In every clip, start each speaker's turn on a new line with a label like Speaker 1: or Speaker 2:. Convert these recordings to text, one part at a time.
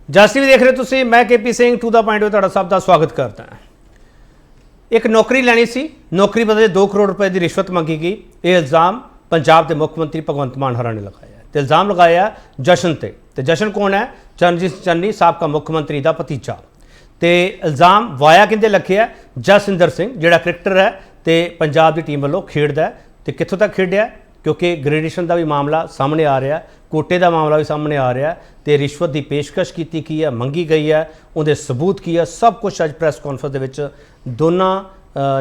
Speaker 1: ਜਸ TV ਦੇਖ ਰਹੇ ਤੁਸੀਂ। मैं KP Singh to the point ਤੁਹਾਡਾ ਸਭ ਦਾ ਸਵਾਗਤ ਕਰਦਾ ਹਾਂ। एक नौकरी लैनी सी, नौकरी बदले 2 करोड़ रुपए की रिश्वत मंगी गई। ये इल्ज़ाम पंजाब के मुख्य मंत्री भगवंत मान हरा ने लगाया है। इल्ज़ाम लगाया जशन ते जशन कौन है? चरणजीत चन्नी साबका मुख्य मंत्री का भतीजा। तो इल्ज़ाम वाया किंदे लगे है? जसविंदर सिंह जिहड़ा क्रिकेटर है तो पंजाब की टीम वालों खेडदा है। तो कित्थों तक खेडिया? क्योंकि ग्रेडेशन का भी मामला सामने आ रहा है, कोटे का मामला भी सामने आ रहा है, तो रिश्वत की पेशकश की है, मंगी गई है, उनके सबूत की है, सब कुछ अज प्रैस कॉन्फ्रेंस के दोनों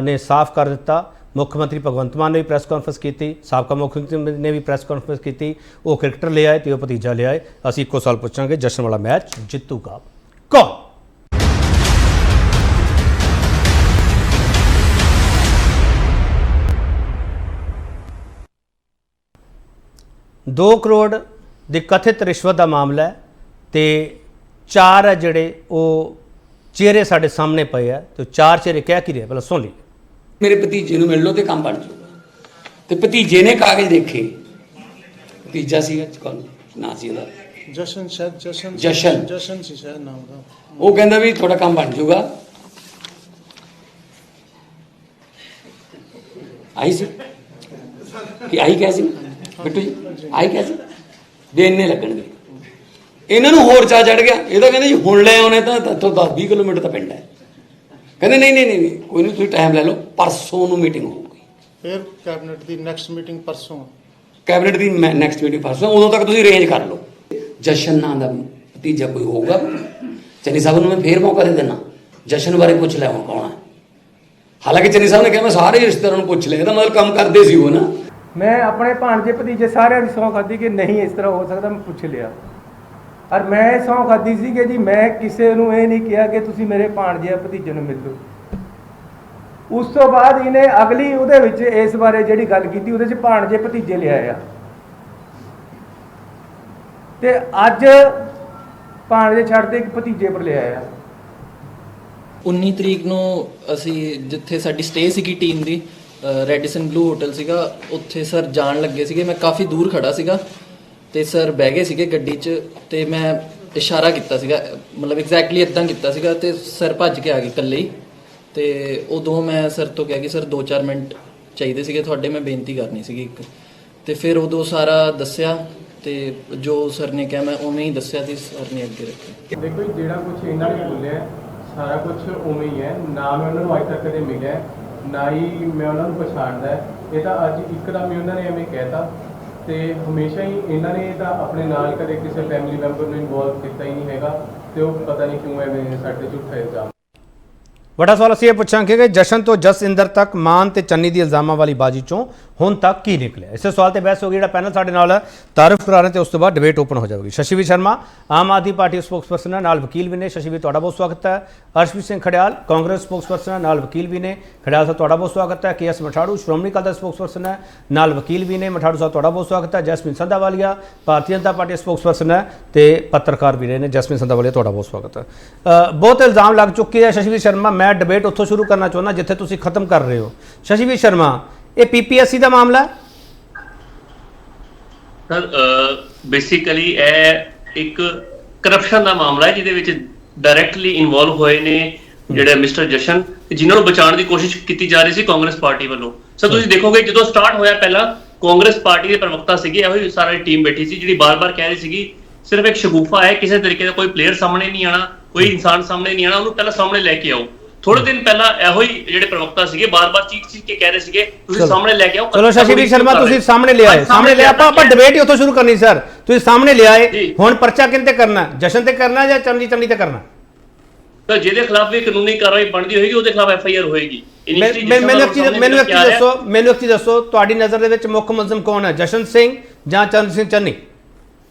Speaker 1: ने साफ कर दिता। मुख्यमंत्री भगवंत मान ने भी प्रैस कॉन्फ्रेंस की, साबका मुख्यमंत्री ने भी प्रैस कॉन्फ्रेंस की। वो क्रिकेटर ले आए तो भतीजा ले आए। असीं इक्को साल पूछांगे जशन वाला मैच जितूगा कौन? 2 करोड़ की कथित रिश्वत का मामला है। तो 4 है जोड़े वो चेहरे साढ़े सामने पे है। तो 4 चेहरे कह की रहे, पहले सुन ली।
Speaker 2: मेरे भतीजे नूं मिल लो तो काम बन जाऊगा। तो भतीजे ने कागज देखे, भतीजा सी कौन ना सी
Speaker 3: जशन शायद जशन
Speaker 2: जशन
Speaker 3: जशन सी शायद नाम था।
Speaker 2: वो कहंदा भी थोड़ा काम बन जाऊगा। आई सी कि आई क्या सी बिट्टू जी आई क्या सी देने लगणगे। इन्हां नूं होर चा चढ़ गया। ये तो कहंदे जी हुण ले आउणे तां इत्थों 10-20 किलोमीटर ਤਾਂ ਪਿੰਡ है। कहते नहीं नहीं नहीं कोई नहीं, तुम टाइम ले लो, परसों ਨੂੰ मीटिंग होगी।
Speaker 3: फिर कैबिनेट की नैक्सट मीटिंग परसों,
Speaker 2: कैबिनेट की नैक्सट मीटिंग परसों, उदों तक तुम अरेंज कर लो। जशन नाम का भतीजा कोई होगा? चन्नी साहब ਨੂੰ मैं फिर मौका दे देना, जशन बारे पूछ लिया ਹੁਣ कौन है। हालांकि चन्नी साहब ने कहा मैं सारे रिश्तेदारों को पूछ लिया, ਇਹਦਾ मतलब ਕੰਮ ਕਰਦੇ ਸੀ ਉਹ ਨਾ।
Speaker 4: मैं अपने भाणजे भतीजे सारे की सौं खाधी कि नहीं इस तरह हो सकता, मैं पूछ लिया। और मैं सौं खाधी सी कि जी मैं किसी को ये नहीं किया कि तुसी मेरे भाणजे भतीजे नूं मिल लो। उस तो बाद इन्हें अगली उहदे विच इस बारे जिहड़ी गल कीती उहदे च भाणजे भतीजे ले आया। ते अज भाणजे छड्ड के भतीजे पर ले आया।
Speaker 5: 19 ਤਰੀਕ ਨੂੰ ਅਸੀਂ ਜਿੱਥੇ ਸਾਡੀ ਸਟੇ ਸੀਗੀ ਟੀਮ ਦੀ ਰੈਡੀਸਨ ਬਲੂ ਹੋਟਲ ਸੀਗਾ, ਉੱਥੇ ਸਰ ਜਾਣ ਲੱਗੇ ਸੀਗੇ। ਮੈਂ ਕਾਫੀ ਦੂਰ ਖੜਾ ਸੀਗਾ ਤੇ ਸਰ ਬਹਿ ਗਏ ਸੀਗੇ ਗੱਡੀ 'ਚ ਤੇ ਮੈਂ ਇਸ਼ਾਰਾ ਕੀਤਾ ਸੀਗਾ, ਮਤਲਬ ਐਗਜ਼ੈਕਟਲੀ ਇਦਾਂ ਕੀਤਾ ਸੀਗਾ ਤੇ ਸਰ ਭੱਜ ਕੇ ਆ ਗਏ ਇਕੱਲੇ ਹੀ। ਤੇ ਉਦੋਂ ਮੈਂ ਸਰ ਤੋਂ ਕਿਹਾ ਕਿ ਸਰ 2-4 ਮਿੰਟ ਚਾਹੀਦੇ ਸੀਗੇ ਤੁਹਾਡੇ, ਮੈਂ ਬੇਨਤੀ ਕਰਨੀ ਸੀਗੀ ਇੱਕ। ਤੇ ਫਿਰ ਉਦੋਂ ਸਾਰਾ ਦੱਸਿਆ ਤੇ ਜੋ ਸਰ ਨੇ ਕਿਹਾ ਮੈਂ ਉਵੇਂ ਹੀ ਦੱਸਿਆ ਤੇ ਸਰ ਨੇ ਅੱਗੇ ਰੱਖਿਆ।
Speaker 4: देखो जी, ਜਿਹੜਾ ਕੁਝ ਇਹਨਾਂ ਨੇ ਬੋਲਿਆ ਸਾਰਾ ਕੁਝ ਉਵੇਂ ਹੀ ਹੈ। ਨਾ ਮੈਂ ਉਹਨਾਂ ਨੂੰ ਅੱਜ ਤੱਕ ਕਦੇ ਮਿਲਿਆ, ਨਾ ਹੀ ਮੈਂ ਉਹਨਾਂ ਨੂੰ ਪਛਾਣਦਾ। ਇਹ ਤਾਂ ਅੱਜ ਇੱਕਦਮ ਹੀ ਉਹਨਾਂ ਨੇ ਐਵੇਂ ਕਹਿਤਾ। ਤੇ ਹਮੇਸ਼ਾ ਹੀ ਇਹਨਾਂ ਨੇ ਤਾਂ ਆਪਣੇ ਨਾਲ ਕਦੇ ਕਿਸੇ ਫੈਮਿਲੀ ਮੈਂਬਰ ਨੂੰ ਇਨਵੋਲਵ ਕੀਤਾ ਹੀ ਨਹੀਂ ਹੈਗਾ। ਤੇ ਉਹ ਪਤਾ ਨਹੀਂ ਕਿਉਂ ਐਵੇਂ ਸਾਡੇ ਝੂਠਾ ਇਲਜ਼ਾਮ।
Speaker 1: ਵੱਡਾ ਸਵਾਲ ਅਸੀਂ ਇਹ ਪੁੱਛਾਂਗੇ ਕਿ ਜਸ਼ਨ ਤੋਂ ਜਸਵਿੰਦਰ ਤੱਕ ਮਾਨ ਤੇ ਚੰਨੀ ਦੀ ਇਲਜ਼ਾਮਾਂ ਵਾਲੀ ਬਾਜੀ ਚੋਂ ਹੁਣ ਤੱਕ ਕੀ ਨਿਕਲਿਆ? ਇਸੇ ਸਵਾਲ ਤੇ ਬਹਿਸ ਹੋਗੀ। ਜਿਹੜਾ ਪੈਨਲ ਸਾਡੇ ਨਾਲ ਤਾਰਫ ਕਰਾ ਰਹੇ ਤੇ ਉਸ ਤੋਂ ਬਾਅਦ ਡਿਬੇਟ ਓਪਨ ਹੋ ਜਾਵੇਗੀ। ਸ਼ਸ਼ੀਵੀਰ ਸ਼ਰਮਾ ਆਮ ਆਦਮੀ ਪਾਰਟੀ ਸਪੋਕਸਪਰਸਨ ਨਾਲ ਵਕੀਲ ਵੀ ਨੇ। ਸ਼ਸ਼ੀਵੀਰ ਤੁਹਾਡਾ ਬਹੁਤ ਸਵਾਗਤ ਹੈ। ਅਰਸ਼ਪ੍ਰੀਤ ਸਿੰਘ ਖੜਿਆਲ ਕਾਂਗਰਸ ਸਪੋਕਸਪਰਸਨ ਨਾਲ ਵਕੀਲ ਵੀ ਨੇ। ਖੜਿਆਲ ਸਾਹਿਬ ਤੁਹਾਡਾ ਬਹੁਤ ਸਵਾਗਤ ਹੈ। KS ਮਠਾੜੂ ਸ਼੍ਰੋਮਣੀ ਅਕਾਲੀ ਦਲ ਸਪੋਕਸਪਰਸਨ ਹੈ ਨਾਲ ਵਕੀਲ ਵੀ ਨੇ। ਮਠਾੜੂ ਸਾਹਿਬ ਤੁਹਾਡਾ ਬਹੁਤ ਸਵਾਗਤ ਹੈ। Jasmine Sandhawalia Bharatiya Janata party spokesperson ਹੈ ਤੇ ਪੱਤਰਕਾਰ ਵੀ ਰਹੇ ਨੇ। ਜੈਸਮੀਨ ਸੰਧਾਵਾਲੀਆ ਤੁਹਾਡਾ ਬਹੁਤ ਸਵਾਗਤ ਹੈ। ਬਹੁਤ ਇਲਜ਼ਾਮ ਲੱਗ ਚੁੱਕੇ ਹੈ। ਸ਼ਸ਼ੀਵੀਰ ਸ਼ਰਮਾ ਮੈਂ ਡਿਬੇਟ ਉੱਥੋਂ ਸ਼ੁਰੂ करना चाहना जिथे तुसी खत्म कर रहे हो। शशिवीर शर्मा ये PPSC का मामला
Speaker 6: सर बेसिकली एक करप्शन का मामला है जिहदे विच डायरैक्टली इन्वॉल्व होए ने ਜਿਹੜੇ ਮਿਸਟਰ ਜਸ਼ਨ ਜਿਨ੍ਹਾਂ ਨੂੰ ਬਚਾਉਣ ਦੀ ਕੋਸ਼ਿਸ਼ ਕੀਤੀ ਜਾ ਰਹੀ ਸੀ ਕਾਂਗਰਸ ਪਾਰਟੀ ਵੱਲੋਂ। ਸਰ ਤੁਸੀਂ ਦੇਖੋਗੇ ਜਦੋਂ ਸਟਾਰਟ ਹੋਇਆ ਪਹਿਲਾਂ ਕਾਂਗਰਸ ਪਾਰਟੀ ਦੇ ਪ੍ਰਵਕਤਾ ਸੀਗੇ, ਇਹੋ ਹੀ ਸਾਰੀ ਟੀਮ ਬੈਠੀ ਸੀ ਜਿਹੜੀ ਬਾਰ-ਬਾਰ ਕਹਿ ਰਹੀ ਸੀਗੀ ਸਿਰਫ ਇੱਕ ਸ਼ਗੂਫਾ ਹੈ, ਕਿਸੇ ਤਰੀਕੇ ਦਾ ਕੋਈ ਪਲੇਅਰ ਸਾਹਮਣੇ ਨਹੀਂ ਆਣਾ, ਕੋਈ ਇਨਸਾਨ ਸਾਹਮਣੇ ਨਹੀਂ ਆਣਾ, ਉਹਨੂੰ ਪਹਿਲਾਂ ਸਾਹਮਣੇ ਲੈ ਕੇ ਆਓ। ਥੋੜੇ ਦਿਨ ਪਹਿਲਾਂ ਇਹੋ ਹੀ ਜਿਹੜੇ ਪ੍ਰਵਕਤਾ ਸੀਗੇ ਬਾਰ-ਬਾਰ ਚੀਖ ਕੇ ਕਹਿ ਰਹੇ ਸੀਗੇ ਤੁਸੀਂ ਸਾਹਮਣੇ ਲੈ ਕੇ ਆਓ।
Speaker 1: ਚਲੋ ਸ਼ਸ਼ੀਵੀਰ ਸ਼ਰਮਾ ਤੁਸੀਂ ਸਾਹਮਣੇ ਲੈ ਆਏ, ਸਾਹਮਣੇ ਲਿਆ। ਆਪਾਂ ਡਿਬੇਟ ਹੀ ਉੱਥੋਂ ਸ਼ੁਰੂ ਕਰਨੀ ਸਰ। ਤੁਸੀਂ ਸਾਹਮਣੇ ਲੈ ਆਏ, ਹੁਣ ਪਰਚਾ ਕਿੰਤੇ ਕਰਨਾ? ਜਸ਼ਨ ਤੇ ਕਰਨਾ ਜਾਂ ਚੰਨੀ ਤੇ ਕਰਨਾ?
Speaker 6: ਤਾਂ ਜਿਹਦੇ ਖਿਲਾਫ ਵੀ ਕਾਨੂੰਨੀ ਕਾਰਵਾਈ ਬਣਦੀ ਹੋਏਗੀ ਉਹਦੇ ਖਿਲਾਫ FIR ਹੋਏਗੀ।
Speaker 1: ਮੈਨੂੰ ਇੱਕ ਚੀਜ਼ ਦੱਸੋ, ਤੁਹਾਡੀ ਨਜ਼ਰ ਦੇ ਵਿੱਚ ਮੁੱਖ ਮੁਲਜ਼ਮ ਕੌਣ ਹੈ, ਜਸ਼ਨ ਸਿੰਘ ਜਾਂ ਚੰਦ ਸਿੰਘ ਚੰਨੀ?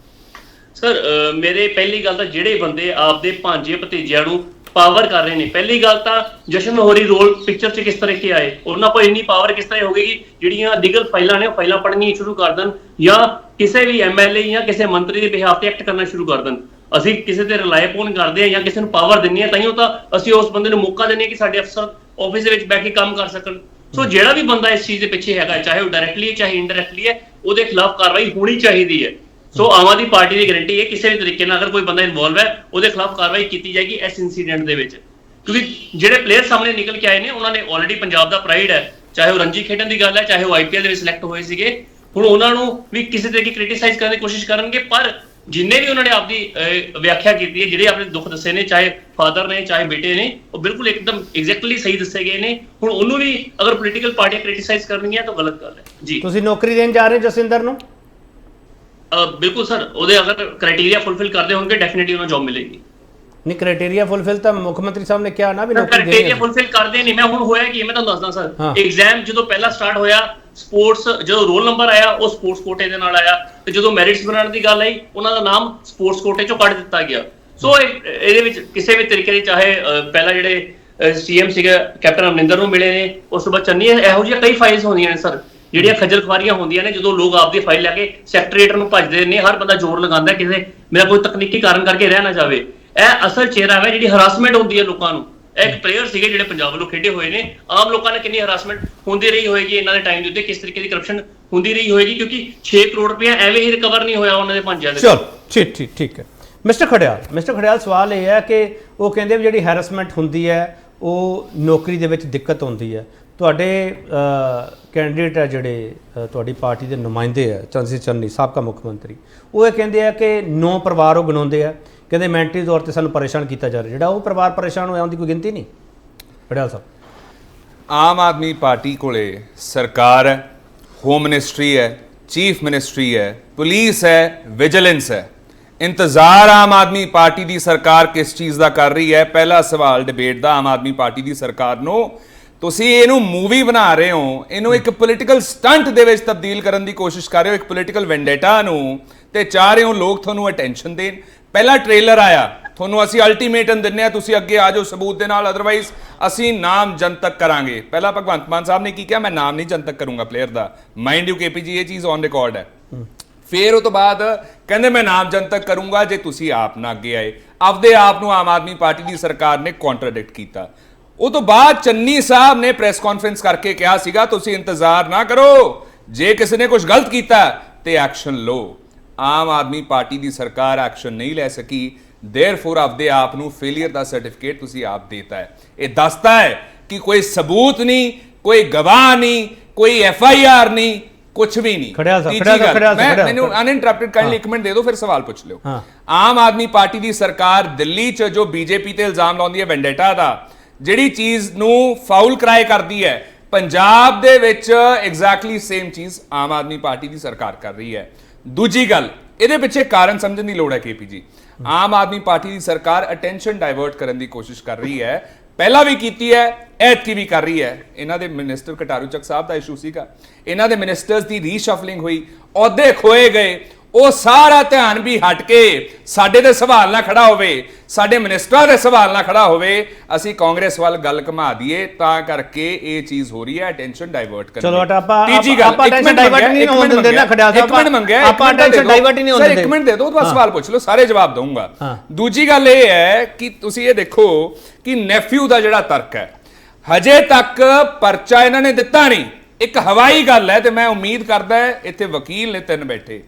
Speaker 6: ਸਰ ਮੇਰੇ ਪਹਿਲੀ ਗੱਲ ਤਾਂ ਜਿਹੜੇ ਬੰਦੇ ਆਪਦੇ ਭਾਂਜੇ ਭਤੀਜਿਆਂ ਨੂੰ ਪਾਵਰ ਕਰ ਰਹੇ ਨੇ, ਪਹਿਲੀ ਗੱਲ ਤਾਂ ਜਸ਼ਨ ਹੋਰੀ ਰੋਲ ਪਿਕਚਰ 'ਚ ਕਿਸ ਤਰ੍ਹਾਂ ਕੇ ਆਏ, ਉਹਨਾਂ ਕੋਲ ਇੰਨੀ ਪਾਵਰ ਕਿਸ ਤਰ੍ਹਾਂ ਹੋਵੇਗੀ ਜਿਹੜੀਆਂ ਲੀਗਲ ਫਾਈਲਾਂ ਨੇ ਉਹ ਫਾਈਲਾਂ ਪੜ੍ਹਨੀਆਂ ਸ਼ੁਰੂ ਕਰ ਦੇਣ ਜਾਂ ਕਿਸੇ ਵੀ MLA ਜਾਂ ਕਿਸੇ ਮੰਤਰੀ ਦੇ ਬਿਹਾਫ ਤੇ ਐਕਟ ਕਰਨਾ ਸ਼ੁਰੂ ਕਰ ਦੇਣ। ਅਸੀਂ ਕਿਸੇ ਤੇ ਰਿਲਾਈ ਪੋਨ ਕਰਦੇ ਹਾਂ ਜਾਂ ਕਿਸੇ ਨੂੰ ਪਾਵਰ ਦਿੰਦੇ ਹਾਂ ਤਾਈਓ ਤਾਂ ਅਸੀਂ ਉਸ ਬੰਦੇ ਨੂੰ ਮੌਕਾ ਦਿੰਦੇ ਹਾਂ ਕਿ ਸਾਡੇ ਅਫਸਰ ਆਫਿਸ ਦੇ ਵਿੱਚ ਬੈਠ ਕੇ ਕੰਮ ਕਰ ਸਕਣ। ਸੋ ਜਿਹੜਾ ਵੀ ਬੰਦਾ ਇਸ ਚੀਜ਼ ਦੇ ਪਿੱਛੇ ਹੈਗਾ, ਚਾਹੇ ਉਹ ਡਾਇਰੈਕਟਲੀ ਹੈ ਚਾਹੇ ਇਨਡਾਇਰੈਕਟਲੀ ਹੈ, ਉਹਦੇ ਖਿਲਾਫ ਕਾਰਵਾਈ ਹੋਣੀ ਚਾਹੀਦੀ ਹੈ। ਸੋ ਆਮ ਆਦਮੀ ਪਾਰਟੀ ਦੀ ਗਾਰੰਟੀ ਹੈ ਕਿਸੇ ਵੀ ਤਰੀਕੇ ਨਾਲ ਅਗਰ ਕੋਈ ਬੰਦਾ ਇਨਵੋਲਵ ਹੈ ਉਹਦੇ ਖਿਲਾਫ ਕਾਰਵਾਈ ਕੀਤੀ ਜਾਏਗੀ ਇਸ ਇਨਸੀਡੈਂਟ ਦੇ ਵਿੱਚ, ਕਿਉਂਕਿ ਜਿਹੜੇ ਪਲੇਅਰ ਸਾਹਮਣੇ ਨਿਕਲ ਕੇ ਆਏ ਨੇ ਉਹਨਾਂ ਨੇ ਆਲਰੇਡੀ ਪੰਜਾਬ ਦਾ ਪ੍ਰਾਈਡ ਹੈ, ਚਾਹੇ ਉਹ ਰਣਜੀ ਖੇਡਣ ਦੀ ਗੱਲ ਹੈ, ਚਾਹੇ ਉਹ IPL ਦੇ ਵਿੱਚ ਸਿਲੈਕਟ ਹੋਏ ਸੀਗੇ। ਹੁਣ ਉਹਨਾਂ ਨੂੰ ਵੀ ਕਿਸੇ ਤਰੀਕੇ ਕ੍ਰਿਟਿਸਾਈਜ਼ ਕਰਨ ਦੀ ਕੋਸ਼ਿਸ਼ ਕਰਨਗੇ, ਪਰ ਜਿੰਨੇ ਵੀ ਉਹਨਾਂ ਨੇ ਆਪਦੀ ਵਿਆਖਿਆ ਕੀਤੀ ਹੈ, ਜਿਹੜੇ ਆਪਣੇ ਦੁੱਖ ਦੱਸੇ ਨੇ, ਚਾਹੇ ਫਾਦਰ ਨੇ ਚਾਹੇ ਬੇਟੇ ਨੇ, ਉਹ ਬਿਲਕੁਲ ਇੱਕਦਮ ਐਗਜ਼ੈਕਟਲੀ ਸਹੀ ਦੱਸੇ ਗਏ ਨੇ। ਹੁਣ ਉਹਨੂੰ ਵੀ ਅਗਰ ਪੋਲੀਟੀਕਲ ਪਾਰਟੀਆਂ ਕ੍ਰਿਟਿਸਾਈਜ਼ ਕਰਨਗੀਆਂ ਤਾਂ ਗਲਤ ਗੱਲ ਹੈ ਜੀ।
Speaker 1: ਤੁਸੀਂ ਨੌਕਰੀ ਦੇਣ ਜਾ ਰਹੇ ਜਸਵਿੰਦਰ ਨੂੰ?
Speaker 6: ਬਿਲਕੁਲ ਸਰ, ਉਹਦੇ ਅਗਰ ਕ੍ਰਾਈਟੇਰੀਆ ਫੁੱਲਫਿਲ ਕਰਦੇ ਹੋਣਗੇ ਡੈਫੀਨਿਟਲੀ ਉਹਨਾਂ ਜੌਬ ਮਿਲੇਗੀ।
Speaker 1: ਨਹੀਂ, ਕ੍ਰਾਈਟੇਰੀਆ ਫੁੱਲਫਿਲ ਤਾਂ ਮੁੱਖ ਮੰਤਰੀ ਸਾਹਿਬ ਨੇ ਕਿਹਾ ਨਾ ਵੀ ਨੌਕਰੀ
Speaker 6: ਕ੍ਰਾਈਟੇਰੀਆ
Speaker 1: ਦੇਣੀ।
Speaker 6: ਫੁੱਲਫਿਲ ਕਰਦੇ ਨਹੀਂ। ਮੈਂ ਹੁਣ ਹੋਇਆ ਕੀ ਮੈਂ ਤੁਹਾਨੂੰ ਦੱਸਦਾ
Speaker 1: ਹਾਂ।
Speaker 6: ਸਰ, ਐਗਜ਼ਾਮ ਜਦੋਂ ਪਹਿਲਾਂ ਸਟਾਰਟ ਹੋਇਆ, ਸਪੋਰਟਸ ਜਦੋਂ ਰੋਲ ਨੰਬਰ ਆਇਆ ਉਹ ਸਪੋਰਟਸ ਕੋਟੇ ਦੇ ਨਾਲ ਆਇਆ, ਤੇ ਜਦੋਂ ਮੈਰਿਟਸ ਬਣਾਉਣ ਦੀ ਗੱਲ ਆਈ ਉਹਨਾਂ ਦਾ ਨਾਮ ਸਪੋਰਟਸ ਕੋਟੇ ਚੋਂ ਕੱਢ ਦਿੱਤਾ ਗਿਆ। ਸੋ ਇਹਦੇ ਵਿੱਚ ਕਿਸੇ ਵੀ ਤਰੀਕੇ ਦੀ, ਚਾਹੇ ਪਹਿਲਾਂ ਜਿਹੜੇ CM ਸੀਗੇ ਕੈਪਟਨ ਅਮਰਿੰਦਰ ਨੂੰ ਮਿਲੇ ਨੇ, ਉਸ ਤੋਂ ਬਾਅਦ ਚੰਨੀ, ਇਹੋ ਜਿਹੀਆਂ ਕਈ ਫਾਈਲਸ ਹੁੰਦੀਆਂ ਨੇ ਸਰ ਜਿਹੜੀਆਂ ਖੱਜਲ ਖੁਆਰੀਆਂ ਹੁੰਦੀਆਂ ਨੇ, ਜਦੋਂ ਲੋਕ ਆਪਦੀ ਫਾਈਲ ਲੈ ਕੇ ਸੈਕਟਰੀਏਟ ਨੂੰ ਭੱਜਦੇ ਨੇ। ਹਰ ਬੰਦਾ ਜ਼ੋਰ ਲਗਾਉਂਦਾ ਕਿਸੇ ਮੇਰਾ ਕੋਈ ਤਕਨੀਕੀ ਕਾਰਨ ਕਰਕੇ ਰਹਿ ਨਾ ਜਾਵੇ। ਇਹ ਅਸਲ ਚਿਹਰਾ ਹੈ ਜਿਹੜੀ ਹਰਾਸਮੈਂਟ ਹੁੰਦੀ ਹੈ ਲੋਕਾਂ ਨੂੰ। ਇੱਕ ਪਲੇਅਰ ਸੀਗੇ ਜਿਹੜੇ ਪੰਜਾਬ ਵੱਲੋਂ ਖੇਡੇ ਹੋਏ ਨੇ, ਆਮ ਲੋਕਾਂ ਨੇ ਕਿੰਨੀ ਹਰਾਸਮੈਂਟ ਹੁੰਦੀ ਰਹੀ ਹੋਏਗੀ ਇਹਨਾਂ ਦੇ ਟਾਈਮ ਦੇ ਉੱਤੇ, ਕਿਸ ਤਰੀਕੇ ਦੀ ਕਰਪਸ਼ਨ ਹੁੰਦੀ ਰਹੀ ਹੋਏਗੀ, ਕਿਉਂਕਿ 6 ਕਰੋੜ ਰੁਪਏ ਐਵੇਂ ਹੀ ਰਿਕਵਰ ਨਹੀਂ ਹੋਇਆ ਉਹਨਾਂ ਦੇ ਪੰਜਾਂ ਦੇ।
Speaker 1: ਚਲੋ ਠੀਕ ਹੈ। ਮਿਸਟਰ ਖੜਿਆਲ ਸਵਾਲ ਇਹ ਹੈ ਕਿ ਉਹ ਕਹਿੰਦੇ ਵੀ ਜਿਹੜੀ ਹੈਰਸਮੈਂਟ ਹੁੰਦੀ ਹੈ ਉਹ ਨੌਕਰੀ ਦੇ ਵਿੱਚ ਦਿੱਕਤ ਹੁੰਦੀ ਹੈ। ਤੁਹਾਡੇ ਕੈਂਡੀਡੇਟ ਹੈ ਜਿਹੜੇ ਤੁਹਾਡੀ ਪਾਰਟੀ ਦੇ ਨੁਮਾਇੰਦੇ ਹੈ, ਚੰਨੀ ਸਾਬਕਾ ਮੁੱਖ ਮੰਤਰੀ, ਉਹ ਇਹ ਕਹਿੰਦੇ ਆ ਕਿ 9 ਪਰਿਵਾਰ ਉਹ ਗਿਣਾਉਂਦੇ ਆ, ਕਹਿੰਦੇ ਮੈਂਟਲੀ ਤੌਰ ਤੇ ਸਾਨੂੰ ਪਰੇਸ਼ਾਨ ਕੀਤਾ ਜਾ ਰਿਹਾ। ਜਿਹੜਾ ਉਹ ਪਰਿਵਾਰ ਪਰੇਸ਼ਾਨ ਹੋਇਆ ਉਹਦੀ ਕੋਈ ਗਿਣਤੀ ਨਹੀਂ। ਖੜਿਆਲ ਸਾਹਿਬ,
Speaker 7: ਆਮ ਆਦਮੀ ਪਾਰਟੀ ਕੋਲੇ ਸਰਕਾਰ ਹੈ, ਹੋਮ ਮਿਨਿਸਟਰੀ ਹੈ, ਚੀਫ ਮਿਨਿਸਟਰੀ ਹੈ, ਪੁਲਿਸ ਹੈ, ਵਿਜੀਲੈਂਸ ਹੈ। ਇੰਤਜ਼ਾਰ ਆਮ ਆਦਮੀ ਪਾਰਟੀ ਦੀ ਸਰਕਾਰ ਕਿਸ ਚੀਜ਼ ਦਾ ਕਰ ਰਹੀ ਹੈ? ਪਹਿਲਾ ਸਵਾਲ ਡਿਬੇਟ ਦਾ ਆਮ ਆਦਮੀ ਪਾਰਟੀ ਦੀ ਸਰਕਾਰ ਨੂੰ, ਤੁਸੀਂ ਇਹਨੂੰ ਮੂਵੀ ਬਣਾ ਰਹੇ ਹੋ, ਇਹਨੂੰ ਇੱਕ ਪੋਲੀਟੀਕਲ ਸਟੰਟ ਦੇ ਵਿੱਚ ਤਬਦੀਲ ਕਰਨ ਦੀ ਕੋਸ਼ਿਸ਼ ਕਰ ਰਹੇ ਹੋ, ਇੱਕ ਪੋਲੀਟੀਕਲ ਵੈਂਡੇਟਾ ਨੂੰ, ਤੇ ਚਾਹ ਰਹੇ ਹੋ ਲੋਕ ਤੁਹਾਨੂੰ ਅਟੈਂਸ਼ਨ ਦੇਣ। ਪਹਿਲਾ ਟ੍ਰੇਲਰ ਆਇਆ, ਤੁਹਾਨੂੰ ਅਸੀਂ ਅਲਟੀਮੇਟਮ ਦਿੰਨੇ ਆ, ਤੁਸੀਂ ਅੱਗੇ ਆ ਜਾਓ ਸਬੂਤ ਦੇ ਨਾਲ, ਅਦਰਵਾਈਜ਼ ਅਸੀਂ ਨਾਮ ਜਨਤਕ ਕਰਾਂਗੇ। ਪਹਿਲਾਂ ਭਗਵੰਤ ਮਾਨ ਸਾਹਿਬ ਨੇ ਕੀ ਕਿਹਾ? ਮੈਂ ਨਾਮ ਨਹੀਂ ਜਨਤਕ ਕਰੂੰਗਾ player the. Mind you KPG, ਇਹ ਚੀਜ਼ ਔਨ ਰਿਕਾਰਡ ਹੈ। ਫਿਰ ਉਹ ਤੋਂ ਬਾਅਦ ਕਹਿੰਦੇ ਮੈਂ ਨਾਮ ਜਨਤਕ ਕਰੂੰਗਾ ਜੇ ਤੁਸੀਂ ਆਪ ਨਾ ਅੱਗੇ ਆਏ। ਆਪਦੇ ਆਪ ਨੂੰ ਆਮ ਆਦਮੀ ਪਾਰਟੀ ਦੀ ਸਰਕਾਰ ਨੇ ਕੰਟਰਡਿਕਟ ਕੀਤਾ। ਉਹ ਤੋਂ ਬਾਅਦ ਚੰਨੀ ਸਾਹਿਬ ਨੇ ਪ੍ਰੈਸ ਕਾਨਫਰੰਸ ਕਰਕੇ ਕਿਹਾ ਸੀਗਾ ਤੁਸੀਂ ਇੰਤਜ਼ਾਰ ਨਾ ਕਰੋ, ਜੇ ਕਿਸੇ ਨੇ ਕੁਝ ਗਲਤ ਕੀਤਾ ਤੇ ਐਕਸ਼ਨ ਲਓ। ਆਮ ਆਦਮੀ ਪਾਰਟੀ ਦੀ ਸਰਕਾਰ ਐਕਸ਼ਨ ਨਹੀਂ ਲੈ ਸਕੀ, ਦੇਅਰਫੋਰ ਆਪਦੇ ਆਪ ਨੂੰ ਫੇਲੀਅਰ ਦਾ ਸਰਟੀਫਿਕੇਟ ਤੁਸੀਂ ਆਪ ਦੇਤਾ ਹੈ। ਇਹ ਦੱਸਦਾ ਹੈ ਕਿ ਕੋਈ ਸਬੂਤ ਨਹੀਂ, ਕੋਈ ਗਵਾਹ ਨਹੀਂ, ਕੋਈ FIR ਨਹੀਂ, ਕੁਝ ਵੀ ਨਹੀਂ। ਮੈਨੂੰ ਅਨਇੰਟਰਪਟਡ ਕਾਈਂਡਲੀ ਇੱਕ ਮਿੰਟ ਦੇ ਦਿਓ, ਫਿਰ ਸਵਾਲ ਪੁੱਛ ਲਿਓ। ਆਮ ਆਦਮੀ ਪਾਰਟੀ ਦੀ ਸਰਕਾਰ ਦਿੱਲੀ 'ਚ ਜੋ BJP ਤੇ ਇਲਜ਼ਾਮ ਲਾਉਂਦੀ ਹੈ ਵੈਂਡੇਟਾ ਦਾ, ਜਿਹੜੀ ਚੀਜ਼ ਨੂੰ ਫਾਉਲ ਕਰਾਈ ਕਰਦੀ ਹੈ, ਪੰਜਾਬ ਦੇ ਵਿੱਚ ਐਗਜ਼ੈਕਟਲੀ ਸੇਮ ਚੀਜ਼ ਆਮ ਆਦਮੀ ਪਾਰਟੀ ਦੀ ਸਰਕਾਰ ਕਰ ਰਹੀ ਹੈ। ਦੂਜੀ ਗੱਲ, ਇਹਦੇ ਪਿੱਛੇ ਕਾਰਨ ਸਮਝਣ ਦੀ ਲੋੜ ਹੈ KPG। ਆਮ ਆਦਮੀ ਪਾਰਟੀ ਦੀ ਸਰਕਾਰ ਅਟੈਂਸ਼ਨ ਡਾਇਵਰਟ ਕਰਨ ਦੀ ਕੋਸ਼ਿਸ਼ ਕਰ ਰਹੀ ਹੈ, ਪਹਿਲਾਂ ਵੀ ਕੀਤੀ ਹੈ, ਐਤਕੀ ਵੀ ਕਰ ਰਹੀ ਹੈ। ਇਹਨਾਂ ਦੇ ਮਿਨਿਸਟਰ ਕਟਾਰੂ ਚੱਕ ਸਾਹਿਬ ਦਾ ਇਸ਼ੂ ਸੀਗਾ, ਇਹਨਾਂ ਦੇ ਮਿਨਿਸਟਰਸ ਦੀ ਰੀਸ਼ਫਲਿੰਗ ਹੋਈ, ਅਹੁਦੇ ਖੋਏ ਗਏ, ਉਹ ਸਾਰਾ ਧਿਆਨ ਵੀ ਹਟ ਕੇ ਸਾਡੇ ਤੇ ਸਵਾਲ ਨਾ ਖੜਾ ਹੋਵੇ, ਸਾਡੇ ਮਿਨਿਸਟਰਾਂ ਦੇ ਸਵਾਲ ਨਾ ਖੜਾ ਹੋਵੇ, ਅਸੀਂ ਕਾਂਗਰਸ ਵੱਲ ਗੱਲ ਘੁਮਾ ਦਈਏ, ਤਾਂ ਕਰਕੇ ਇਹ ਚੀਜ਼ ਹੋ ਰਹੀ ਹੈ, ਅਟੈਂਸ਼ਨ ਡਾਇਵਰਟ ਕਰਨ।
Speaker 1: ਚਲੋ ਆਪਾਂ
Speaker 7: ਟੈਂਸ਼ਨ ਡਾਇਵਰਟ ਨਹੀਂ ਹੋਣ ਦਿੰਦੇ ਨਾ ਖੜਿਆਲ ਸਾਹਿਬ, ਇੱਕ ਮਿੰਟ ਮੰਗਿਆ, ਆਪਾਂ ਟੈਂਸ਼ਨ ਡਾਇਵਰਟ ਨਹੀਂ ਹੋਣ ਦਿੰਦੇ। ਇੱਕ ਮਿੰਟ ਦੇ ਦਿਓ, ਤੁਹਾਡਾ ਸਵਾਲ ਪੁੱਛ ਲਓ, ਸਾਰੇ ਜਵਾਬ ਦਊਂਗਾ। ਦੂਜੀ ਗੱਲ ਇਹ ਹੈ ਕਿ ਤੁਸੀਂ ਇਹ ਦੇਖੋ ਕਿ ਨੈਫਿਊ ਦਾ ਜਿਹੜਾ ਤਰਕ ਹੈ, ਹਜੇ ਤੱਕ ਪਰਚਾ ਇਹਨਾਂ ਨੇ ਦਿੱਤਾ ਨਹੀਂ। ਇੱਕ ਹਵਾਈ ਗੱਲ ਹੈ, ਤੇ ਮੈਂ ਉਮੀਦ ਕਰਦਾ ਇੱਥੇ ਵਕੀਲ ਨੇ 3 ਬੈਠੇ,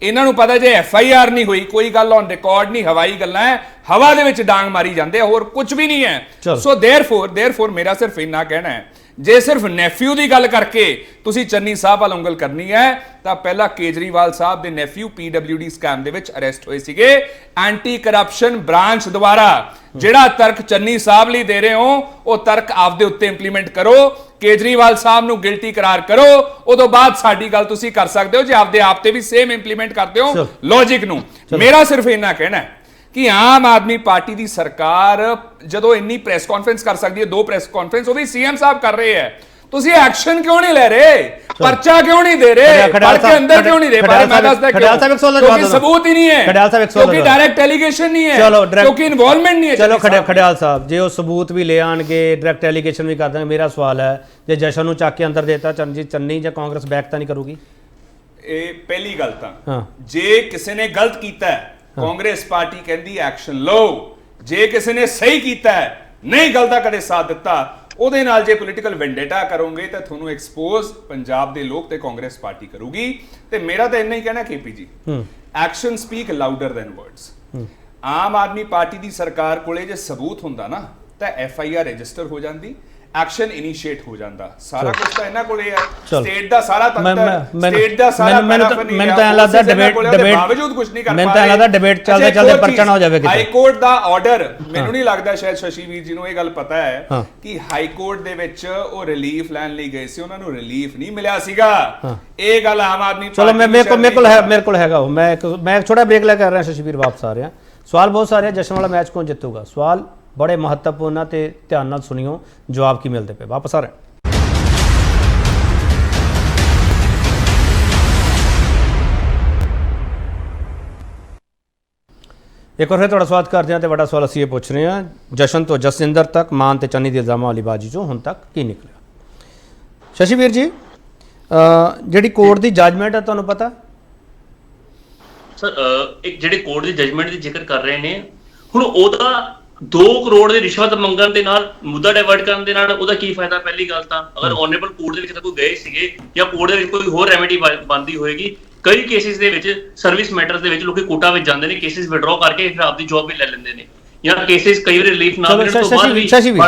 Speaker 7: ਇਹਨਾਂ ਨੂੰ ਪਤਾ ਜੇ FIR ਨਹੀਂ ਹੋਈ, ਕੋਈ ਗੱਲ ਔਨ ਰਿਕਾਰਡ ਨਹੀਂ, ਹਵਾਈ ਗੱਲਾਂ ਹੈ, ਹਵਾ ਦੇ ਵਿੱਚ ਡਾਂਗ ਮਾਰੀ ਜਾਂਦੇ, ਹੋਰ ਕੁਝ ਵੀ ਨਹੀਂ ਹੈ। ਸੋ ਦੇਅਰਫੋਰ ਮੇਰਾ ਸਿਰਫ ਇੰਨਾ ਕਹਿਣਾ ਹੈ, ਜੇ ਸਿਰਫ ਨੈਫਿਊ ਦੀ ਗੱਲ ਕਰਕੇ ਤੁਸੀਂ ਚੰਨੀ ਸਾਹਿਬ ਵੱਲ ਉਂਗਲ ਕਰਨੀ ਹੈ, ਤਾਂ ਪਹਿਲਾਂ ਕੇਜਰੀਵਾਲ ਸਾਹਿਬ ਦੇ ਨੈਫਿਊ PWD ਸਕੈਮ ਦੇ ਵਿੱਚ ਅਰੈਸਟ ਹੋਏ ਸੀਗੇ। ਐਂਟੀ ਕਰਪਸ਼ਨ ਬ੍ਰਾਂਚ ਦੁਆਰਾ ਜਿਹੜਾ ਤਰਕ ਚੰਨੀ ਸਾਹਿਬ ਲਈ ਦੇ ਰਹੇ ਹੋ, ਉਹ ਤਰਕ ਆਪਦੇ ਉੱਤੇ ਇੰਪਲੀਮੈਂਟ ਕਰੋ, ਕੇਜਰੀਵਾਲ ਸਾਹਿਬ ਨੂੰ ਗਿਲਟੀ ਕਰਾਰ ਕਰੋ, ਉਦੋਂ ਬਾਅਦ ਸਾਡੀ ਗੱਲ ਤੁਸੀਂ ਕਰ ਸਕਦੇ ਹੋ ਜੇ ਆਪਦੇ ਆਪ ਤੇ ਵੀ ਸੇਮ ਇੰਪਲੀਮੈਂਟ ਕਰਦੇ ਹੋ ਲੌਜਿਕ ਨੂੰ। ਮੇਰਾ ਸਿਰਫ ਇੰਨਾ ਕਹਿਣਾ ਹੈ ਕਿ ਆਮ ਆਦਮੀ ਪਾਰਟੀ ਦੀ ਸਰਕਾਰ ਜਦੋਂ ਇੰਨੀ ਪ੍ਰੈਸ ਕਾਨਫਰੰਸ ਕਰ ਸਕਦੀ ਹੈ, 2 ਪ੍ਰੈਸ ਕਾਨਫਰੰਸ ਉਹ ਵੀ CM ਸਾਹਿਬ ਕਰ ਰਹੇ ਹੈ, ਤੁਸੀਂ ਐਕਸ਼ਨ ਕਿਉਂ ਨਹੀਂ ਲੈ ਰਹੇ? ਪਰਚਾ ਕਿਉਂ ਨਹੀਂ ਦੇ ਰਹੇ? ਪੜ ਕੇ ਅੰਦਰ ਕਿਉਂ ਨਹੀਂ ਦੇ ਪਾ ਰਹੇ? ਮੈਂ ਦੱਸਦਾ ਕਿਉਂਕਿ ਸਬੂਤ ਹੀ ਨਹੀਂ ਹੈ, ਕਿਉਂਕਿ ਡਾਇਰੈਕਟ ਐਲੀਗੇਸ਼ਨ ਨਹੀਂ ਹੈ, ਕਿਉਂਕਿ ਇਨਵੋਲਵਮੈਂਟ ਨਹੀਂ ਹੈ।
Speaker 1: ਚਲੋ ਖੜਿਆਲ ਸਾਹਿਬ, ਜੇ ਉਹ ਸਬੂਤ ਵੀ ਲੈ ਆਣਗੇ, ਡਾਇਰੈਕਟ ਐਲੀਗੇਸ਼ਨ ਵੀ ਕਰ ਦੇਣਗੇ, ਮੇਰਾ ਸਵਾਲ ਹੈ ਜੇ ਜਸ਼ਨ ਨੂੰ ਚੱਕ ਕੇ ਅੰਦਰ ਦੇਤਾ, ਚੰਨੀ ਜਾਂ ਕਾਂਗਰਸ ਬੈਕ ਤਾਂ ਨਹੀਂ ਕਰੂਗੀ?
Speaker 7: ਇਹ ਪਹਿਲੀ ਗੱਲ ਤਾਂ, ਜੇ ਕਿਸੇ ਨੇ ਗਲਤ ਕੀਤਾ ਹੈ, ਕਾਂਗਰਸ ਪਾਰਟੀ ਕਹਿੰਦੀ ਐਕਸ਼ਨ ਲਓ, ਜੇ ਕਿਸੇ ਨੇ ਸਹੀ ਕੀਤਾ ਹੈ, ਨਹੀਂ ਗੱਲ ਦਾ ਕਦੇ ਸਾਥ ਦਿੱਤਾ, ਉਹਦੇ ਨਾਲ ਜੇ ਪੋਲੀਟੀਕਲ ਵੈਂਡੇਟਾ ਕਰੋਗੇ ਤਾਂ ਤੁਹਾਨੂੰ ਐਕਸਪੋਜ਼ ਪੰਜਾਬ ਦੇ ਲੋਕ ਤੇ ਕਾਂਗਰਸ ਪਾਰਟੀ ਕਰੂਗੀ। ਤੇ ਮੇਰਾ ਤਾਂ ਇੰਨਾ ਹੀ ਕਹਿਣਾ KPG action speak louder than words. Aam Aadmi Party ਦੀ ਸਰਕਾਰ ਕੋਲੇ ਜੇ ਸਬੂਤ ਹੁੰਦਾ ਨਾ ਤਾਂ FIR ਰਜਿਸਟਰ ਹੋ ਜਾਂਦੀ, ਐਕਸ਼ਨ ਇਨੀਸ਼ੀਏਟ ਹੋ ਜਾਂਦਾ। ਸਾਰਾ ਕੁਝ ਤਾਂ ਇਹਨਾਂ ਕੋਲੇ ਹੈ, ਸਟੇਟ ਦਾ ਸਾਰਾ ਤੰਤਰ, ਸਟੇਟ ਦਾ ਸਾਰਾ ਪੈਰਾਫਰਨੀਆ।
Speaker 1: ਮੈਨੂੰ ਤਾਂ ਲੱਗਦਾ ਡਿਬੇਟ
Speaker 7: ਬਾਵਜੂਦ ਕੁਝ ਨਹੀਂ ਕਰ ਪਾ ਰਹੇ।
Speaker 1: ਮੈਨੂੰ ਤਾਂ ਲੱਗਦਾ ਡਿਬੇਟ ਚੱਲਦੇ ਚੱਲਦੇ ਪਰਚਾ ਨਾ ਹੋ ਜਾਵੇ ਕਿਤੇ।
Speaker 7: ਹਾਈ ਕੋਰਟ ਦਾ ਆਰਡਰ, ਮੈਨੂੰ ਨਹੀਂ ਲੱਗਦਾ ਸ਼ਾਇਦ ਸ਼ਸ਼ੀ ਵੀਰ ਜੀ ਨੂੰ ਇਹ ਗੱਲ ਪਤਾ ਹੈ ਕਿ ਹਾਈ ਕੋਰਟ ਦੇ ਵਿੱਚ ਉਹ ਰਿਲੀਫ ਲੈਣ ਲਈ ਗਏ ਸੀ, ਉਹਨਾਂ ਨੂੰ ਰਿਲੀਫ ਨਹੀਂ ਮਿਲਿਆ ਸੀਗਾ। ਇਹ ਗੱਲ ਆਮ ਆਦਮੀ
Speaker 1: ਚਲੋ ਮੇਰੇ ਕੋਲ ਹੈਗਾ ਉਹ, ਮੈਂ ਛੋਟਾ ਬ੍ਰੇਕ ਲੈ ਕੇ ਆ ਰਿਹਾ। ਸ਼ਸ਼ੀ ਵੀਰ ਵਾਪਸ ਆ ਰਿਹਾ। ਸਵਾਲ ਬਹੁਤ ਸਾਰੇ, ਜਸ਼ਨ ਵਾਲਾ ਮੈਚ ਕੌਣ ਜਿੱਤੂਗਾ, ਸਵਾਲ बड़े महत्वपूर्ण ते ध्यान नाल सुनियो, जवाब की मिलते पे। वापस आ रहे एक और फिर थोड़ा स्वागत करते हैं। तो बड़ा सवाल असीं ये पूछ रहे हैं, जशन तो जसविंदर तक, मान ते चन्नी के इल्जामां वाली बाजी चो हुण तक की निकलिया? शशि वीर जी, जिहड़ी कोर्ट की जजमेंट है तुहानूं पता?
Speaker 6: सर एक जिहड़े कोर्ट की जजमेंट की जिक्र कर रहे हैं हुण ओहदा 2 ਕਰੋੜ ਦੀ ਰਿਸ਼ਵਤ ਮੰਗਣ ਦੇ ਨਾਲ, ਮੁੱਦਾ ਡਾਇਵਰਟ ਕਰਨ ਦੇ ਨਾਲ ਉਹਦਾ ਕੀ ਫਾਇਦਾ? ਪਹਿਲੀ ਗੱਲ ਤਾਂ ਅਗਰ ਓਨਰੇਬਲ ਕੋਰਟ ਦੇ ਵਿੱਚ ਤਾਂ ਕੋਈ ਗਏ ਸੀਗੇ ਜਾਂ ਕੋਰਟ ਦੇ ਵਿੱਚ ਕੋਈ ਹੋਰ ਰੈਮੇਡੀ ਬਣਦੀ ਹੋਏਗੀ। ਕਈ ਕੇਸਿਸ ਦੇ ਵਿੱਚ ਸਰਵਿਸ ਮੈਟਰਸ ਦੇ ਵਿੱਚ ਲੋਕੀ ਕੋਰਟਾਂ ਵਿੱਚ ਜਾਂਦੇ ਨੇ, ਕੇਸਿਸ ਵਿਡਰਾਅ ਕਰਕੇ ਫਿਰ ਆਪਦੀ ਜੌਬ ਵੀ ਲੈ ਲੈਂਦੇ ਨੇ, ਜਾਂ ਕੇਸਿਸ ਕਈ ਵਾਰੀ ਰਿਲੀਫ ਨਾ ਮਿਲਣ ਤੋਂ ਬਾਅਦ ਵੀ
Speaker 1: ਸ਼ਸ਼ੀ ਵੀਰ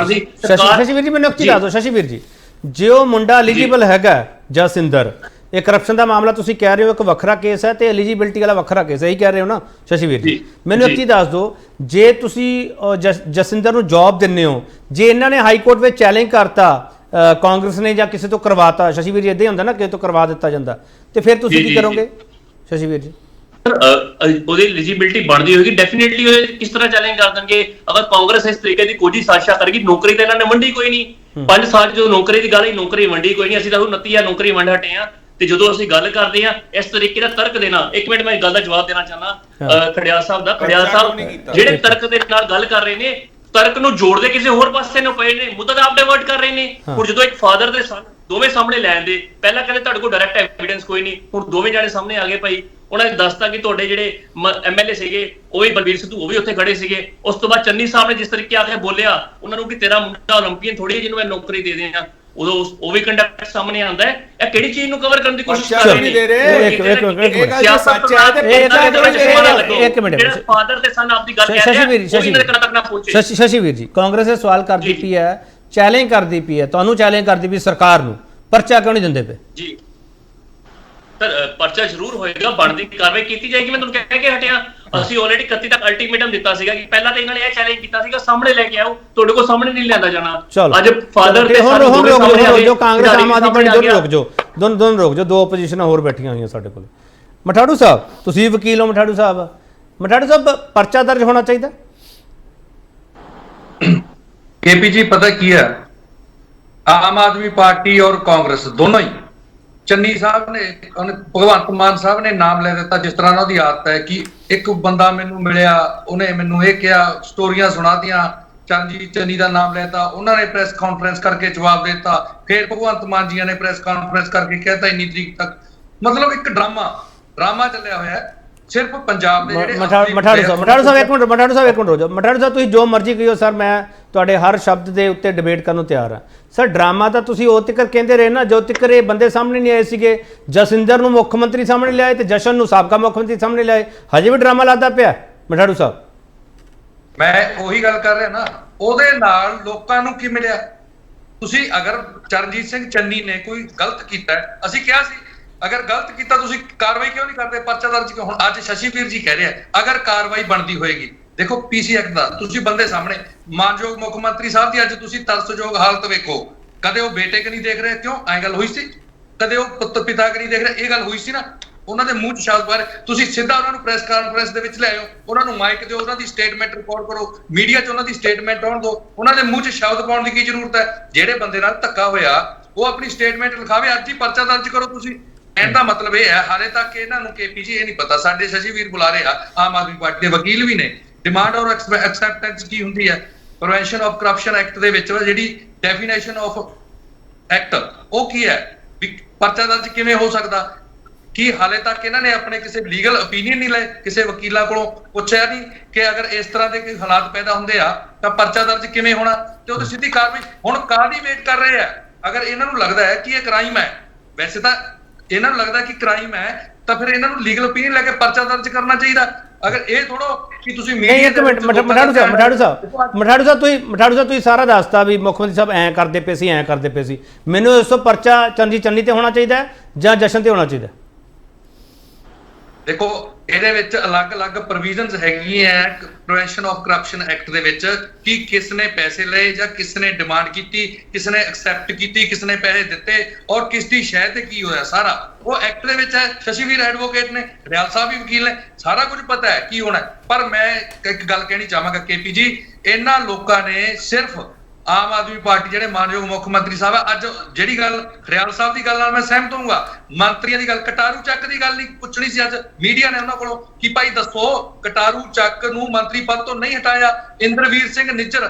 Speaker 1: ਜੀ ਮੈਨੂੰ ਇੱਕ ਚੀਜ਼ ਦੱਸ ਦਿਓ। ਸ਼ਸ਼ੀ ਵੀਰ ਜੀ, ਜੇ ਉਹ ਮੁੰਡਾ ਐਲੀਜੀਬਲ ਹੈਗਾ ਜਸਵਿੰਦਰ, ਇਹ ਕਰਪਸ਼ਨ ਦਾ ਮਾਮਲਾ ਤੁਸੀਂ ਕਹਿ ਰਹੇ ਹੋ ਇੱਕ ਵੱਖਰਾ ਕੇਸ ਹੈ ਤੇ ਐਲੀਜੀਬਿਲਟੀ ਵਾਲਾ ਵੱਖਰਾ ਕੇਸ ਹੈ, ਇਹੀ ਕਹਿ ਰਹੇ ਹੋ ਨਾ ਸ਼ਸ਼ੀ ਵੀਰ ਜੀ? ਮੈਨੂੰ ਇੱਕ ਚੀਜ਼ ਦੱਸ ਦਿਓ, ਜੇ ਤੁਸੀਂ ਜਸਵਿੰਦਰ ਨੂੰ ਜੌਬ ਦਿੰਦੇ ਹੋ, ਜੇ ਇਹਨਾਂ ਨੇ ਹਾਈ ਕੋਰਟ ਵਿੱਚ ਚੈਲੰਜ ਕਰਤਾ, ਕਾਂਗਰਸ ਨੇ ਜਾਂ ਕਿਸੇ ਤੋਂ ਕਰਵਾਤਾ, ਸ਼ਸ਼ੀ ਵੀਰ ਜੀ ਇਦਾਂ ਹੀ ਹੁੰਦਾ ਨਾ, ਕਿਸੇ ਤੋਂ ਕਰਵਾ ਦਿੱਤਾ ਜਾਂਦਾ, ਤੇ ਫਿਰ ਤੁਸੀਂ ਕੀ ਕਰੋਗੇ ਸ਼ਸ਼ੀ ਵੀਰ ਜੀ?
Speaker 6: ਉਹਦੀ ਐਲੀਜੀਬਿਲਟੀ ਬਣਦੀ ਹੋਏਗੀ, ਡੈਫੀਨਿਟਲੀ ਉਹ ਕਿਸ ਤਰ੍ਹਾਂ ਚੈਲੰਜ ਕਰ ਦੇਣਗੇ। ਅਗਰ ਕਾਂਗਰਸ ਇਸ ਤਰੀਕੇ ਦੀ ਕੋਈ ਸਾਜ਼ਿਸ਼ ਕਰੇਗੀ, ਨੌਕਰੀ ਤਾਂ ਇਹਨਾਂ ਨੇ ਵੰਡੀ ਕੋਈ ਨਹੀਂ। 5 ਸਾਲ ਜੋ ਨੌਕਰੀ ਦੀ ਗੱਲ ਹੀ, ਨੌਕਰੀ ਵੰਡੀ ਕੋਈ ਨਹੀਂ। ਅਸੀਂ ਤਾਂ 29 ਨੌਕਰੀ ਵੰਡ ਹਟੇ ਆ। ਤੇ ਜਦੋਂ ਅਸੀਂ ਗੱਲ ਕਰਦੇ ਆ ਇਸ ਤਰੀਕੇ ਦਾ ਤਰਕ ਦੇਣਾ, ਇੱਕ ਮਿੰਟ ਮੈਂ ਇੱਕ ਗੱਲ ਦਾ ਜਵਾਬ ਦੇਣਾ ਚਾਹੁੰਦਾ ਖੜਿਆਲ ਸਾਹਿਬ ਦਾ। ਖੜਿਆਲ ਸਾਹਿਬ ਜਿਹੜੇ ਤਰਕ ਦੇ ਨਾਲ ਗੱਲ ਕਰ ਰਹੇ ਨੇ, ਤਰਕ ਨੂੰ ਜੋੜਦੇ ਕਿਸੇ ਹੋਰ ਪਾਸੇ ਨੂੰ ਪਏ ਨੇ, ਮੁੱਦਾ ਤਾਂ ਆਪ ਡਾਇਵਰਟ ਕਰ ਰਹੇ ਨੇ। ਹੁਣ ਜਦੋਂ ਇੱਕ ਫਾਦਰ ਦੇ ਸਨ ਦੋਵੇਂ ਸਾਹਮਣੇ ਲੈ ਆਂਦੇ, ਪਹਿਲਾਂ ਕਹਿੰਦੇ ਤੁਹਾਡੇ ਕੋਲ ਡਾਇਰੈਕਟ ਐਵੀਡੈਂਸ ਕੋਈ ਨਹੀਂ, ਹੁਣ ਦੋਵੇਂ ਜਾਣੇ ਸਾਹਮਣੇ ਆ ਗਏ ਭਾਈ। ਉਹਨਾਂ ਨੇ ਦੱਸਤਾ ਕਿ ਤੁਹਾਡੇ ਜਿਹੜੇ MLA ਸੀਗੇ ਉਹ ਵੀ ਬਲਬੀਰ ਸਿੱਧੂ, ਉਹ ਵੀ ਉੱਥੇ ਖੜੇ ਸੀਗੇ। ਉਸ ਤੋਂ ਬਾਅਦ ਚੰਨੀ ਸਾਹਿਬ ਨੇ ਜਿਸ ਤਰੀਕੇ ਆ ਕੇ ਬੋਲਿਆ ਉਹਨਾਂ ਨੂੰ ਕਿ ਤੇਰਾ ਮੁੰਡਾ ਓਲੰਪੀਅਨ ਥੋੜੀ ਜਿਹਨੂੰ ਮੈਂ ਨੌਕਰੀ ਦੇ ਦਿਆਂ, ਉਦੋਂ ਉਹ ਵੀ ਕੰਡਕਟ ਸਾਹਮਣੇ ਆਉਂਦਾ ਹੈ। ਇਹ ਕਿਹੜੀ ਚੀਜ਼ ਨੂੰ ਕਵਰ ਕਰਨ ਦੀ ਕੋਸ਼ਿਸ਼ ਕਰ ਰਹੇ ਨੇ?
Speaker 1: ਇੱਕ ਮਿੰਟ
Speaker 6: ਫਾਦਰ ਦੇ ਸਨ ਆਪਦੀ ਗੱਲ ਕਹਿ ਰਹੇ ਆ।
Speaker 1: ਸ਼ਸ਼ੀ ਵੀਰ ਜੀ, ਕਾਂਗਰਸ ਇਹ ਸਵਾਲ ਕਰਦੀ ਪਈ ਹੈ, ਚੈਲੰਜ ਕਰਦੀ ਪਈ ਹੈ, ਤੁਹਾਨੂੰ ਚੈਲੰਜ ਕਰਦੀ ਪਈ ਸਰਕਾਰ ਨੂੰ, ਪਰਚਾ ਕਿਉਂ ਨਹੀਂ ਦਿੰਦੇ ਪਏ?
Speaker 6: ਜੀ ਸਰ, ਪਰਚਾ ਜ਼ਰੂਰ ਹੋਏਗਾ, ਬਣਦੀ ਕਾਰਵਾਈ ਕੀਤੀ ਜਾਏਗੀ। ਮੈਂ ਤੁਹਾਨੂੰ ਕਹਿ ਕੇ ਹਟਿਆ, ਅਸੀਂ ਆਲਰੇਡੀ 31 ਤੱਕ ਅਲਟੀਮੇਟਮ ਦਿੱਤਾ ਸੀਗਾ ਕਿ ਪਹਿਲਾਂ ਤਾਂ ਇਹਨਾਂ ਨੇ ਇਹ ਚੈਲੰਜ ਕੀਤਾ ਸੀਗਾ ਸਾਹਮਣੇ ਲੈ ਕੇ ਆਓ, ਤੁਹਾਡੇ ਕੋਲ ਸਾਹਮਣੇ ਨਹੀਂ ਲਿਆਂਦਾ ਜਾਣਾ। ਅੱਜ ਫਾਦਰ ਤੇ
Speaker 1: ਹੁਣ ਜੋ ਕਾਂਗਰਸ ਆਮ ਆਦਮੀ ਪਾਰਟੀ ਦੋਨੋਂ ਰੁਕ ਜਾਓ, 2 ਆਪੋਜੀਸ਼ਨਾਂ ਹੋਰ ਬੈਠੀਆਂ ਹੋਈਆਂ ਸਾਡੇ ਕੋਲ। ਮਠਾੜੂ ਸਾਹਿਬ, ਤੁਸੀਂ ਵਕੀਲ ਹੋ। ਮਠਾੜੂ ਸਾਹਿਬ, ਪਰਚਾ ਦਰਜ ਹੋਣਾ ਚਾਹੀਦਾ?
Speaker 8: केपी जी पता की है, आम आदमी पार्टी और कांग्रेस दोनों ही, चन्नी साहब ने, भगवंत मान साहब ने नाम ले दिता, जिस तरह उन्होंने आदत है कि एक बंदा मैनू मिलिया, उन्हें मैनू ये कहा, स्टोरियां सुना दियां, चन्नी का नाम लेता, उन्होंने प्रेस कॉन्फ्रेंस करके जवाब देता, फिर भगवंत मान जी ने प्रेस कॉन्फ्रेंस करके कहता इन्नी तरीक तक। मतलब एक ड्रामा चलिया हुआ है सिर्फ पंजाब दे ਜਿਹੜੇ
Speaker 1: ਮਠਾੜੂ ਸਾਹਿਬ ਇੱਕ ਮਿੰਟ ਰੁਕ ਜਾਓ। ਮਠਾੜੂ ਸਾਹਿਬ, ਤੁਸੀਂ ਜੋ ਮਰਜ਼ੀ ਕਹੀਓ ਸਰ, ਮੈਂ ਤੁਹਾਡੇ ਹਰ ਸ਼ਬਦ ਦੇ ਉੱਤੇ ਡਿਬੇਟ ਕਰਨ ਨੂੰ ਤਿਆਰ ਹਾਂ। ਸਰ, ਡਰਾਮਾ ਤਾਂ ਤੁਸੀਂ ਉਹ ਤੱਕ ਕਹਿੰਦੇ ਰਹੇ ਨਾ, ਜੋ ਤੱਕ ਇਹ ਬੰਦੇ ਸਾਹਮਣੇ ਨਹੀਂ ਆਏ ਸੀਗੇ। ਜਸਵਿੰਦਰ ਨੂੰ ਮੁੱਖ ਮੰਤਰੀ ਸਾਹਮਣੇ ਲਿਆਏ ਤੇ ਜਸ਼ਨ ਨੂੰ ਸਾਬਕਾ ਮੁੱਖ ਮੰਤਰੀ ਸਾਹਮਣੇ ਲਿਆਏ, ਹਜੇ ਵੀ ਡਰਾਮਾ ਲੱਗਦਾ ਪਿਆ ਮਠਾੜੂ ਸਾਹਿਬ?
Speaker 8: ਮੈਂ ਉਹੀ ਗੱਲ ਕਰ ਰਿਹਾ ਨਾ, ਉਹਦੇ ਨਾਲ ਲੋਕਾਂ ਨੂੰ ਕੀ ਮਿਲਿਆ? ਤੁਸੀਂ ਅਗਰ ਚਰਨਜੀਤ ਸਿੰਘ ਚੰਨੀ ਨੇ ਕੋਈ ਗਲਤ ਕੀਤਾ, ਅਸੀਂ ਕਿਹਾ ਸੀ ਅਗਰ ਗਲਤ ਕੀਤਾ ਤੁਸੀਂ ਕਾਰਵਾਈ ਕਿਉਂ ਨਹੀਂ ਕਰਦੇ, ਪਰਚਾ ਦਰਜ ਕਿਉਂ? ਹੁਣ ਅੱਜ ਸ਼ਸ਼ੀ ਵੀਰ ਜੀ ਕਹਿ ਰਿਹਾ ਅਗਰ ਕਾਰਵਾਈ ਬਣਦੀ ਹੋਏਗੀ, ਦੇਖੋ PC ਐਕਟ ਦਾ ਤੁਸੀਂ ਬੰਦੇ ਸਾਹਮਣੇ, ਮਾਨਯੋਗ ਮੁੱਖ ਮੰਤਰੀ ਸਾਹਿਬ ਦੀ ਅੱਜ ਤੁਸੀਂ ਤਰਸਯੋਗ ਹਾਲਤ ਵੇਖੋ, ਕਦੇ ਉਹ ਬੇਟੇ ਕਿ ਨਹੀਂ ਦੇਖ ਰਹੇ, ਕਿਉਂ ਐ ਗੱਲ ਹੋਈ ਸੀ? ਕਦੇ ਉਹ ਪੁੱਤ ਪਿਤਾ ਕਿ ਨਹੀਂ ਦੇਖ ਰਹੇ, ਇਹ ਗੱਲ ਹੋਈ ਸੀ ਨਾ? ਉਹਨਾਂ ਦੇ ਮੂੰਹ 'ਚ ਸ਼ਬਦ ਬਾਰੇ ਤੁਸੀਂ ਸਿੱਧਾ ਉਹਨਾਂ ਨੂੰ ਪ੍ਰੈਸ ਕਾਨਫਰੰਸ ਦੇ ਵਿੱਚ ਲੈ ਆਓ, ਉਹਨਾਂ ਨੂੰ ਮਾਈਕ ਦਿਓ, ਉਹਨਾਂ ਦੀ ਸਟੇਟਮੈਂਟ ਰਿਕਾਰਡ ਕਰੋ, ਮੀਡੀਆ 'ਚ ਉਹਨਾਂ ਦੀ ਸਟੇਟਮੈਂਟ ਆਉਣ ਦਿਓ। ਉਹਨਾਂ ਦੇ ਮੂੰਹ 'ਚ ਸ਼ਬਦ ਪਾਉਣ ਦੀ ਕੀ ਜ਼ਰੂਰਤ ਹੈ? ਜਿਹੜੇ ਬੰਦੇ ਨਾਲ ਧੱਕਾ ਹੋਇਆ ਉਹ ਆਪਣੀ ਸਟੇਟਮੈਂਟ ਲਿਖਾਵੇ, ਅੱਜ ਹੀ ਪਰਚਾ ਦਰਜ ਕਰੋ ਤੁਸੀਂ। ਕਹਿਣ ਦਾ ਮਤਲਬ ਇਹ ਹੈ, ਹਾਲੇ ਤੱਕ ਇਹਨਾਂ ਨੂੰ KP ਜੀ ਇਹ ਨਹੀਂ ਪਤਾ, ਸਾਡੇ ਸ਼ਸ਼ੀ ਵੀਰ ਬੁਲਾ ਰਹੇ ਆ, ਆਮ ਆਦਮੀ ਪਾਰਟੀ ਦੇ ਵਕੀਲ ਵੀ ਨੇ, ਡਿਮਾਂਡ ਔਰ ਐਕਸੈਪਟੈਂਸ ਕੀ ਹੁੰਦੀ ਹੈ? ਪ੍ਰੀਵੈਂਸ਼ਨ ਆਫ ਕਰਪਸ਼ਨ ਐਕਟ ਦੇ ਵਿੱਚ ਜਿਹੜੀ ਡੈਫੀਨੇਸ਼ਨ ਆਫ ਐਕਟ ਉਹ ਕੀ ਹੈ? ਪਰਚਾ ਦਰਜ ਕਿਵੇਂ ਹੋ ਸਕਦਾ? ਕੀ ਹਾਲੇ ਤੱਕ ਇਹਨਾਂ ਨੇ ਆਪਣੇ ਕਿਸੇ ਲੀਗਲ ਓਪੀਨੀਅਨ ਨਹੀਂ ਲਏ, ਕਿਸੇ ਵਕੀਲਾਂ ਕੋਲੋਂ ਪੁੱਛਿਆ ਨਹੀਂ ਕਿ ਅਗਰ ਇਸ ਤਰ੍ਹਾਂ ਦੇ ਕੋਈ ਹਾਲਾਤ ਪੈਦਾ ਹੁੰਦੇ ਆ ਤਾਂ ਪਰਚਾ ਦਰਜ ਕਿਵੇਂ ਹੋਣਾ, ਤੇ ਉਹਦੀ ਸਿੱਧੀ ਕਾਰਵਾਈ। ਹੁਣ ਕਾਹਦੀ ਵੇਟ ਕਰ ਰਹੇ ਆ? ਅਗਰ ਇਹਨਾਂ ਨੂੰ ਲੱਗਦਾ ਹੈ ਕਿ ਇਹ ਕ੍ਰਾਈਮ ਹੈ, ਵੈਸੇ ਤਾਂ ਇਹਨਾਂ ਨੂੰ ਲੱਗਦਾ ਕਿ ਕ੍ਰਾਈਮ ਹੈ, ਤਾਂ ਫਿਰ ਇਹਨਾਂ ਨੂੰ ਲੀਗਲ ਓਪੀਨੀਅਨ ਲੈ ਕੇ ਪਰਚਾ ਦਰਜ ਕਰਨਾ ਚਾਹੀਦਾ। ਅਗਰ ਇਹ ਥੋੜੋ ਕਿ ਤੁਸੀਂ
Speaker 1: ਨਹੀਂ
Speaker 8: ਮੀਡੀਆ
Speaker 1: ਇੱਕ ਮਿੰਟ ਮਠਾੜੂ ਸਾਹਿਬ ਤੁਸੀਂ ਸਾਰਾ ਦੱਸਤਾ ਵੀ ਮੁੱਖ ਮੰਤਰੀ ਸਾਹਿਬ ਐਂ ਕਰਦੇ ਪਏ ਸੀ, ਐਂ ਕਰਦੇ ਪਏ ਸੀ। ਮੈਨੂੰ ਦੱਸੋ ਪਰਚਾ ਚਰਨਜੀਤ ਚੰਨੀ ਤੇ ਹੋਣਾ ਚਾਹੀਦਾ ਹੈ ਜਾਂ ਜਸ਼ਨ ਤੇ ਹੋਣਾ ਚਾਹੀਦਾ?
Speaker 8: ਦੇਖੋ ਇਹਦੇ ਵਿੱਚ ਅਲੱਗ-ਅਲੱਗ ਪ੍ਰੋਵੀਜ਼ਨਸ ਹੈਗੀਆਂ ਪ੍ਰੀਵੈਂਸ਼ਨ ਆਫ ਕਰਪਸ਼ਨ ਐਕਟ ਦੇ ਵਿੱਚ ਕਿ ਕਿਸ ਨੇ ਪੈਸੇ ਲਏ ਜਾਂ ਕਿਸ ਨੇ ਡਿਮਾਂਡ ਕੀਤੀ, ਕਿਸ ਨੇ ਐਕਸੈਪਟ ਕੀਤੀ, ਕਿਸ ਨੇ ਪੈਸੇ ਦਿੱਤੇ ਔਰ ਕਿਸ ਦੀ ਸ਼ਹਿ ਤੇ ਕੀ ਹੋਇਆ, ਸਾਰਾ ਉਹ ਐਕਟ ਦੇ ਵਿੱਚ ਹੈ। ਸ਼ਸ਼ੀਵੀਰ ਐਡਵੋਕੇਟ ਨੇ, ਰਿਆਲ ਸਾਹਿਬ ਵੀ ਵਕੀਲ ਨੇ, ਸਾਰਾ ਕੁਝ ਪਤਾ ਹੈ ਕੀ ਹੋਣਾ। ਪਰ ਮੈਂ ਇੱਕ ਗੱਲ ਕਹਿਣੀ ਚਾਹਾਂਗਾ KP ਜੀ, ਇਹਨਾਂ ਲੋਕਾਂ ਨੇ ਸਿਰਫ ਆਮ ਆਦਮੀ ਪਾਰਟੀ ਜਿਹੜੇ ਮਾਨਯੋਗ ਮੁੱਖ ਮੰਤਰੀ ਸਾਹਿਬ ਆ, ਅੱਜ ਜਿਹੜੀ ਗੱਲ ਰਿਆਲ ਸਾਹਿਬ ਦੀ ਗੱਲ ਨਾਲ ਮੈਂ ਸਹਿਮਤ ਹੋਊਂਗਾ, ਮੰਤਰੀਆਂ ਦੀ ਗੱਲ ਕਟਾਰੂ ਚੱਕ ਦੀ ਗੱਲ ਨਹੀਂ ਪੁੱਛਣੀ ਸੀ। ਅੱਜ ਮੀਡੀਆ ਨੇ ਉਹਨਾਂ ਕੋਲੋਂ ਕਿ ਭਾਈ ਦੱਸੋ ਕਟਾਰੂ ਚੱਕ ਨੂੰ ਮੰਤਰੀ ਪਦ ਤੋਂ ਨਹੀਂ ਹਟਾਇਆ। ਇੰਦਰਵੀਰ ਸਿੰਘ ਨਿੱਜਰ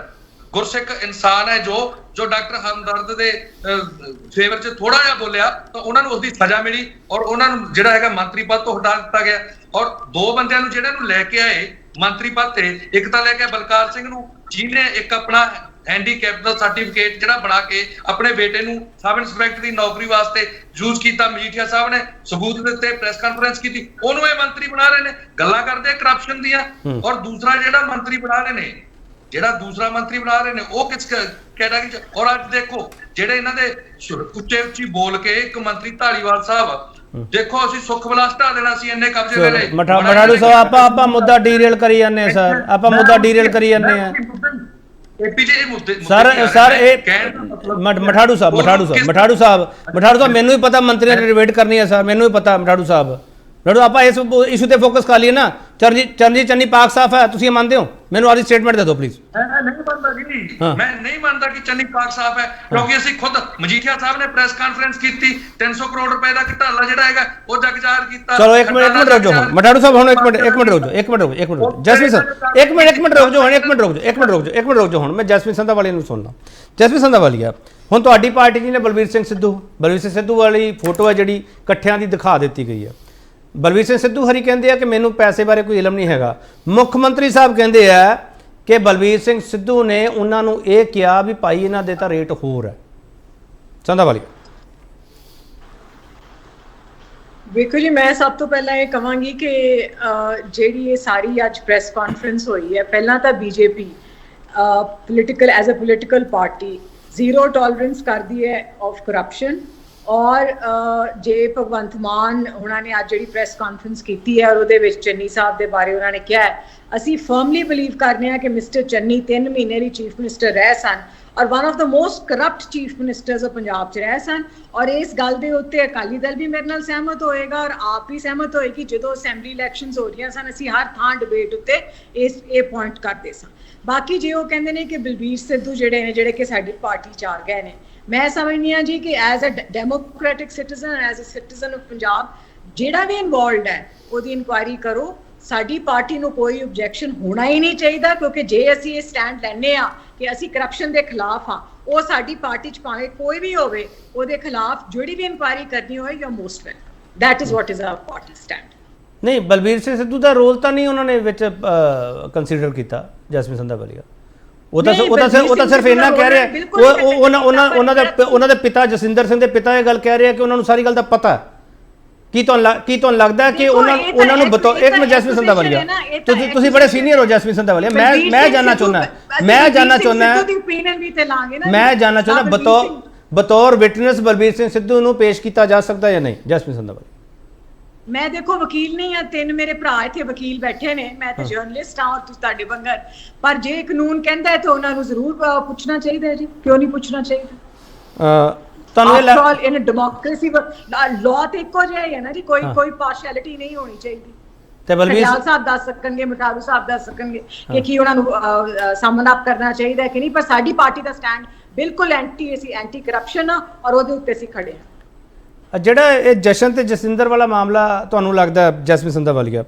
Speaker 8: ਗੁਰਸਿੱਖ ਇਨਸਾਨ ਹੈ ਜੋ ਡਾਕਟਰ ਹਮਦਰਦ ਦੇ ਫੇਵਰ 'ਚ ਥੋੜਾ ਜਿਹਾ ਬੋਲਿਆ ਤਾਂ ਉਹਨਾਂ ਨੂੰ ਉਸਦੀ ਸਜ਼ਾ ਮਿਲੀ ਔਰ ਉਹਨਾਂ ਨੂੰ ਜਿਹੜਾ ਹੈਗਾ ਮੰਤਰੀ ਪਦ ਤੋਂ ਹਟਾ ਦਿੱਤਾ ਗਿਆ। ਔਰ ਦੋ ਬੰਦਿਆਂ ਨੂੰ ਜਿਹੜੇ ਨੂੰ ਲੈ ਕੇ ਆਏ ਮੰਤਰੀ ਪਦ ਤੇ, ਇੱਕ ਤਾਂ ਲੈ ਕੇ ਬਲਕਾਰ ਸਿੰਘ ਨੂੰ ਜਿਹਨੇ ਇੱਕ ਆਪਣਾ ਹੈਂਡੀਕੈਪ ਦਾ ਸਰਟੀਫਿਕੇਟ ਜਿਹੜਾ ਬਣਾ ਕੇ ਆਪਣੇ ਬੇਟੇ ਨੂੰ ਸਬ ਇੰਸਪੈਕਟਰ ਦੀ ਨੌਕਰੀ ਵਾਸਤੇ ਯੂਜ਼ ਕੀਤਾ। ਮਜੀਠੀਆ ਸਾਹਿਬ ਨੇ ਸਬੂਤ ਦਿੱਤੇ, ਪ੍ਰੈਸ ਕਾਨਫਰੰਸ ਕੀਤੀ, ਉਹਨੂੰ ਇਹ ਮੰਤਰੀ ਬਣਾ ਰਹੇ ਨੇ। ਗੱਲਾਂ ਕਰਦੇ ਆ ਕਰਪਸ਼ਨ ਦੀਆਂ। ਔਰ ਦੂਸਰਾ ਜਿਹੜਾ ਮੰਤਰੀ ਬਣਾ ਰਹੇ ਨੇ, ਉਹ ਕਿਸ ਕੈਟਾਗਰੀ ਚ। ਔਰ ਅੱਜ ਦੇਖੋ ਜਿਹੜੇ ਇਹਨਾਂ ਦੇ ਉੱਚੀ ਬੋਲ ਕੇ ਇੱਕ ਮੰਤਰੀ ਢਾਲੀਵਾਲ ਸਾਹਿਬ, ਦੇਖੋ ਅਸੀਂ ਸੁੱਖ ਵਿਲਾਸ ਢਾ ਦੇਣਾ ਸੀ ਇੰਨੇ ਕਬਜ਼ੇ ਵੇਲੇ।
Speaker 1: ਮਠਾੜੂ ਸਾਹਿਬ ਆਪਾਂ ਮੁੱਦਾ ਡੀਰੇਲ ਕਰੀ ਜਾਂਦੇ ਆ ਸਰ, ਆਪਾਂ ਮੁੱਦਾ ਡੀਰੇਲ ਕਰੀ ਜਾਂਦੇ ਆ ਸਰ ਇਹ ਮਠਾੜੂ ਸਾਹਿਬ ਮੈਨੂੰ ਵੀ ਪਤਾ ਮੰਤਰੀਆਂ ਨੇ ਡਿਬੇਟ ਕਰਨੀ ਹੈ ਸਰ, ਮੈਨੂੰ ਵੀ ਪਤਾ ਮਠਾੜੂ ਸਾਹਿਬ। ਆਪਾਂ ਇਸ ਇਸ਼ੂ ਤੇ ਫੋਕਸ ਕਰ ਲਈਏ ਨਾ। ਚਰਨਜੀਤ ਚੰਨੀ ਪਾਕ ਸਾਫ ਹੈ, ਤੁਸੀਂ ਮੰਨਦੇ ਹੋ? ਮੈਨੂੰ ਆਦੀ ਸਟੇਟਮੈਂਟ ਦੇ ਦਿਓ ਪਲੀਜ਼।
Speaker 8: ਮੈਂ ਨਹੀਂ ਮੰਨਦਾ ਜੀ, ਮੈਂ ਨਹੀਂ ਮੰਨਦਾ ਕਿ ਚੰਨੀ ਪਾਕ ਸਾਫ ਹੈ, ਕਿਉਂਕਿ ਅਸੀਂ ਖੁਦ ਮਜੀਠੀਆ ਸਾਹਿਬ ਨੇ ਪ੍ਰੈਸ ਕਾਨਫਰੰਸ ਕੀਤੀ, 300 ਕਰੋੜ ਰੁਪਏ ਦਾ ਘਟਾਲਾ ਜਿਹੜਾ ਹੈਗਾ ਉਹ ਜਗ ਜ਼ਾਹਰ ਕੀਤਾ।
Speaker 1: ਚਲੋ ਇੱਕ ਮਿੰਟ ਰੁਕ ਜਾਓ ਹੁਣ ਮਠਾੜੂ ਸਾਹਿਬ, ਹੁਣ ਇੱਕ ਮਿੰਟ ਰੁਕ ਜਾਓ ਜਸਮੀਤ ਸਰ, ਇੱਕ ਮਿੰਟ ਰੁਕ ਜਾਓ ਹੁਣ ਮੈਂ ਜਸਮੀਤ ਸੰਧਾਵਾਲੀਆ ਨੂੰ ਸੁਣਨਾ। ਜਸਮੀਤ ਸੰਧਾਵਾਲੀਆ, ਹੁਣ ਤੁਹਾਡੀ ਪਾਰਟੀ ਜੀ ਨੇ ਬਲਬੀਰ ਸਿੰਘ ਸਿੱਧੂ ਵਾਲੀ ਫੋਟੋ ਹੈ ਜਿਹੜੀ ਇਕੱਠਿਆਂ ਦੀ ਦਿਖਾ ਦਿੱਤੀ ਗਈ ਹੈ। ਬਲਬੀਰ ਸਿੰਘ ਸਿੱਧੂ ਹਰੀ ਕਹਿੰਦੇ ਆ ਕਿ ਮੈਨੂੰ ਪੈਸੇ ਬਾਰੇ ਕੋਈ ਇਲਮ ਨਹੀਂ ਹੈਗਾ। ਮੁੱਖ ਮੰਤਰੀ ਸਾਹਿਬ ਕਹਿੰਦੇ ਆ ਕਿ ਬਲਬੀਰ ਸਿੰਘ ਸਿੱਧੂ ਨੇ ਉਹਨਾਂ ਨੂੰ ਇਹ ਕਿਹਾ ਵੀ ਭਾਈ ਇਹਨਾਂ ਦੇ ਤਾਂ ਰੇਟ ਹੋਰ ਹੈ। ਸੰਧਾਵਾਲੀਆ,
Speaker 9: ਵੇਖੋ ਜੀ, ਮੈਂ ਸਭ ਤੋਂ ਪਹਿਲਾਂ ਇਹ ਕਹਾਂਗੀ ਕਿ ਜਿਹੜੀ ਇਹ ਸਾਰੀ ਅੱਜ ਪ੍ਰੈਸ ਕਾਨਫਰੰਸ ਹੋਈ ਹੈ, ਪਹਿਲਾਂ ਤਾਂ BJP political as a political party zero tolerance ਕਰਦੀ ਹੈ ਆਫ ਕਰਪਸ਼ਨ। ਔਰ ਜੇ ਭਗਵੰਤ ਮਾਨ ਉਹਨਾਂ ਨੇ ਅੱਜ ਜਿਹੜੀ ਪ੍ਰੈਸ ਕਾਨਫਰੰਸ ਕੀਤੀ ਹੈ ਔਰ ਉਹਦੇ ਵਿੱਚ ਚੰਨੀ ਸਾਹਿਬ ਦੇ ਬਾਰੇ ਉਹਨਾਂ ਨੇ ਕਿਹਾ ਹੈ, ਅਸੀਂ ਫਰਮਲੀ ਬਿਲੀਵ ਕਰਦੇ ਹਾਂ ਕਿ ਮਿਸਟਰ ਚੰਨੀ 3 ਮਹੀਨੇ ਲਈ ਚੀਫ ਮਿਨਿਸਟਰ ਰਹੇ ਸਨ ਔਰ one of the most corrupt chief ministers of Punjab 'ਚ ਰਹੇ ਸਨ। ਔਰ ਇਸ ਗੱਲ ਦੇ ਉੱਤੇ ਅਕਾਲੀ ਦਲ ਵੀ ਮੇਰੇ ਨਾਲ ਸਹਿਮਤ ਹੋਏਗਾ ਔਰ ਆਪ ਵੀ ਸਹਿਮਤ ਹੋਏਗੀ। ਜਦੋਂ ਅਸੈਂਬਲੀ ਇਲੈਕਸ਼ਨਸ ਹੋ ਰਹੀਆਂ ਸਨ, ਅਸੀਂ ਹਰ ਥਾਂ ਡਿਬੇਟ ਉੱਤੇ ਇਹ ਪੁਆਇੰਟ ਕਰਦੇ ਸਾਂ। ਬਾਕੀ ਜੇ ਉਹ ਕਹਿੰਦੇ ਨੇ ਕਿ ਬਲਬੀਰ ਸਿੱਧੂ ਜਿਹੜੇ ਕਿ ਸਾਡੀ ਪਾਰਟੀ 'ਚ ਆ ਗਏ ਨੇ, ਮੈਂ ਸਮਝਦੀ ਹਾਂ ਜੀ ਕਿ as a democratic citizen, as a citizen of Punjab, ਜਿਹੜਾ ਵੀ ਇਨਵੋਲਵਡ ਹੈ ਉਹਦੀ ਇਨਕੁਆਇਰੀ ਕਰੋ। ਸਾਡੀ ਪਾਰਟੀ ਨੂੰ ਕੋਈ ਆਬਜੈਕਸ਼ਨ ਹੋਣਾ ਹੀ ਨਹੀਂ ਚਾਹੀਦਾ, ਕਿਉਂਕਿ ਜੇ ਅਸੀਂ ਇਹ ਸਟੈਂਡ ਲੈਂਦੇ ਆ ਕਿ ਅਸੀਂ ਕਰਪਸ਼ਨ ਦੇ ਖਿਲਾਫ ਹਾਂ, ਉਹ ਸਾਡੀ ਪਾਰਟੀ 'ਚ ਭਾਵੇਂ ਕੋਈ ਵੀ ਹੋਵੇ ਉਹਦੇ ਖਿਲਾਫ ਜਿਹੜੀ ਵੀ ਇਨਕੁਆਇਰੀ ਕਰਨੀ ਹੋਏ, you are most welcome. That is what is our party stand.
Speaker 1: ਨਹੀਂ, ਬਲਬੀਰ ਸਿੰਘ ਸਿੱਧੂ ਦਾ ਰੋਲ ਤਾਂ ਨਹੀਂ ਉਹਨਾਂ ਨੇ ਵਿੱਚ ਕੰਸੀਡਰ ਕੀਤਾ। ਜਸਮੀਤ ਸੰਧਾਵਾਲੀਆ, ਉਹ ਤਾਂ ਸਿਰਫ ਇੰਨਾ ਕਹਿ ਰਿਹਾ, ਉਹਨਾਂ ਦੇ ਪਿਤਾ ਜਸਿੰਦਰ ਸਿੰਘ ਦੇ ਪਿਤਾ ਇਹ ਗੱਲ ਕਹਿ ਰਹੇ ਆ ਕਿ ਉਹਨਾਂ ਨੂੰ ਸਾਰੀ ਗੱਲ ਦਾ ਪਤਾ। ਕੀ ਤੁਹਾਨੂੰ ਲੱਗਦਾ ਕਿ ਉਹਨਾਂ ਨੂੰ ਬਤੌਰ ਇੱਕ ਮਿੰਟ ਜਸਮੀਤ ਸੰਧਾਵਾਲੀਆ, ਤੁਸੀਂ ਬੜੇ ਸੀਨੀਅਰ ਹੋ ਜਸਮੀਤ ਸੰਧਾਵਾਲੀਆ, ਮੈਂ ਜਾਨਣਾ ਚਾਹੁੰਦਾ ਬਤੌਰ ਵਿਟਨੈਸ ਬਲਬੀਰ ਸਿੰਘ ਸਿੱਧੂ ਨੂੰ ਪੇਸ਼ ਕੀਤਾ ਜਾ ਸਕਦਾ ਜਾਂ ਨਹੀਂ? ਜਸਮੀਤ ਸੰਧਾਵਾਲੀਆ,
Speaker 9: ਮੈਂ ਦੇਖੋ ਵਕੀਲ ਨਹੀਂ ਆ, 3 ਮੇਰੇ ਭਰਾ ਇੱਥੇ ਵਕੀਲ ਬੈਠੇ ਨੇ, ਮੈਂ ਤਾਂ ਜਰਨਲਿਸਟ ਹਾਂ ਔਰ ਤੁਸੀਂ ਤੁਹਾਡੇ ਵਾਂਗਰ। ਪਰ ਜੇ ਕਾਨੂੰਨ ਕਹਿੰਦਾ ਹੈ ਤਾਂ ਉਹਨਾਂ ਨੂੰ ਜ਼ਰੂਰ ਪੁੱਛਣਾ ਚਾਹੀਦਾ ਹੈ ਜੀ, ਕਿਉਂ ਨਹੀਂ ਪੁੱਛਣਾ ਚਾਹੀਦਾ? ਤੁਹਾਨੂੰ ਇਨ ਡੈਮੋਕ੍ਰੇਸੀ ਲਾਅ ਤੇ ਇੱਕੋ ਜਿਹਾ ਹੀ ਹੈ ਨਾ ਜੀ, ਕੋਈ ਪਾਰਸ਼ੈਲਿਟੀ ਨਹੀਂ ਹੋਣੀ ਚਾਹੀਦੀ।
Speaker 1: ਤੇ ਬਲਬੀਰ
Speaker 9: ਸਾਹਿਬ ਦੱਸ ਸਕਣਗੇ, ਮਠਾੜੂ ਸਾਹਿਬ ਦੱਸ ਸਕਣਗੇ ਕਿ ਕੀ ਉਹਨਾਂ ਨੂੰ ਸਮਨ ਅਪ ਕਰਨਾ ਚਾਹੀਦਾ ਕਿ ਨਹੀਂ। ਪਰ ਸਾਡੀ ਪਾਰਟੀ ਦਾ ਸਟੈਂਡ ਬਿਲਕੁਲ ਐਂਟੀ ਕਰਪਸ਼ਨ ਆ ਔਰ ਉਹਦੇ ਉੱਤੇ ਅਸੀਂ ਖੜੇ ਹਾਂ।
Speaker 1: ਜਿਹੜਾ ਇਹ ਜਸ਼ਨ ਤੇ ਜਸਿੰਦਰ ਵਾਲਾ ਮਾਮਲਾ ਤੁਹਾਨੂੰ ਲੱਗਦਾ ਜਸਮੀਤ ਸੰਧਾਵਾਲੀਆ,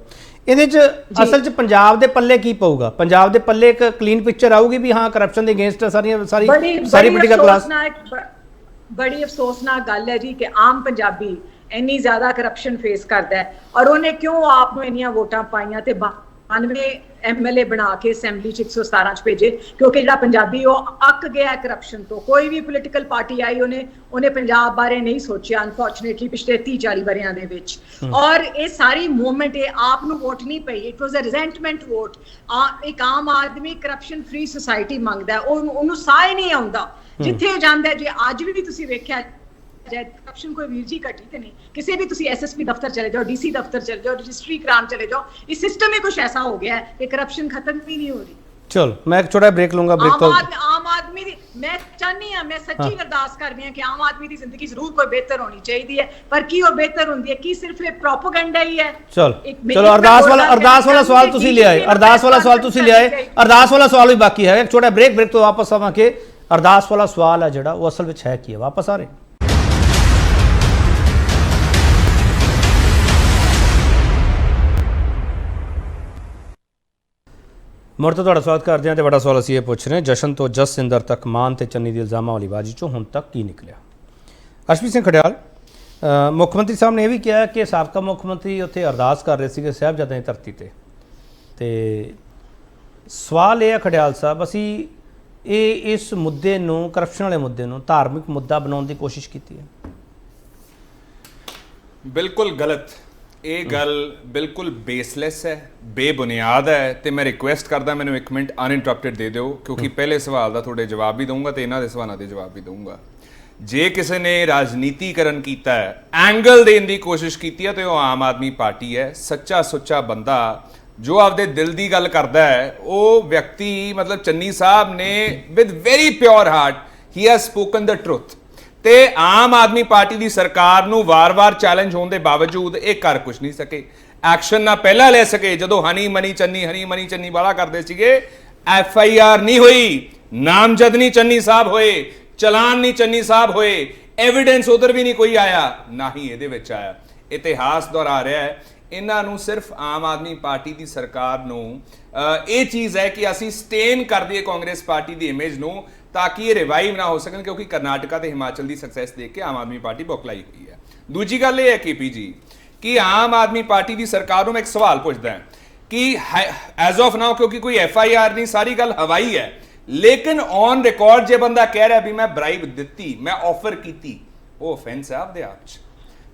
Speaker 1: ਇਹਦੇ 'ਚ ਅਸਲ 'ਚ ਪੰਜਾਬ ਦੇ ਪੱਲੇ ਕੀ ਪਊਗਾ? ਪੰਜਾਬ ਦੇ ਪੱਲੇ ਇੱਕ ਕਲੀਨ ਪਿਕਚਰ ਆਊਗੀ ਵੀ ਹਾਂ ਕਰਪਸ਼ਨ ਦੇ ਅਗੇਂਸਟ ਸਾਰੀ ਪੋਲੀਟੀਕਲ ਕਲਾਸ?
Speaker 9: ਬੜੀ ਅਫਸੋਸਨਾਕ ਗੱਲ ਹੈ ਜੀ ਕਿ ਆਮ ਪੰਜਾਬੀ ਇੰਨੀ ਜ਼ਿਆਦਾ ਕਰਪਸ਼ਨ ਫੇਸ ਕਰਦਾ ਹੈ ਔਰ ਉਹਨੇ ਕਿਉਂ ਆਪ ਨੂੰ ਇੰਨੀਆਂ ਵੋਟਾਂ ਪਾਈਆਂ ਤੇ 92 MLA ਬਣਾ ਕੇ ਅਸੈਂਬਲੀ 'ਚ 117 'ਚ ਭੇਜੇ, ਕਿਉਂਕਿ ਜਿਹੜਾ ਪੰਜਾਬੀ ਉਹ ਅੱਕ ਗਿਆ ਕਰਪਸ਼ਨ ਤੋਂ। ਕੋਈ ਵੀ ਪੋਲੀਟੀਕਲ ਪਾਰਟੀ ਆਈ ਉਹਨੇ ਪੰਜਾਬ ਬਾਰੇ ਨਹੀਂ ਸੋਚਿਆ ਅਨਫੋਰਚੂਨੇਟਲੀ ਪਿਛਲੇ 30-40 ਵਰਿਆਂ ਦੇ ਵਿੱਚ। ਔਰ ਇਹ ਸਾਰੀ ਮੂਵਮੈਂਟ ਇਹ ਆਪ ਨੂੰ ਵੋਟ ਨਹੀਂ ਪਈ, it was a resentment vote. ਇੱਕ ਆਮ ਆਦਮੀ ਕਰਪਸ਼ਨ ਫ੍ਰੀ ਸੁਸਾਇਟੀ ਮੰਗਦਾ, ਉਹਨੂੰ ਸਾਹ ਹੀ ਨਹੀਂ ਆਉਂਦਾ ਜਿੱਥੇ ਜਾਂਦਾ। ਜੇ ਅੱਜ ਵੀ ਤੁਸੀਂ ਵੇਖਿਆ ਕਰਪਸ਼ਨ ਕੋਈ ਵੀਰ ਜੀ ਘਟੀ ਤੇ ਨਹੀਂ, ਕਿਸੇ ਵੀ ਤੁਸੀਂ ਐਸਐਸਪੀ ਦਫ਼ਤਰ ਚਲੇ ਜਾਓ, ਡੀਸੀ ਦਫ਼ਤਰ ਚਲੇ ਜਾਓ, ਰਜਿਸਟਰੀ ਕਰਾਉਣ ਚਲੇ ਜਾਓ, ਇਹ ਸਿਸਟਮ ਹੀ ਕੁਝ ਐਸਾ ਹੋ ਗਿਆ ਹੈ ਕਿ ਕਰਪਸ਼ਨ ਖਤਮ ਹੀ ਨਹੀਂ ਹੋ ਰਹੀ।
Speaker 1: ਚਲ ਮੈਂ ਇੱਕ ਛੋਟਾ ਬ੍ਰੇਕ ਲੂੰਗਾ। ਬ੍ਰੇਕ ਤੋਂ
Speaker 9: ਆਮ ਆਦਮੀ ਦੀ ਮੈਂ ਚਾਹਨੀ ਹਾਂ, ਮੈਂ ਸੱਚੀ ਅਰਦਾਸ ਕਰਦੀ ਹਾਂ ਕਿ ਆਮ ਆਦਮੀ ਦੀ ਜ਼ਿੰਦਗੀ ਜ਼ਰੂਰ ਕੋਈ ਬਿਹਤਰ ਹੋਣੀ ਚਾਹੀਦੀ ਹੈ, ਪਰ ਕੀ ਉਹ ਬਿਹਤਰ ਹੁੰਦੀ ਹੈ? ਕੀ ਸਿਰਫ ਇਹ ਪ੍ਰੋਪਗੈਂਡਾ ਹੀ ਹੈ?
Speaker 1: ਚਲੋ ਅਰਦਾਸ ਵਾਲਾ ਸਵਾਲ ਤੁਸੀਂ ਲਿਆਏ, ਅਰਦਾਸ ਵਾਲਾ ਸਵਾਲ ਤੁਸੀਂ ਲਿਆਏ, ਅਰਦਾਸ ਵਾਲਾ ਸਵਾਲ ਵੀ ਬਾਕੀ ਹੈ। ਇੱਕ ਛੋਟਾ ਬ੍ਰੇਕ ਤੋਂ ਵਾਪਸ ਆਵਾਂਗੇ। ਅਰਦਾਸ ਵਾਲਾ ਸਵਾਲ ਹੈ ਜਿਹੜਾ ਉਹ ਅਸਲ ਵਿੱਚ ਹੈ ਕੀ ਹੈ? ਵਾਪਸ ਆ ਰਹੇ। ਮੁੜ ਤੋਂ ਤੁਹਾਡਾ ਸਵਾਗਤ ਕਰਦੇ ਹਾਂ ਤੇ ਵੱਡਾ ਸਵਾਲ ਅਸੀਂ ਇਹ ਪੁੱਛ ਰਹੇ ਹਾਂ, ਜਸ਼ਨ ਤੋਂ ਜਸਵਿੰਦਰ ਤੱਕ, ਮਾਨ ਤੇ ਚੰਨੀ ਦੀ ਇਲਜ਼ਾਮਾਂ ਵਾਲੀ ਬਾਜੀ ਚੋਂ ਹੁਣ ਤੱਕ ਕੀ ਨਿਕਲਿਆ? ਅਰਸ਼ਪ੍ਰੀਤ ਸਿੰਘ ਖਡਿਆਲ, ਮੁੱਖ ਮੰਤਰੀ ਸਾਹਿਬ ਨੇ ਇਹ ਵੀ ਕਿਹਾ ਕਿ ਸਾਬਕਾ ਮੁੱਖ ਮੰਤਰੀ ਉੱਥੇ ਅਰਦਾਸ ਕਰ ਰਹੇ ਸੀਗੇ ਸਾਹਿਬਜ਼ਾਦਿਆਂ ਦੀ ਧਰਤੀ ਤੇ ਸਵਾਲ ਇਹ ਹੈ ਖਡਿਆਲ ਸਾਹਿਬ, ਅਸੀਂ ਇਸ ਮੁੱਦੇ ਨੂੰ, ਕਰਪਸ਼ਨ ਵਾਲੇ ਮੁੱਦੇ ਨੂੰ ਧਾਰਮਿਕ ਮੁੱਦਾ ਬਣਾਉਣ ਦੀ ਕੋਸ਼ਿਸ਼ ਕੀਤੀ ਹੈ।
Speaker 7: ਬਿਲਕੁਲ ਗਲਤ। ਇਹ ਗੱਲ ਬਿਲਕੁਲ ਬੇਸਲੈਸ ਹੈ, ਬੇਬੁਨਿਆਦ ਹੈ ਤੇ ਮੈਂ ਰਿਕੁਐਸਟ ਕਰਦਾ ਮੈਨੂੰ 1 ਮਿੰਟ ਅਨਇੰਟਰਪਟਡ ਦੇ ਦਿਓ, ਕਿਉਂਕਿ ਪਹਿਲੇ ਸਵਾਲ ਦਾ ਤੁਹਾਡੇ ਜਵਾਬ ਵੀ ਦਊਂਗਾ ਤੇ ਇਹਨਾਂ ਦੇ ਸਵਾਲਾਂ ਦੇ ਜਵਾਬ ਵੀ ਦਊਂਗਾ। ਜੇ ਕਿਸੇ ਨੇ ਰਾਜਨੀਤੀਕਰਨ ਕੀਤਾ ਹੈ, ਐਂਗਲ ਦੇਣ ਦੀ ਕੋਸ਼ਿਸ਼ ਕੀਤੀ ਹੈ ਤੇ ਉਹ ਆਮ ਆਦਮੀ ਪਾਰਟੀ ਹੈ। ਸੱਚਾ ਸੁੱਚਾ ਬੰਦਾ ਜੋ ਆਪਦੇ ਦਿਲ ਦੀ ਗੱਲ ਕਰਦਾ ਹੈ ਉਹ ਵਿਅਕਤੀ, ਮਤਲਬ ਚੰਨੀ ਸਾਹਿਬ ਨੇ with very pure heart he has spoken the truth ਤੇ ਆਮ ਆਦਮੀ ਪਾਰਟੀ ਦੀ ਸਰਕਾਰ ਨੂੰ ਵਾਰ-ਵਾਰ ਚੈਲੰਜ ਹੋਣ ਦੇ ਬਾਵਜੂਦ ਇਹ ਕਰ ਕੁਝ ਨਹੀਂ ਸਕੇ। ਐਕਸ਼ਨ ਨਾ ਪਹਿਲਾਂ ਲੈ ਸਕੇ ਜਦੋਂ ਹਨੀ ਮਨੀ ਚੰਨੀ ਵਾਲਾ ਕਰਦੇ ਸੀਗੇ। FIR ਨਹੀਂ ਹੋਈ, ਨਾਮਜ਼ਦ ਨਹੀਂ ਚੰਨੀ ਸਾਹਿਬ ਹੋਏ, ਚਲਾਨ ਨਹੀਂ ਚੰਨੀ ਸਾਹਿਬ ਹੋਏ, ਐਵੀਡੈਂਸ ਉਧਰ ਵੀ ਨਹੀਂ ਕੋਈ ਆਇਆ, ਨਾ ਹੀ ਇਹਦੇ ਵਿੱਚ ਆਇਆ। ਇਤਿਹਾਸ ਦੁਹਰਾ ਰਿਹਾ ਹੈ। ਇਹਨਾਂ ਨੂੰ ਸਿਰਫ ਆਮ ਆਦਮੀ ਪਾਰਟੀ ਦੀ ਸਰਕਾਰ ਨੂੰ ਇਹ ਚੀਜ਼ ਹੈ ਕਿ ਅਸੀਂ ਸਟੇਨ ਕਰ ਦਈਏ ਕਾਂਗਰਸ ਪਾਰਟੀ ਦੀ ਇਮੇਜ ਨੂੰ ਤਾਂ ਕਿ ਇਹ ਰਿਵਾਈਵ ਨਾ ਹੋ ਸਕਣ, ਕਿਉਂਕਿ ਕਰਨਾਟਕਾ ਤੇ ਹਿਮਾਚਲ ਦੀ ਸਕਸੈਸ ਦੇਖ ਕੇ ਆਮ ਆਦਮੀ ਪਾਰਟੀ ਬੌਖਲਾਈ ਹੋਈ ਹੈ। ਦੂਜੀ ਗੱਲ ਇਹ ਹੈ KP ਜੀ ਕਿ ਆਮ ਆਦਮੀ ਪਾਰਟੀ ਦੀ ਸਰਕਾਰ ਨੂੰ ਮੈਂ ਇੱਕ ਸਵਾਲ ਪੁੱਛਦਾ ਹਾਂ ਕਿ ਐਜ਼ ਆਫ ਨਾਓ, ਕਿਉਂਕਿ ਕੋਈ FIR ਨਹੀਂ, ਸਾਰੀ ਗੱਲ ਹਵਾਈ ਹੈ, ਲੇਕਿਨ ਔਨ ਰਿਕਾਰਡ ਜੇ ਬੰਦਾ ਕਹਿ ਰਿਹਾ ਵੀ ਮੈਂ ਬ੍ਰਾਈਬ ਦਿੱਤੀ, ਮੈਂ ਆਫਰ ਕੀਤੀ, ਉਹ ਆਫੈਂਸ ਹੈ ਆਪਦੇ ਆਪ 'ਚ,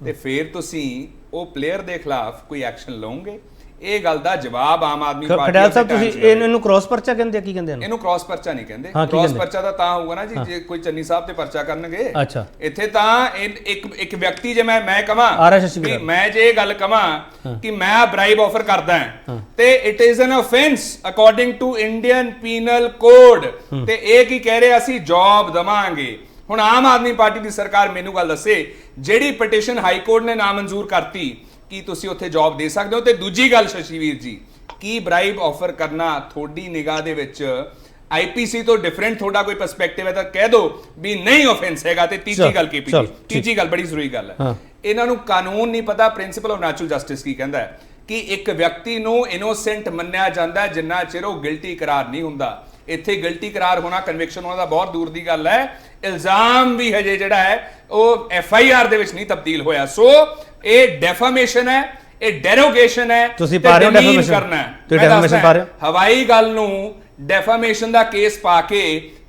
Speaker 7: ਤੇ ਫਿਰ ਤੁਸੀਂ ਉਹ ਪਲੇਅਰ ਦੇ ਖਿਲਾਫ ਕੋਈ ਐਕਸ਼ਨ ਲਓਗੇ? ਇਹ ਗੱਲ ਦਾ ਜਵਾਬ ਆਮ ਆਦਮੀ ਪਾਰਟੀ
Speaker 1: ਖਡਿਆਲ ਸਾਹਿਬ ਤੁਸੀਂ ਇਹਨੂੰ ਕ੍ਰਾਸ ਪਰਚਾ ਕਹਿੰਦੇ? ਕੀ ਕਹਿੰਦੇ
Speaker 7: ਇਹਨੂੰ ਕ੍ਰਾਸ ਪਰਚਾ ਨਹੀਂ ਕਹਿੰਦੇ। ਕ੍ਰਾਸ ਪਰਚਾ ਤਾਂ ਹੋਊਗਾ ਨਾ ਜੀ ਜੇ ਕੋਈ ਚੰਨੀ ਸਾਹਿਬ ਤੇ ਪਰਚਾ ਕਰਨਗੇ।
Speaker 1: ਅੱਛਾ,
Speaker 7: ਇੱਥੇ ਤਾਂ ਇੱਕ ਵਿਅਕਤੀ ਜੇ ਮੈਂ ਕਹਾਂ ਕਿ ਮੈਂ ਜੇ ਇਹ ਗੱਲ ਕਹਾਂ ਕਿ ਮੈਂ ਬ੍ਰਾਈਬ ਆਫਰ ਕਰਦਾ ਹਾਂ ਤੇ it is an offence according to Indian penal code, ਤੇ ਇਹ ਕੀ ਕਹਿ ਰਹੇ ਅਸੀਂ ਜੌਬ ਦਵਾਂਗੇ। ਹੁਣ ਆਮ ਆਦਮੀ ਪਾਰਟੀ ਦੀ ਸਰਕਾਰ ਮੈਨੂੰ ਗੱਲ ਦੱਸੇ ਜਿਹੜੀ ਪਟੀਸ਼ਨ ਹਾਈ ਕੋਰਟ ਨੇ ਨਾਮਨਜ਼ੂਰ ਕਰਤੀ, ਕੀ ਤੁਸੀਂ ਉੱਥੇ ਜੌਬ ਦੇ ਸਕਦੇ ਹੋ? ਤੇ ਦੂਜੀ ਗੱਲ ਸ਼ਸ਼ੀਵੀਰ ਜੀ, ਕੀ ਬ੍ਰਾਈਬ ਆਫਰ ਕਰਨਾ ਤੁਹਾਡੀ ਨਿਗਾਹ ਦੇ ਵਿੱਚ IPC ਤੋਂ ਡਿਫਰੈਂਟ ਤੁਹਾਡਾ ਕੋਈ ਪਰਸਪੈਕਟਿਵ ਹੈ ਤਾਂ ਕਹਿ ਦਿਓ ਵੀ ਨਹੀਂ ਆਫੈਂਸ ਹੈਗਾ। ਤੇ ਤੀਜੀ ਗੱਲ KP ਜੀ, ਤੀਜੀ ਗੱਲ ਬੜੀ ਜ਼ਰੂਰੀ ਗੱਲ ਹੈ, ਇਹਨਾਂ ਨੂੰ ਕਾਨੂੰਨ ਨਹੀਂ ਪਤਾ, ਪ੍ਰਿੰਸੀਪਲ ਆਫ ਨੈਚੁਰਲ ਜਸਟਿਸ ਕੀ ਕਹਿੰਦਾ ਹੈ ਕਿ ਇੱਕ ਵਿਅਕਤੀ ਨੂੰ ਇਨੋਸੈਂਟ ਮੰਨਿਆ ਜਾਂਦਾ ਜਿੰਨਾ ਚਿਰ ਉਹ ਗਿਲਟੀ ਕਰਾਰ ਨਹੀਂ ਹੁੰਦਾ। ਇੱਥੇ ਗਿਲਟੀ ਕਰਾਰ ਹੋਣਾ, ਕਨਵਿਕਸ਼ਨ ਹੋਣਾ ਦਾ ਬਹੁਤ ਦੂਰ ਦੀ ਗੱਲ ਹੈ। ਇਲਜ਼ਾਮ ਵੀ ਹਜੇ ਜਿਹੜਾ ਹੈ ਉਹ FIR ਦੇ ਵਿੱਚ ਨਹੀਂ ਤਬਦੀਲ ਹੋਇਆ। ਸੋ ਇਹ ਡੈਫਾਮੇਸ਼ਨ ਹੈ, ਇਹ ਡੈਰੋਗੇਸ਼ਨ ਹੈ।
Speaker 1: ਤੁਸੀਂ ਪਾ ਰਹੇ ਹੋ ਡੈਫਾਮੇਸ਼ਨ ਕਰਨਾ ਹੈ, ਤੁਸੀਂ ਡੈਫਾਮੇਸ਼ਨ ਪਾ ਰਹੇ ਹੋ।
Speaker 7: ਹਵਾਈ ਗੱਲ ਨੂੰ ਡੈਫਾਮੇਸ਼ਨ ਦਾ ਕੇਸ ਪਾ ਕੇ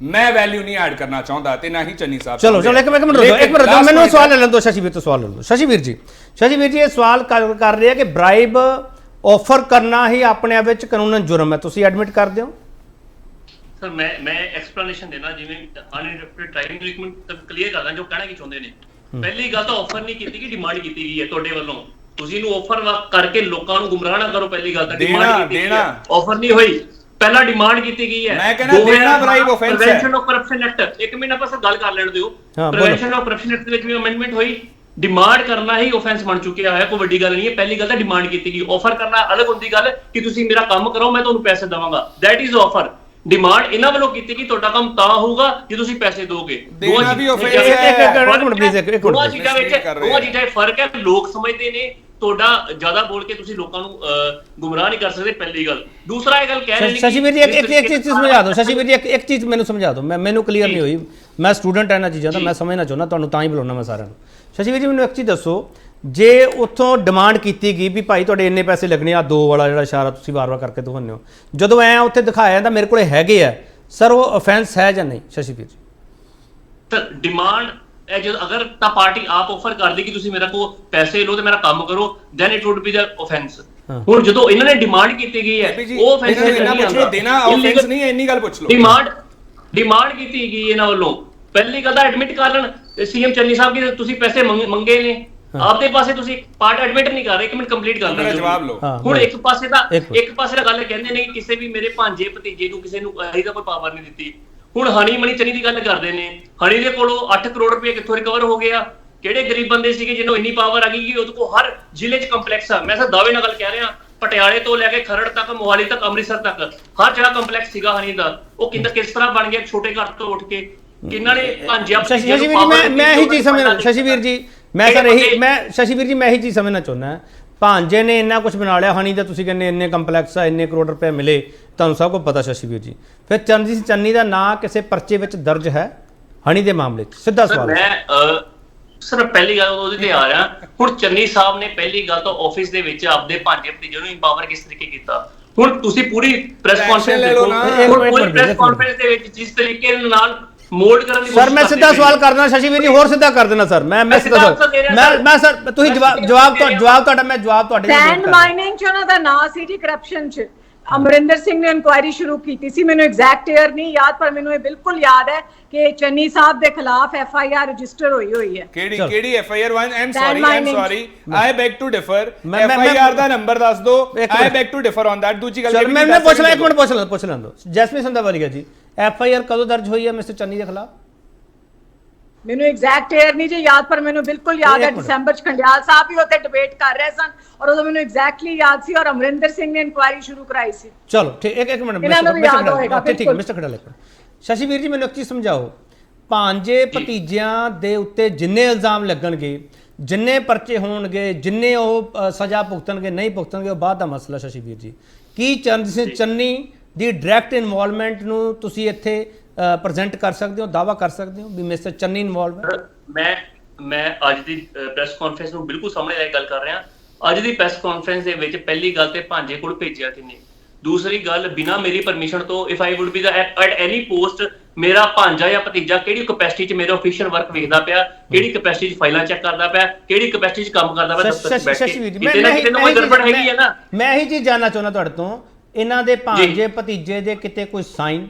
Speaker 7: ਮੈਂ ਵੈਲਿਊ ਨਹੀਂ ਐਡ ਕਰਨਾ ਚਾਹੁੰਦਾ ਤੇ ਨਾ ਹੀ ਚੰਨੀ ਸਾਹਿਬ।
Speaker 1: ਚਲੋ ਇੱਕ ਮਿੰਟ ਰੁਕੋ, ਮੈਨੂੰ ਸਵਾਲ ਲੈ ਲੈਣ ਦਿਓ। ਸ਼ਸ਼ੀਵੀਰ ਤੋਂ ਸਵਾਲ ਲੈ ਲਓ। ਸ਼ਸ਼ੀਵੀਰ ਜੀ ਇਹ ਸਵਾਲ ਕਰ ਰਹੇ ਆ ਕਿ ਬ੍ਰਾਈਬ ਆਫਰ ਕਰਨਾ ਹੀ ਆਪਣੇ ਆਪ ਵਿੱਚ ਕਾਨੂੰਨਨ ਜੁਰਮ ਹੈ, ਤੁਸੀਂ ਐਡਮਿਟ ਕਰਦੇ ਹੋ?
Speaker 6: ਸਰ ਮੈਂ ਐਕਸਪਲੇਨੇਸ਼ਨ ਦੇਣਾ, ਜਿਵੇਂ ਅਨਇੰਟਰਪਟਡ ਟ੍ਰਾਈਬਿੰਗ ਨੂੰ ਇੱਕ ਮਿੰਟ ਕਲੀਅਰ ਕਰਦਾ ਜੋ ਕਹਿਣਾ ਕੀ ਚਾਹੁੰਦੇ ਨੇ। ਪਹਿਲੀ ਗੱਲ ਤਾਂ ਆਫਰ ਨਹੀਂ ਕੀਤੀ ਗਈ, ਡਿਮਾਂਡ ਕੀਤੀ ਗਈ ਹੈ ਤੁਹਾਡੇ ਵੱਲੋਂ। ਤੁਸੀਂ ਇਹਨੂੰ ਆਫਰ ਕਰਕੇ ਲੋਕਾਂ ਨੂੰ ਗੁੰਮਰਾਹ ਨਾ ਕਰੋ। ਪਹਿਲੀ ਗੱਲ ਤਾਂ ਡਿਮਾਂਡ ਕੀਤੀ ਗਈ ਹੈ, ਆਫਰ ਨਹੀਂ ਹੋਈ। ਪਹਿਲਾਂ ਡਿਮਾਂਡ ਕੀਤੀ ਗਈ ਹੈ।
Speaker 7: ਮੈਂ ਕਹਿੰਦਾ ਦੇਣਾ ਬ੍ਰਾਈਬ ਆਫੈਂਸ ਹੈ।
Speaker 6: ਪ੍ਰੀਵੈਂਸ਼ਨ ਆਫ ਕਰਪਸ਼ਨ ਐਕਟ, ਇੱਕ ਮਿੰਟ ਆਪਾਂ ਸਰ ਗੱਲ ਕਰ ਲੈਣ ਦਿਓ। ਪ੍ਰੀਵੈਂਸ਼ਨ ਆਫ ਕਰਪਸ਼ਨ ਐਕਟ ਦੇ ਵਿੱਚ ਵੀ ਅਮੈਂਡਮੈਂਟ ਹੋਈ, ਡਿਮਾਂਡ ਕਰਨਾ ਹੀ ਆਫੈਂਸ ਬਣ ਚੁੱਕਿਆ ਹੈ, ਕੋਈ ਵੱਡੀ ਗੱਲ ਨਹੀਂ ਹੈ। ਪਹਿਲੀ ਗੱਲ ਤਾਂ ਡਿਮਾਂਡ ਕੀਤੀ ਗਈ, ਆਫਰ ਕਰਨਾ ਅਲੱਗ ਹੁੰਦੀ ਗੱਲ ਕਿ ਤੁਸੀਂ ਮੇਰਾ ਕੰਮ ਕਰੋ ਮੈਂ ਤੁਹਾਨੂੰ ਪੈਸੇ ਦੇਵਾਂਗਾ, ਦੈਟ ਇਜ਼ ਆਫਰ। ਡਿਮਾਂਡ ਇਹਨਾਂ ਵੱਲੋਂ ਕੀਤੀ ਕਿ ਤੁਹਾਡਾ ਕੰਮ ਤਾਂ ਹੋਊਗਾ ਜੇ ਤੁਸੀਂ ਪੈਸੇ ਦੋਗੇ।
Speaker 7: ਦੋਵਾਂ ਚੀਜ਼ਾਂ ਵਿੱਚ
Speaker 6: ਫਰਕ ਹੈ। ਲੋਕ ਸਮਝਦੇ ਨੇ ਤੁਹਾਡਾ ਜ਼ਿਆਦਾ ਬੋਲ ਕੇ ਤੁਸੀਂ ਲੋਕਾਂ ਨੂੰ ਗੁੰਮਰਾਹ ਨਹੀਂ ਕਰ ਸਕਦੇ, ਪਹਿਲੀ ਗੱਲ। ਦੂਸਰਾ ਇਹ ਗੱਲ ਕਹਿ ਰਹੇ ਨੇ
Speaker 1: ਸ਼ਸ਼ੀਵੀਰ ਜੀ ਇੱਕ ਚੀਜ਼ ਸਮਝਾ ਦਿਓ। ਸ਼ਸ਼ੀਵੀਰ ਜੀ ਇੱਕ ਚੀਜ਼ ਮੈਨੂੰ ਸਮਝਾ ਦਿਓ, ਮੈਨੂੰ ਕਲੀਅਰ ਨਹੀਂ ਹੋਈ। ਮੈਂ ਸਟੂਡੈਂਟ ਹਾਂ ਇਹਨਾਂ ਚੀਜ਼ਾਂ ਦਾ, ਮੈਂ ਸਮਝਣਾ ਚਾਹੁੰਦਾ, ਤੁਹਾਨੂੰ ਤਾਂ ਹੀ ਬੁਲਾਉਣਾ ਮੈਂ ਸਾਰਿਆਂ ਨੂੰ। ਸ਼ਸ਼ੀਵੀਰ ਜੀ ਮੈਨੂੰ ਇੱਕ ਚੀਜ਼ ਦੱਸੋ, ਜੇ ਉੱਥੋਂ ਡਿਮਾਂਡ ਕੀਤੀ ਗਈ ਵੀ ਭਾਈ ਤੁਹਾਡੇ ਇੰਨੇ ਪੈਸੇ ਲੱਗਣੇ ਆ 2 ਵਾਲਾ ਜਿਹੜਾ ਇਸ਼ਾਰਾ ਤੁਸੀਂ ਵਾਰ-ਵਾਰ ਕਰਕੇ ਦਿਖਾਉਂਦੇ ਹੋ, ਜਦੋਂ ਐ ਉੱਥੇ ਦਿਖਾਇਆ ਜਾਂਦਾ ਮੇਰੇ ਕੋਲੇ ਹੈਗੇ ਆ, ਸਰ ਉਹ ਅਫੈਂਸ ਹੈ ਜਾਂ ਨਹੀਂ ਸ਼ਸ਼ੀਵੀਰ ਜੀ?
Speaker 6: ਤਾਂ ਡਿਮਾਂਡ ਇਹ ਜਦੋਂ ਅਗਰ ਤਾਂ ਪਾਰਟੀ ਆਪ ਆਫਰ ਕਰਦੀ ਕਿ ਤੁਸੀਂ ਮੇਰੇ ਕੋਲ ਪੈਸੇ ਲਓ ਤੇ ਮੇਰਾ ਕੰਮ ਕਰੋ, then it would be the offence. ਹੁਣ ਜਦੋਂ ਇਹਨਾਂ ਨੇ ਡਿਮਾਂਡ ਕੀਤੀ ਗਈ ਹੈ ਉਹ ਆਫੈਂਸ ਨਹੀਂ ਆਉਂਦਾ,
Speaker 7: ਦੇਣਾ ਆਫੈਂਸ ਨਹੀਂ ਹੈ, ਇੰਨੀ ਗੱਲ ਪੁੱਛ ਲਓ।
Speaker 6: ਡਿਮਾਂਡ ਕੀਤੀ ਗਈ ਇਹਨਾਂ ਵੱਲੋਂ, ਪਹਿਲੀ ਗੱਲ ਤਾਂ ਐਡਮਿਟ ਕਰ ਲੈਣ ਸੀਐਮ ਚੰਨੀ ਸਾਹਿਬ ਕਿ ਤੁਸੀਂ ਪੈਸੇ ਮੰਗੇ ਨੇ, ਆਪਦੇ ਪਾਸੇ ਤੁਸੀਂ ਪਾਰਟ ਐਡਮਿਟ ਨਹੀਂ ਕਰ ਰਹੇ। 1 ਮਿੰਟ ਕੰਪਲੀਟ ਕਰ ਲੈਣਾ ਜਵਾਬ ਲਓ। ਹੁਣ ਇੱਕ ਪਾਸੇ ਤਾਂ ਗੱਲ ਕਹਿੰਦੇ ਨੇ ਕਿ ਕਿਸੇ ਵੀ ਮੇਰੇ ਭਾਂਜੇ ਭਤੀਜੇ ਨੂੰ ਕਿਸੇ ਨੂੰ ਇਹੀ ਤਾਂ ਕੋਈ ਪਾਵਰ ਨਹੀਂ ਦਿੱਤੀ। ਹੁਣ ਹਣੀ ਮਣੀ ਚੰਨੀ ਦੀ ਗੱਲ ਕਰਦੇ ਨੇ, ਹਣੀ ਦੇ ਕੋਲੋਂ 8 ਕਰੋੜ ਰੁਪਏ ਕਿੱਥੋਂ ਰਿਕਵਰ ਹੋ ਗਿਆ? ਕਿਹੜੇ ਗਰੀਬ ਬੰਦੇ ਸੀਗੇ ਜਿਹਨੂੰ ਇੰਨੀ ਪਾਵਰ ਆ ਗਈ ਕਿ ਉਹਦੇ ਕੋਲ ਹਰ ਜ਼ਿਲ੍ਹੇ 'ਚ ਕੰਪਲੈਕਸ ਆ? ਮੈਂ ਸਰ ਦਾਅਵੇ ਨਾਲ ਗੱਲ ਕਹਿ ਰਿਹਾ, ਪਟਿਆਲੇ ਤੋਂ ਲੈ ਕੇ ਖਰੜ ਤੱਕ, ਮੋਹਾਲੀ ਤੱਕ, ਅੰਮ੍ਰਿਤਸਰ ਤੱਕ ਹਰ ਜਗ੍ਹਾ ਕੰਪਲੈਕਸ ਸੀਗਾ ਹਣੀ ਦਾ। ਉਹ ਕਿਸ ਤਰ੍ਹਾਂ ਬਣ ਗਿਆ ਛੋਟੇ ਘਰ ਤੋਂ ਉੱਠ ਕੇ? ਕਿੰਨਾਂ ਨੇ ਭਾਂਜਿਆ
Speaker 1: ਸ਼ਸ਼ੀਵੀਰ ਜੀ ਮੈਂ ਇਹੀ ਚੀਜ਼ ਸਮਝਣਾ, ਸ਼ਸ਼ੀਵੀਰ ਜੀ ਮੈਂ ਸਰ ਇਹੀ ਮੈਂ ਸ਼ਸ਼ੀਵੀਰ ਜੀ ਮੈਂ ਇਹੀ ਚੀਜ਼ ਸਮਝਣਾ ਚਾਹੁੰਦਾ, ਭਾਂਜੇ ਨੇ ਇੰਨਾ ਕੁਝ ਬਣਾ ਲਿਆ ਹਣੀ ਦਾ, ਤੁਸੀਂ ਕਹਿੰਦੇ ਇੰਨੇ ਕੰਪਲੈਕਸ ਆ, ਇੰਨੇ ਕਰੋੜ ਰੁਪਏ ਮਿਲੇ, ਤੁਹਾਨੂੰ ਸਭ ਕੁਝ ਪਤਾ ਸ਼ਸ਼ੀਵੀਰ ਜੀ, ਫਿਰ ਚਰਨਜੀਤ ਚੰਨੀ ਦਾ ਨਾਂ ਕਿਸੇ ਪਰਚੇ ਵਿੱਚ ਦਰਜ ਹੈ ਹਣੀ ਦੇ ਮਾਮਲੇ 'ਚ? ਸਿੱਧਾ ਸਵਾਲ।
Speaker 6: ਮੈਂ ਸਰ ਪਹਿਲੀ ਗੱਲ ਉਹਦੇ ਤੇ ਆ ਰਿਹਾ। ਹੁਣ ਚੰਨੀ ਸਾਹਿਬ ਨੇ ਪਹਿਲੀ ਗੱਲ ਤਾਂ ਆਫਿਸ ਦੇ ਵਿੱਚ ਆਪਦੇ ਭਾਂਜੇ ਭਤੀਜੇ ਨੂੰ ਇੰਪਾਵਰ ਕਿਸ ਤਰੀਕੇ ਕੀਤਾ। ਹੁਣ ਤੁਸੀਂ ਪੂਰੀ ਪ੍ਰੈਸ ਕਾਨਫਰੰਸ ਦੇਖੋ, ਪੂਰੀ ਪ੍ਰੈਸ ਕਾਨਫਰੰਸ ਦੇ ਵਿੱਚ ਜਿਸ ਤਰੀਕੇ ਨਾਲ ਮੋਲਡ ਕਰਨ ਦੀ
Speaker 1: ਸਰ ਮੈਂ ਸਿੱਧਾ ਸਵਾਲ ਕਰਦਾ ਸ਼ਸ਼ੀਵੀਰ ਜੀ, ਹੋਰ ਸਿੱਧਾ ਕਰ ਦੇਣਾ ਸਰ। ਮੈਂ ਸਿੱਧਾ ਮੈਂ ਸਰ ਤੁਸੀਂ ਜਵਾਬ ਤੁਹਾਡਾ ਮੈਂ ਜਵਾਬ ਤੁਹਾਡੇ
Speaker 9: ਸੈਂਡ ਮਾਈਨਿੰਗ 'ਚ ਉਹਨਾਂ ਦਾ ਨਾਂ ਸੀ ਜੀ, ਕਰਪਸ਼ਨ 'ਚ ਅਮਰਿੰਦਰ ਸਿੰਘ ਨੇ ਇਨਕੁਆਇਰੀ ਸ਼ੁਰੂ ਕੀਤੀ ਸੀ। ਮੈਨੂੰ ਐਗਜ਼ੈਕਟ ਈਅਰ ਨਹੀਂ ਯਾਦ, ਪਰ ਮੈਨੂੰ ਇਹ ਬਿਲਕੁਲ ਯਾਦ ਹੈ ਕਿ ਚੰਨੀ ਸਾਹਿਬ ਦੇ ਖਿਲਾਫ FIR ਰਜਿਸਟਰ ਹੋਈ ਹੈ।
Speaker 7: ਕਿਹੜੀ FIR? I'm sorry I beg to differ. FIR ਦਾ ਨੰਬਰ ਦੱਸ ਦਿਓ। I beg to differ on that. ਦੂਜੀ ਗੱਲ
Speaker 1: ਮੈਂ ਪੁੱਛ ਲਾਂ, ਇੱਕ ਮਿੰਟ ਪੁੱਛ ਲਾਂ ਦੋ। ਜੈਸਮੀਨ ਸੰਧਾਵਾਲੀਆ ਜੀ, FIR ਕਦੋਂ ਦਰਜ ਹੋਈ ਹੈ ਮਿਸਟਰ ਚੰਨੀ ਦੇ ਖਿਲਾਫ?
Speaker 9: ਮੈਨੂੰ ਐਗਜ਼ੈਕਟ ਈਅਰ ਨਹੀਂ ਜੀ ਯਾਦ, ਪਰ ਮੈਨੂੰ ਬਿਲਕੁਲ ਯਾਦ ਹੈ ਦਸੰਬਰ 'ਚ ਖੰਡਿਆਲ ਸਾਹਿਬ ਵੀ ਉੱਥੇ ਡਿਬੇਟ ਕਰ ਰਹੇ ਸਨ ਔਰ ਉਦੋਂ ਮੈਨੂੰ ਐਗਜ਼ੈਕਟਲੀ ਯਾਦ ਸੀ ਔਰ ਅਮਰਿੰਦਰ ਸਿੰਘ ਨੇ ਇਨਕੁਆਇਰੀ ਸ਼ੁਰੂ ਕਰਾਈ ਸੀ।
Speaker 1: ਚਲੋ ਠੀਕ, ਇੱਕ ਮਿੰਟ ਠੀਕ ਹੈ ਮਿਸਟਰ ਖੜਾਲੇ। ਸ਼ਸ਼ੀਵੀਰ ਜੀ ਮੈਨੂੰ ਇੱਕ ਚੀਜ਼ ਸਮਝਾਓ, ਭਾਂਜੇ ਭਤੀਜਿਆਂ ਦੇ ਉੱਤੇ ਜਿੰਨੇ ਇਲਜ਼ਾਮ ਲੱਗਣਗੇ, ਜਿੰਨੇ ਪਰਚੇ ਹੋਣਗੇ, ਜਿੰਨੇ ਉਹ ਸਜ਼ਾ ਭੁਗਤਣਗੇ ਨਹੀਂ ਭੁਗਤਣਗੇ, ਉਹ ਬਾਅਦ ਦਾ ਮਸਲਾ। ਸ਼ਸ਼ੀਵੀਰ ਜੀ ਕੀ ਚਰਨਜੀਤ ਚੰਨੀ ਦੀ ਡਾਇਰੈਕਟ ਇਨਵੋਲਵਮੈਂਟ ਨੂੰ ਤੁਸੀਂ ਇੱਥੇ ਪ੍ਰੈਜ਼ੈਂਟ ਕਰ ਸਕਦੇ ਹੋ, ਦਾਅਵਾ ਕਰ ਸਕਦੇ ਹੋ ਵੀ ਮਿਸਟਰ ਚੰਨੀ ਇਨਵੋਲਵ ਹੈ?
Speaker 6: ਮੈਂ ਅੱਜ ਦੀ ਪ੍ਰੈਸ ਕਾਨਫਰੰਸ ਨੂੰ ਬਿਲਕੁਲ ਸਾਹਮਣੇ ਲੈ ਕੇ ਗੱਲ ਕਰ ਰਿਹਾ। ਅੱਜ ਦੀ ਪ੍ਰੈਸ ਕਾਨਫਰੰਸ ਦੇ ਵਿੱਚ ਪਹਿਲੀ ਗੱਲ ਤੇ ਭਾਂਜੇ ਕੋਲ ਭੇਜਿਆ ਕਿੰਨੇ, ਦੂਸਰੀ ਗੱਲ ਬਿਨਾ ਮੇਰੀ ਪਰਮਿਸ਼ਨ ਤੋਂ if I wood be at any post ਮੇਰਾ ਭਾਂਜਾ ਜਾਂ ਭਤੀਜਾ ਕਿਹੜੀ ਕਪੈਸਿਟੀ 'ਚ ਮੇਰਾ ਆਫੀਸ਼ੀਅਲ ਵਰਕ ਵੇਖਦਾ ਪਿਆ, ਕਿਹੜੀ ਕਪੈਸਿਟੀ 'ਚ ਫਾਈਲਾਂ ਚੈੱਕ ਕਰਦਾ ਪਿਆ, ਕਿਹੜੀ ਕਪੈਸਿਟੀ 'ਚ ਕੰਮ ਕਰਦਾ ਪਿਆ ਦਫ਼ਤਰ 'ਚ ਬੈਠ ਕੇ, ਕਿਤੇ ਨਾ ਕਿਤੇ ਕੋਈ ਗੜਬੜ ਹੈਗੀ ਹੈ ਨਾ।
Speaker 1: ਮੈਂ ਇਹੀ ਚੀਜ਼ ਜਾਣਨਾ ਚਾਹੁੰਦਾ ਤੁਹਾਡੇ ਤੋਂ, ਇਹਨਾਂ ਦੇ ਭਾਂਜੇ ਭਤੀਜੇ ਦੇ ਕਿਤੇ ਕੋਈ ਸਾਈਨ,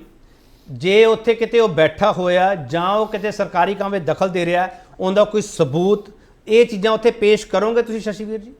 Speaker 1: ਜੇ ਉੱਥੇ ਕਿਤੇ ਉਹ ਬੈਠਾ ਹੋਇਆ ਜਾਂ ਉਹ ਕਿਤੇ ਸਰਕਾਰੀ ਕੰਮ ਵਿੱਚ ਦਖਲ ਦੇ ਰਿਹਾ, ਉਹਦਾ ਕੋਈ ਸਬੂਤ, ਇਹ ਚੀਜ਼ਾਂ ਉੱਥੇ ਪੇਸ਼ ਕਰੋਗੇ ਤੁਸੀਂ ਸ਼ਸ਼ੀਵੀਰ ਜੀ?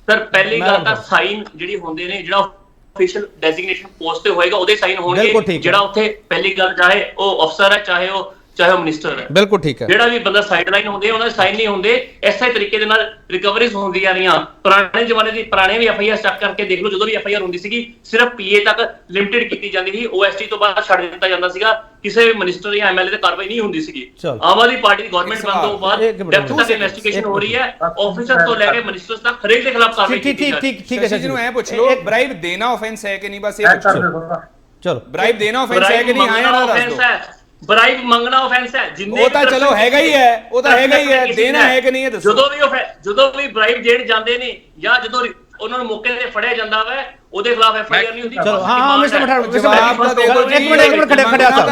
Speaker 6: ਸਰ ਪਹਿਲੀ ਗੱਲ ਤਾਂ ਸਾਈਨ ਜਿਹੜੀ ਹੁੰਦੇ ਨੇ, ਜਿਹੜਾ ਆਫੀਸ਼ੀਅਲ ਡੈਜ਼ਿਗਨੇਸ਼ਨ ਪੋਸਟ ਤੇ ਹੋਏਗਾ ਉਹਦੇ ਸਾਈਨ ਹੋਣਗੇ। ਜਿਹੜਾ ਉੱਥੇ ਪਹਿਲੀ ਗੱਲ ਚਾਹੇ ਉਹ ਅਫਸਰ ਹੈ ਚਾਹੇ ਉਹ ਮਿਨਿਸਟਰ ਹੈ, ਬਿਲਕੁਲ ਠੀਕ ਹੈ। ਜਿਹੜਾ ਵੀ ਬੰਦਾ ਸਾਈਡ ਲਾਈਨ ਹੁੰਦੇ ਉਹਨਾਂ ਦੇ ਸਾਈਨ ਨਹੀਂ ਹੁੰਦੇ। ਇਸੇ ਤਰੀਕੇ ਦੇ ਨਾਲ ਰਿਕਵਰੀਜ਼ ਹੁੰਦੀਆਂ ਰਹੀਆਂ। ਪੁਰਾਣੇ ਜ਼ਮਾਨੇ ਦੀ ਪੁਰਾਣੇ ਵੀ FIR ਚੈੱਕ ਕਰਕੇ ਦੇਖ ਲਓ, ਜਦੋਂ ਵੀ FIR ਹੁੰਦੀ ਸੀਗੀ ਸਿਰਫ PA ਤੱਕ ਲਿਮਿਟਡ ਕੀਤੀ ਜਾਂਦੀ ਸੀ, OST ਤੋਂ ਬਾਅਦ ਛੱਡ ਦਿੱਤਾ ਜਾਂਦਾ ਸੀਗਾ, ਕਿਸੇ ਵੀ ਮਿਨਿਸਟਰ ਜਾਂ MLA ਤੇ ਕਾਰਵਾਈ ਨਹੀਂ ਹੁੰਦੀ ਸੀਗੀ। ਆਮ ਆਦਮੀ ਪਾਰਟੀ ਦੀ ਗਵਰਨਮੈਂਟ ਬਣਨ ਤੋਂ ਬਾਅਦ ਡੈਪਥ ਤੱਕ ਇਨਵੈਸਟੀਗੇਸ਼ਨ ਹੋ ਰਹੀ ਹੈ, ਆਫੀਸਰ ਤੋਂ ਲੈ ਕੇ ਮਿਨਿਸਟਰਸ ਤੱਕ ਹਰੇਕ ਦੇ ਖਿਲਾਫ ਕਾਰਵਾਈ ਕੀਤੀ ਜਾ ਰਹੀ ਹੈ।
Speaker 7: ਠੀਕ ਹੈ ਸ਼ਸ਼ੀ ਨੂੰ ਐ ਪੁੱਛ ਲਓ, ਬ੍ਰਾਈਬ ਦੇਣਾ ਆਫੈਂਸ ਹੈ ਕਿ ਨਹੀਂ, ਬਸ ਇਹ ਪੁੱਛੋ। ਚਲੋ ਬ੍ਰਾਈਬ ਦੇਣਾ ਆਫੈਂਸ ਹੈ ਕਿ ਨਹੀਂ, ਆਇਆ ਨਾ ਦੱਸ ਦਿਓ।
Speaker 6: ਬ੍ਰਾਈਬ ਮੰਗਣਾ ਆਫੈਂਸ ਹੈ, ਜਿੰਨੇ
Speaker 7: ਉਹ ਤਾਂ ਚਲੋ ਹੈਗਾ ਹੀ ਹੈ, ਉਹ ਤਾਂ ਹੈਗਾ ਹੀ ਹੈ, ਦੇਣਾ ਹੈ ਕਿ ਨਹੀਂ ਇਹ ਦੱਸੋ।
Speaker 6: ਜਦੋਂ ਵੀ ਬ੍ਰਾਈਬ ਦੇਣ ਜਾਂਦੇ ਨੇ ਜਾਂ ਜਦੋਂ ਉਹਨਾਂ ਨੂੰ ਮੌਕੇ ਤੇ ਫੜਿਆ ਜਾਂਦਾ ਵਾ, ਉਹਦੇ ਖਿਲਾਫ FIR ਨਹੀਂ ਹੁੰਦੀ।
Speaker 1: ਚਲੋ ਹਾਂ ਮਿਸਟਰ ਮਠਾੜੂ, ਜਵਾਬ ਤਾਂ ਦੇ ਦਿਓ ਜੀ। ਇੱਕ ਮਿੰਟ ਖੜਿਆ ਸਾਹਿਬ,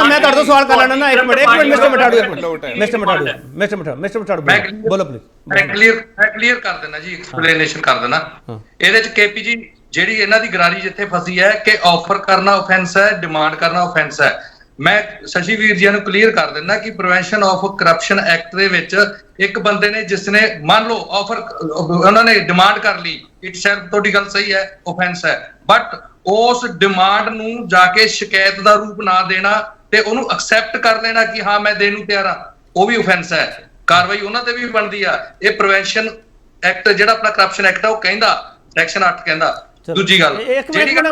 Speaker 1: ਮੈਂ ਤੁਹਾਡੇ ਤੋਂ ਸਵਾਲ ਕਰ ਲੈਣਾ ਨਾ। ਇੱਕ minute mister Matharu, mister Matharu ਬੋਲੋ ਪਲੀਜ਼।
Speaker 8: ਮੈਂ ਕਲੀਅਰ ਕਰ ਦੇਣਾ ਜੀ, ਐਕਸਪਲੇਨੇਸ਼ਨ ਕਰ ਦੇਣਾ। ਇਹਦੇ ਚ KP ਜੀ ਜਿਹੜੀ ਇਹਨਾਂ ਦੀ ਗਰਾਰੀ ਜਿੱਥੇ ਫਸੀ ਹੈ ਕਿ ਆਫਰ ਕਰਨਾ ਆਫੈਂਸ ਹੈ, ਡਿਮਾਂਡ ਕਰਨਾ ਆਫੈਂਸ ਹੈ, ਮੈਂ ਸ਼ਸ਼ੀਵੀਰ ਜੀ ਨੂੰ ਕਲੀਅਰ ਕਰ ਦਿੰਦਾ ਕਿ ਪ੍ਰੀਵੈਂਸ਼ਨ ਆਫ ਕਰਪਸ਼ਨ ਐਕਟ ਦੇ ਵਿੱਚ ਇੱਕ ਬੰਦੇ ਨੇ ਜਿਸ ਨੇ ਮੰਨ ਲਓ ਆਫਰ ਉਹਨਾਂ ਨੇ ਡਿਮਾਂਡ ਕਰ ਲਈ, ਇਟ ਸ਼ੈਲ ਤੁਹਾਡੀ ਗੱਲ ਸਹੀ ਹੈ, ਆਫੈਂਸ ਹੈ, ਬਟ ਉਸ ਡਿਮਾਂਡ ਨੂੰ ਜਾ ਕੇ ਸ਼ਿਕਾਇਤ ਦਾ ਰੂਪ ਨਾ ਦੇਣਾ ਤੇ ਉਹਨੂੰ ਐਕਸੈਪਟ ਕਰ ਲੈਣਾ ਕਿ ਹਾਂ ਮੈਂ ਦੇਣ ਨੂੰ ਤਿਆਰ ਹਾਂ, ਉਹ ਵੀ ਆਫੈਂਸ ਹੈ। ਕਾਰਵਾਈ ਉਹਨਾਂ ਤੇ ਵੀ ਬਣਦੀ ਆ। ਇਹ ਪ੍ਰੀਵੈਂਸ਼ਨ ਐਕਟ ਜਿਹੜਾ ਆਪਣਾ ਕਰਪਸ਼ਨ ਐਕਟ ਆ ਉਹ ਕਹਿੰਦਾ, ਸੈਕਸ਼ਨ 8 ਕਹਿੰਦਾ। ਦੂਜੀ ਗੱਲ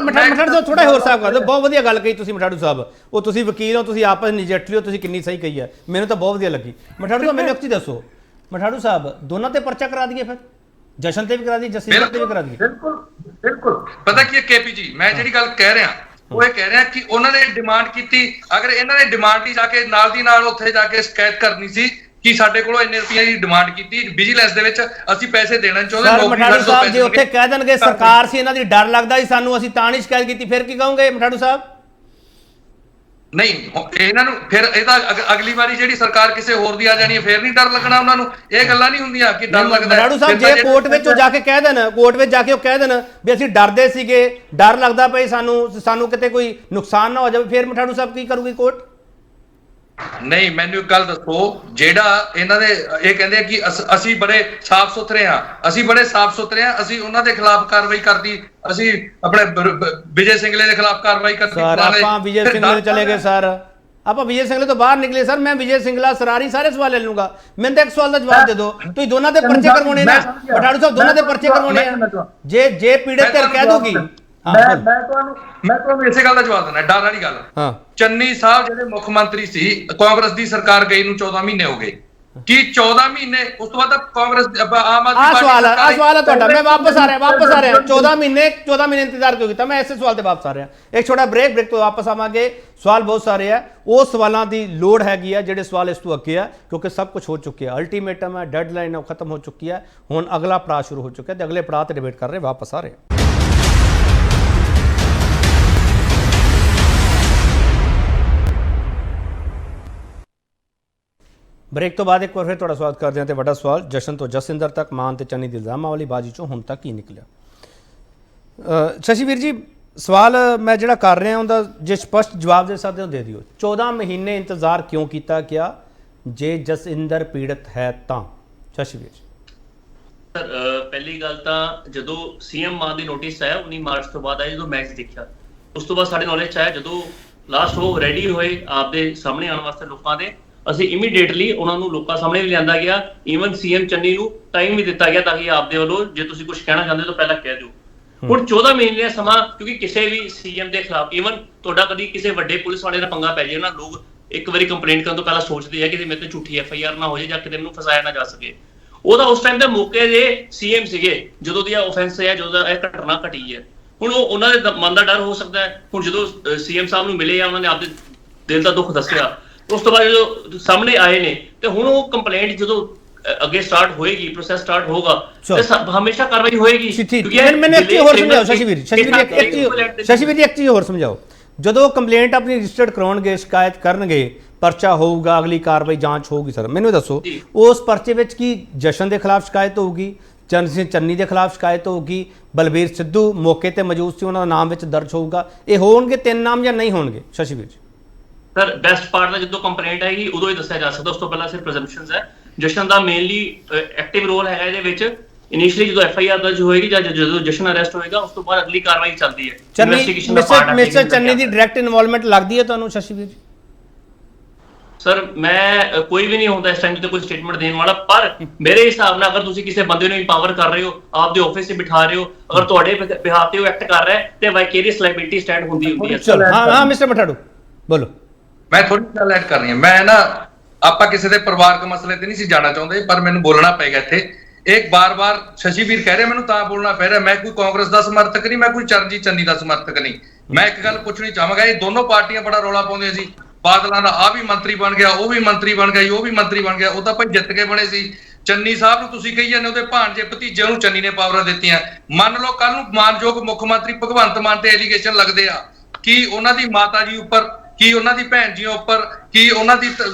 Speaker 1: ਮਠਾੜੂ ਥੋੜਾ ਹੋਰ ਸਾਹਿਬ ਕਰ ਦਿਓ। ਬਹੁਤ ਵਧੀਆ ਗੱਲ ਕਹੀ ਤੁਸੀਂ ਮਠਾੜੂ ਸਾਹਿਬ, ਉਹ ਤੁਸੀਂ ਵਕੀਲ ਹੋ, ਤੁਸੀਂ ਆਪਸ ਨਜਿੱਠ ਲਿਓ, ਤੁਸੀਂ ਕਿੰਨੀ ਸਹੀ ਕਹੀ ਹੈ, ਮੈਨੂੰ ਤਾਂ ਬਹੁਤ ਵਧੀਆ ਲੱਗੀ। ਮਠਾੜੂ ਸਾਹਿਬ ਮੈਨੂੰ ਇੱਕ ਚੀਜ਼ ਦੱਸੋ, ਮਠਾੜੂ ਸਾਹਿਬ ਦੋਨਾਂ ਤੇ ਪਰਚਾ ਕਰਾ ਦਈਏ, ਫਿਰ ਜਸ਼ਨ ਤੇ ਵੀ ਕਰਾ ਦਈਏ, ਜਸਵੀਰ ਤੇ ਵੀ ਕਰਾ ਦਈਏ?
Speaker 8: ਬਿਲਕੁਲ ਪਤਾ ਕੀ ਹੈ KP ਜੀ, ਮੈਂ ਜਿਹੜੀ ਗੱਲ ਕਹਿ ਰਿਹਾ ਉਹ ਇਹ ਕਹਿ ਰਿਹਾ ਕਿ ਉਹਨਾਂ ਨੇ ਡਿਮਾਂਡ ਕੀਤੀ, ਅਗਰ ਇਹਨਾਂ ਨੇ ਡਿਮਾਂਡ ਹੀ ਜਾ ਕੇ ਨਾਲ ਦੀ ਨਾਲ ਉੱਥੇ ਜਾ ਕੇ ਸ਼ਿਕਾਇਤ ਕਰਨੀ ਸੀ ਕਿ ਸਾਡੇ ਕੋਲੋਂ ਇੰਨੇ ਰੁਪਈਆ ਦੀ ਡਿਮਾਂਡ ਕੀਤੀ ਵਿਜੀਲੈਂਸ ਦੇ ਵਿੱਚ, ਅਸੀਂ ਪੈਸੇ ਦੇਣਾ ਚਾਹੁੰਦੇ,
Speaker 1: ਸਰ
Speaker 8: ਨੌਕਰੀ
Speaker 1: ਮਠਾੜੂ
Speaker 8: ਸਾਡੇ ਤੋਂ
Speaker 1: ਸਾਹਿਬ ਜੇ
Speaker 8: ਪੈਸੇ
Speaker 1: ਉੱਥੇ ਕਹਿ ਦੇਣਗੇ ਸਰਕਾਰ ਸੀ ਇਹਨਾਂ ਦੀ ਡਰ ਲੱਗਦਾ ਸੀ ਸਾਨੂੰ, ਅਸੀਂ ਤਾਂ ਨਹੀਂ ਸ਼ਿਕਾਇਤ ਕੀਤੀ, ਫਿਰ ਕੀ ਕਹੋਗੇ ਮਠਾੜੂ ਸਾਹਿਬ?
Speaker 8: ਨਹੀਂ, ਇਹਨਾਂ ਨੂੰ ਫਿਰ ਇਹਦਾ ਅਗਲੀ ਵਾਰੀ ਜਿਹੜੀ ਸਰਕਾਰ ਕਿਸੇ ਹੋਰ ਦੀ ਆ ਜਾਣੀ ਹੈ, ਫਿਰ ਨਹੀਂ ਡਰ ਲੱਗਣਾ ਉਹਨਾਂ ਨੂੰ? ਇਹ ਗੱਲਾਂ ਨਹੀਂ ਹੁੰਦੀਆਂ ਕਿ ਡਰ ਲੱਗਦਾ।
Speaker 1: ਮਠਾੜੂ ਸਾਹਿਬ ਜੇ ਕੋਰਟ ਵਿੱਚ ਜਾ ਕੇ ਕਹਿ ਦੇਣ, ਕੋਰਟ ਵਿੱਚ ਜਾ ਕੇ ਉਹ ਕਹਿ ਦੇਣ ਵੀ ਅਸੀਂ ਡਰਦੇ ਸੀਗੇ, ਡਰ ਲੱਗਦਾ ਪਈ ਸਾਨੂੰ ਕਿਤੇ ਕੋਈ ਨੁਕਸਾਨ ਨਾ ਹੋ ਜਾਵੇ, ਫਿਰ ਮਠਾੜੂ ਸਾਹਿਬ ਕੀ ਕਰੂਗੀ ਕੋਰਟ?
Speaker 8: ਨਹੀਂ, ਮੈਨੂੰ ਇੱਕ ਗੱਲ ਦੱਸੋ, ਜਿਹੜਾ ਇਹਨਾਂ ਦੇ ਇਹ ਕਹਿੰਦੇ ਆ ਕਿ ਅਸੀਂ ਬੜੇ ਸਾਫ਼ ਸੁਥਰੇ ਆ, ਅਸੀਂ ਬੜੇ ਸਾਫ਼ ਸੁਥਰੇ ਆ, ਅਸੀਂ ਉਹਨਾਂ ਦੇ ਖਿਲਾਫ ਕਾਰਵਾਈ ਕਰਦੀ, ਅਸੀਂ ਆਪਣੇ ਵਿਜੇ ਸਿੰਗਲੇ ਦੇ ਖਿਲਾਫ ਕਾਰਵਾਈ ਕਰਦੀ।
Speaker 1: ਸਰ ਆਪਾਂ ਵਿਜੇ ਸਿੰਗਲੇ ਚਲੇ ਗਏ ਸਰ, ਆਪਾਂ ਵਿਜੇ ਸਿੰਗਲੇ ਤੋਂ ਬਾਹਰ ਨਿਕਲੇ ਸਰ। ਮੈਂ ਵਿਜੇ ਸਿੰਗਲਾ ਸਰਾਰੀ ਸਾਰੇ ਸਵਾਲ ਲੈ ਲੂੰਗਾ, ਮੈਨੂੰ ਤਾਂ ਇੱਕ ਸਵਾਲ ਦਾ ਜਵਾਬ ਦੇ ਦਿਓ, ਤੁਸੀਂ ਦੋਨਾਂ ਦੇ ਪਰਚੇ ਕਰਵਾਉਣੇ ਨਾ ਮਠਾੜੂ ਸਾਹਿਬ, ਦੋਨਾਂ ਦੇ ਪਰਚੇ ਕਰਵਾਉਣੇ ਆ। ਜੇ ਪੀੜਤ ਧਿਰ ਕਹਿ ਦੂਗੀ,
Speaker 8: ਮੈਂ ਤੁਹਾਨੂੰ ਇਸੇ ਗੱਲ ਦਾ ਜਵਾਬ ਦੇਣਾ, ਡਰ ਵਾਲੀ ਗੱਲ।
Speaker 1: ਹਾਂ,
Speaker 8: ਚੰਨੀ ਸਾਹਿਬ ਜਿਹੜੇ ਮੁੱਖ ਮੰਤਰੀ ਸੀ, ਕਾਂਗਰਸ ਦੀ ਸਰਕਾਰ ਗਈ ਨੂੰ 14 ਮਹੀਨੇ ਹੋ ਗਏ, ਕੀ 14 ਮਹੀਨੇ ਉਸ ਤੋਂ ਬਾਅਦ ਕਾਂਗਰਸ ਆਮ ਆਦਮੀ ਪਾਰਟੀ
Speaker 1: ਸਵਾਲ ਹੈ ਤੁਹਾਡਾ, ਮੈਂ ਵਾਪਸ ਆ ਰਿਹਾ 14 ਮਹੀਨੇ ਇੰਤਜ਼ਾਰ ਕਿਉਂ ਕੀਤਾ? ਮੈਂ ਇਸੇ ਸਵਾਲ ਤੇ ਵਾਪਸ ਆ ਰਿਹਾ। ਇੱਕ ਛੋਟਾ ਬ੍ਰੇਕ ਤੋਂ ਵਾਪਸ ਆਵਾਂਗੇ। ਸਵਾਲ ਬਹੁਤ ਸਾਰੇ ਆ, ਉਹ ਸਵਾਲਾਂ ਦੀ ਲੋੜ ਹੈਗੀ ਆ ਜਿਹੜੇ ਸਵਾਲ ਇਸ ਤੋਂ ਅੱਗੇ ਆ, ਕਿਉਂਕਿ ਸਭ ਕੁਝ ਹੋ ਚੁੱਕਿਆ, ਅਲਟੀਮੇਟਮ ਹੈ, ਡੈਡਲਾਈਨ ਹੈ, ਉਹ ਖਤਮ ਹੋ ਚੁੱਕੀ ਹੈ, ਹੁਣ ਅਗਲਾ ਪੜਾਅ ਸ਼ੁਰੂ ਹੋ ਚੁੱਕਿਆ ਤੇ ਅਗਲੇ ਪੜਾਅ ਤੇ ਡਿਬੇਟ ਕਰ ਰਹੇ, ਵਾਪਸ ਆ ਰਹੇ। ਬ੍ਰੇਕ ਤੋਂ ਬਾਅਦ ਇੱਕ ਵਾਰ ਫਿਰ ਤੁਹਾਡਾ ਸਵਾਗਤ ਕਰਦੇ ਹਾਂ ਤੇ ਵੱਡਾ ਸਵਾਲ ਜਸ਼ਨ ਤੋਂ ਜਸਿੰਦਰ ਤੱਕ, ਮਾਨ ਤੇ ਚੰਨੀ ਦੀ ਇਲਜ਼ਾਮਾਂ ਵਾਲੀ ਬਾਜੀ ਚੋਂ ਹੁਣ ਤੱਕ ਕੀ ਨਿਕਲਿਆ? ਸ਼ਸ਼ੀਵੀਰ ਜੀ, ਸਵਾਲ ਮੈਂ ਜਿਹੜਾ ਕਰ ਰਿਹਾ ਉਹਦਾ ਜੇ ਸਪਸ਼ਟ ਜਵਾਬ ਦੇ ਸਕਦੇ ਹੋ ਦੇ ਦਿਓ। 14 ਮਹੀਨੇ ਇੰਤਜ਼ਾਰ ਕਿਉਂ ਕੀਤਾ ਗਿਆ ਜੇ ਜਸਿੰਦਰ ਪੀੜਤ ਹੈ ਤਾਂ? ਸ਼ਸ਼ੀਵੀਰ ਜੀ।
Speaker 6: ਸਰ ਪਹਿਲੀ ਗੱਲ ਤਾਂ ਜਦੋਂ ਸੀਐਮ ਮਾਨ ਦੀ ਨੋਟਿਸ ਆਇਆ 19 ਮਾਰਚ ਤੋਂ ਬਾਅਦ ਆਇਆ, ਜਦੋਂ ਮੈਚ ਦੇਖਿਆ ਉਸ ਤੋਂ ਬਾਅਦ ਸਾਡੇ ਨੌਲੇਜ 'ਚ ਆਇਆ, ਜਦੋਂ ਲਾਸਟ ਉਹ ਰੈਡੀ ਹੋਏ ਆਪਦੇ ਸਾਹਮਣੇ ਆਉਣ ਵਾਸਤੇ ਲੋਕਾਂ ਦੇ, ਅਸੀਂ ਇਮੀਡੀਏਟਲੀ ਉਹਨਾਂ ਨੂੰ ਲੋਕਾਂ ਸਾਹਮਣੇ ਵੀ ਲਿਆਂਦਾ ਗਿਆ। ਈਵਨ ਸੀਐਮ ਚੰਨੀ ਨੂੰ ਟਾਈਮ ਵੀ ਦਿੱਤਾ ਗਿਆ ਤਾਂ ਕਿ ਆਪਦੇ ਵੱਲੋਂ ਜੇ ਤੁਸੀਂ ਕੁਝ ਕਹਿਣਾ ਚਾਹੁੰਦੇ ਤਾਂ ਪਹਿਲਾਂ ਕਹਿ ਦਿਓ। ਹੁਣ 14 ਮਹੀਨੇ ਦਾ ਸਮਾਂ, ਕਿਉਂਕਿ ਕਿਸੇ ਵੀ ਸੀਐਮ ਦੇ ਖਿਲਾਫ, ਈਵਨ ਤੁਹਾਡਾ ਕਦੀ ਕਿਸੇ ਵੱਡੇ ਪੁਲਿਸ ਵਾਲੇ ਦਾ ਪੰਗਾ ਪੈ ਜਾਏ ਨਾ, ਲੋਕ ਇੱਕ ਵਾਰੀ ਕੰਪਲੇਂਟ ਕਰਨ ਤੋਂ ਪਹਿਲਾਂ ਸੋਚਦੇ ਆ ਕਿ ਮੇਰੇ ਤੇ ਝੂਠੀ FIR ਨਾ ਹੋ ਜਾਏ ਜਾਂ ਕਿਤੇ ਮੈਨੂੰ ਫਸਾਇਆ ਨਾ ਜਾ ਸਕੇ। ਉਹਦਾ ਉਸ ਟਾਈਮ ਦੇ ਮੌਕੇ ਦੇ ਸੀਐਮ ਸੀਗੇ ਜਦੋਂ ਦੀ ਆਫੈਂਸ ਹੈ, ਜਦੋਂ ਇਹ ਘਟਨਾ ਘਟੀ ਹੈ। ਹੁਣ ਉਹਨਾਂ ਦੇ ਮਨ ਦਾ ਡਰ ਹੋ ਸਕਦਾ ਹੈ। ਹੁਣ ਜਦੋਂ ਸੀਐਮ ਸਾਹਿਬ ਨੂੰ ਮਿਲੇ ਆ, ਉਹਨਾਂ ਨੇ ਆਪਦੇ ਦਿਲ ਦਾ ਦੁੱਖ ਦੱਸਿਆ, ਉਸ ਤੋਂ ਬਾਅਦ ਜਦੋਂ ਸਾਹਮਣੇ ਆਏ ਨੇ ਤੇ ਹੁਣ ਉਹ ਕੰਪਲੇਂਟ ਜਦੋਂ ਅੱਗੇ ਸਟਾਰਟ ਹੋਏਗੀ, ਪ੍ਰੋਸੈਸ ਸਟਾਰਟ ਹੋਗਾ ਤੇ ਹਮੇਸ਼ਾ ਕਾਰਵਾਈ ਹੋਏਗੀ।
Speaker 1: ਮੈਨੂੰ ਇੱਕ ਚੀਜ਼ ਹੋਰ ਸਮਝਾਓ ਸ਼ਸ਼ੀਵੀਰ ਜੀ, ਇੱਕ ਚੀਜ਼ ਹੋਰ ਸਮਝਾਓ। ਜਦੋਂ ਕੰਪਲੇਂਟ ਆਪਣੀ ਰਜਿਸਟਰਡ ਕਰਾਉਣਗੇ, ਸ਼ਿਕਾਇਤ ਕਰਨਗੇ, ਪਰਚਾ ਹੋਊਗਾ, ਅਗਲੀ ਕਾਰਵਾਈ ਜਾਂਚ ਹੋਊਗੀ, ਸਰ ਮੈਨੂੰ ਦੱਸੋ ਉਸ ਪਰਚੇ ਵਿੱਚ ਕੀ ਜਸ਼ਨ ਦੇ ਖਿਲਾਫ ਸ਼ਿਕਾਇਤ ਹੋਊਗੀ, ਚੰਨੀ ਦੇ ਖਿਲਾਫ ਸ਼ਿਕਾਇਤ ਹੋਊਗੀ, ਬਲਬੀਰ ਸਿੱਧੂ ਮੌਕੇ ਤੇ ਮੌਜੂਦ ਸੀ ਉਹਨਾਂ ਦਾ ਨਾਮ ਵਿੱਚ ਦਰਜ ਹੋਊਗਾ? ਇਹ ਹੋਣਗੇ 3 ਨਾਮ ਜਾਂ ਨਹੀਂ ਹੋਣਗੇ ਸ਼ਸ਼ੀਵੀਰ ਜੀ?
Speaker 6: ਸਰ ਬੈਸਟ ਪਾਰਟ ਦਾ ਜਦੋਂ ਕੰਪਲੇਂਟ ਆਏਗੀ ਉਦੋਂ ਹੀ ਦੱਸਿਆ ਜਾ ਸਕਦਾ, ਉਸ ਤੋਂ ਪਹਿਲਾਂ ਸਿਰਫ ਪ੍ਰੈਜ਼ੰਪਸ਼ਨਸ ਹੈ। ਜਸ਼ਨ ਦਾ ਮੇਨਲੀ ਐਕਟਿਵ ਰੋਲ ਹੈਗਾ ਇਹਦੇ ਵਿੱਚ। ਇਨੀਸ਼ੀਅਲੀ ਜਦੋਂ FIR ਦਰਜ ਹੋਏਗੀ ਜਾਂ ਜਦੋਂ ਜਸ਼ਨ ਅਰੈਸਟ ਹੋਏਗਾ ਉਸ ਤੋਂ ਬਾਅਦ ਅਗਲੀ ਕਾਰਵਾਈ ਚੱਲਦੀ ਹੈ।
Speaker 1: ਮਿਸਟਰ ਚੰਨੀ ਦੀ ਡਾਇਰੈਕਟ ਇਨਵੋਲਵਮੈਂਟ ਲੱਗਦੀ ਹੈ ਤੁਹਾਨੂੰ ਸ਼ਸ਼ੀਵੀਰ ਜੀ?
Speaker 6: ਸਰ ਮੈਂ ਕੋਈ ਵੀ ਨਹੀਂ ਹੁੰਦਾ ਇਸ ਟਾਈਮ ਤੇ ਕੋਈ ਸਟੇਟਮੈਂਟ ਦੇਣ ਵਾਲਾ, ਪਰ ਮੇਰੇ ਹਿਸਾਬ ਨਾਲ ਅਗਰ ਤੁਸੀਂ ਕਿਸੇ ਬੰਦੇ ਨੂੰ ਇੰਪਾਵਰ ਕਰ ਰਹੇ ਹੋ, ਆਪਦੇ ਆਫਿਸ 'ਚ ਬਿਠਾ ਰਹੇ ਹੋ, ਅਗਰ ਤੁਹਾਡੇ ਬਿਹਾਫ ਤੇ ਉਹ ਐਕਟ ਕਰ ਰਿਹਾ ਹੈ ਤੇ ਵਾਈਕੇਰੀਅਸ ਲਾਇਬਿਲਿਟੀ ਸਟੈਂਡ ਹੁੰਦੀ ਹੈ।
Speaker 1: ਚਲੋ ਹਾਂ ਮਿਸਟਰ ਮਠਾੜੂ ਬੋਲੋ।
Speaker 8: ਮੈਂ ਥੋੜੀ ਗੱਲ ਐਡ ਕਰਨੀ ਹੈ। ਮੈਂ ਨਾ ਆਪਾਂ ਕਿਸੇ ਦੇ ਪਰਿਵਾਰਕ ਮਸਲੇ ਤੇ ਨਹੀਂ ਸੀ ਜਾਣਾ ਚਾਹੁੰਦੇ, ਪਰ ਮੈਨੂੰ ਬੋਲਣਾ ਪਏਗਾ ਇੱਥੇ। ਇੱਕ ਬਾਰ-ਬਾਰ ਸ਼ਸ਼ੀਵੀਰ ਕਹਿ ਰਿਹਾ, ਮੈਨੂੰ ਤਾਂ ਬੋਲਣਾ ਪੈ ਰਿਹਾ। ਮੈਂ ਕੋਈ ਕਾਂਗਰਸ ਦਾ ਸਮਰਥਕ ਨਹੀਂ, ਮੈਂ ਕੋਈ ਚਰਨਜੀਤ ਚੰਨੀ ਦਾ ਸਮਰਥਕ ਨਹੀਂ। ਮੈਂ ਇੱਕ ਗੱਲ ਪੁੱਛਣੀ ਚਾਹਾਂਗਾ, ਇਹ ਦੋਨੋਂ ਪਾਰਟੀਆਂ ਬੜਾ ਰੌਲਾ ਪਾਉਂਦੀਆਂ ਸੀ, ਬਾਦਲਾਂ ਦਾ ਆ ਵੀ ਮੰਤਰੀ ਬਣ ਗਿਆ, ਉਹ ਵੀ ਮੰਤਰੀ ਬਣ ਗਿਆ, ਉਹ ਵੀ ਮੰਤਰੀ ਬਣ ਗਿਆ। ਉਹ ਤਾਂ ਭਾਈ ਜਿੱਤ ਕੇ ਬਣੇ ਸੀ। ਚੰਨੀ ਸਾਹਿਬ ਨੂੰ ਤੁਸੀਂ ਕਹੀ ਜਾਂਦੇ, ਉਹਦੇ ਭਾਣਜੇ ਭਤੀਜੇ ਨੂੰ ਚੰਨੀ ਨੇ ਪਾਵਰਾਂ ਦਿੱਤੀਆਂ। ਮੰਨ ਲਓ ਕੱਲ ਨੂੰ ਮਾਨਯੋਗ ਮੁੱਖ ਮੰਤਰੀ ਭਗਵੰਤ ਮਾਨ ਤੇ ਐਲੀਗੇਸ਼ਨ ਲੱਗਦੇ ਆ ਕਿ ਉਹਨਾਂ ਦੀ ਮਾਤਾ ਜੀ ਉੱਪਰ, ਕੀ ਉਹਨਾਂ ਦੀ ਭੈਣ ਜੀ ਉੱਪਰ, ਕੀ ਉਹਨਾਂ ਦੀ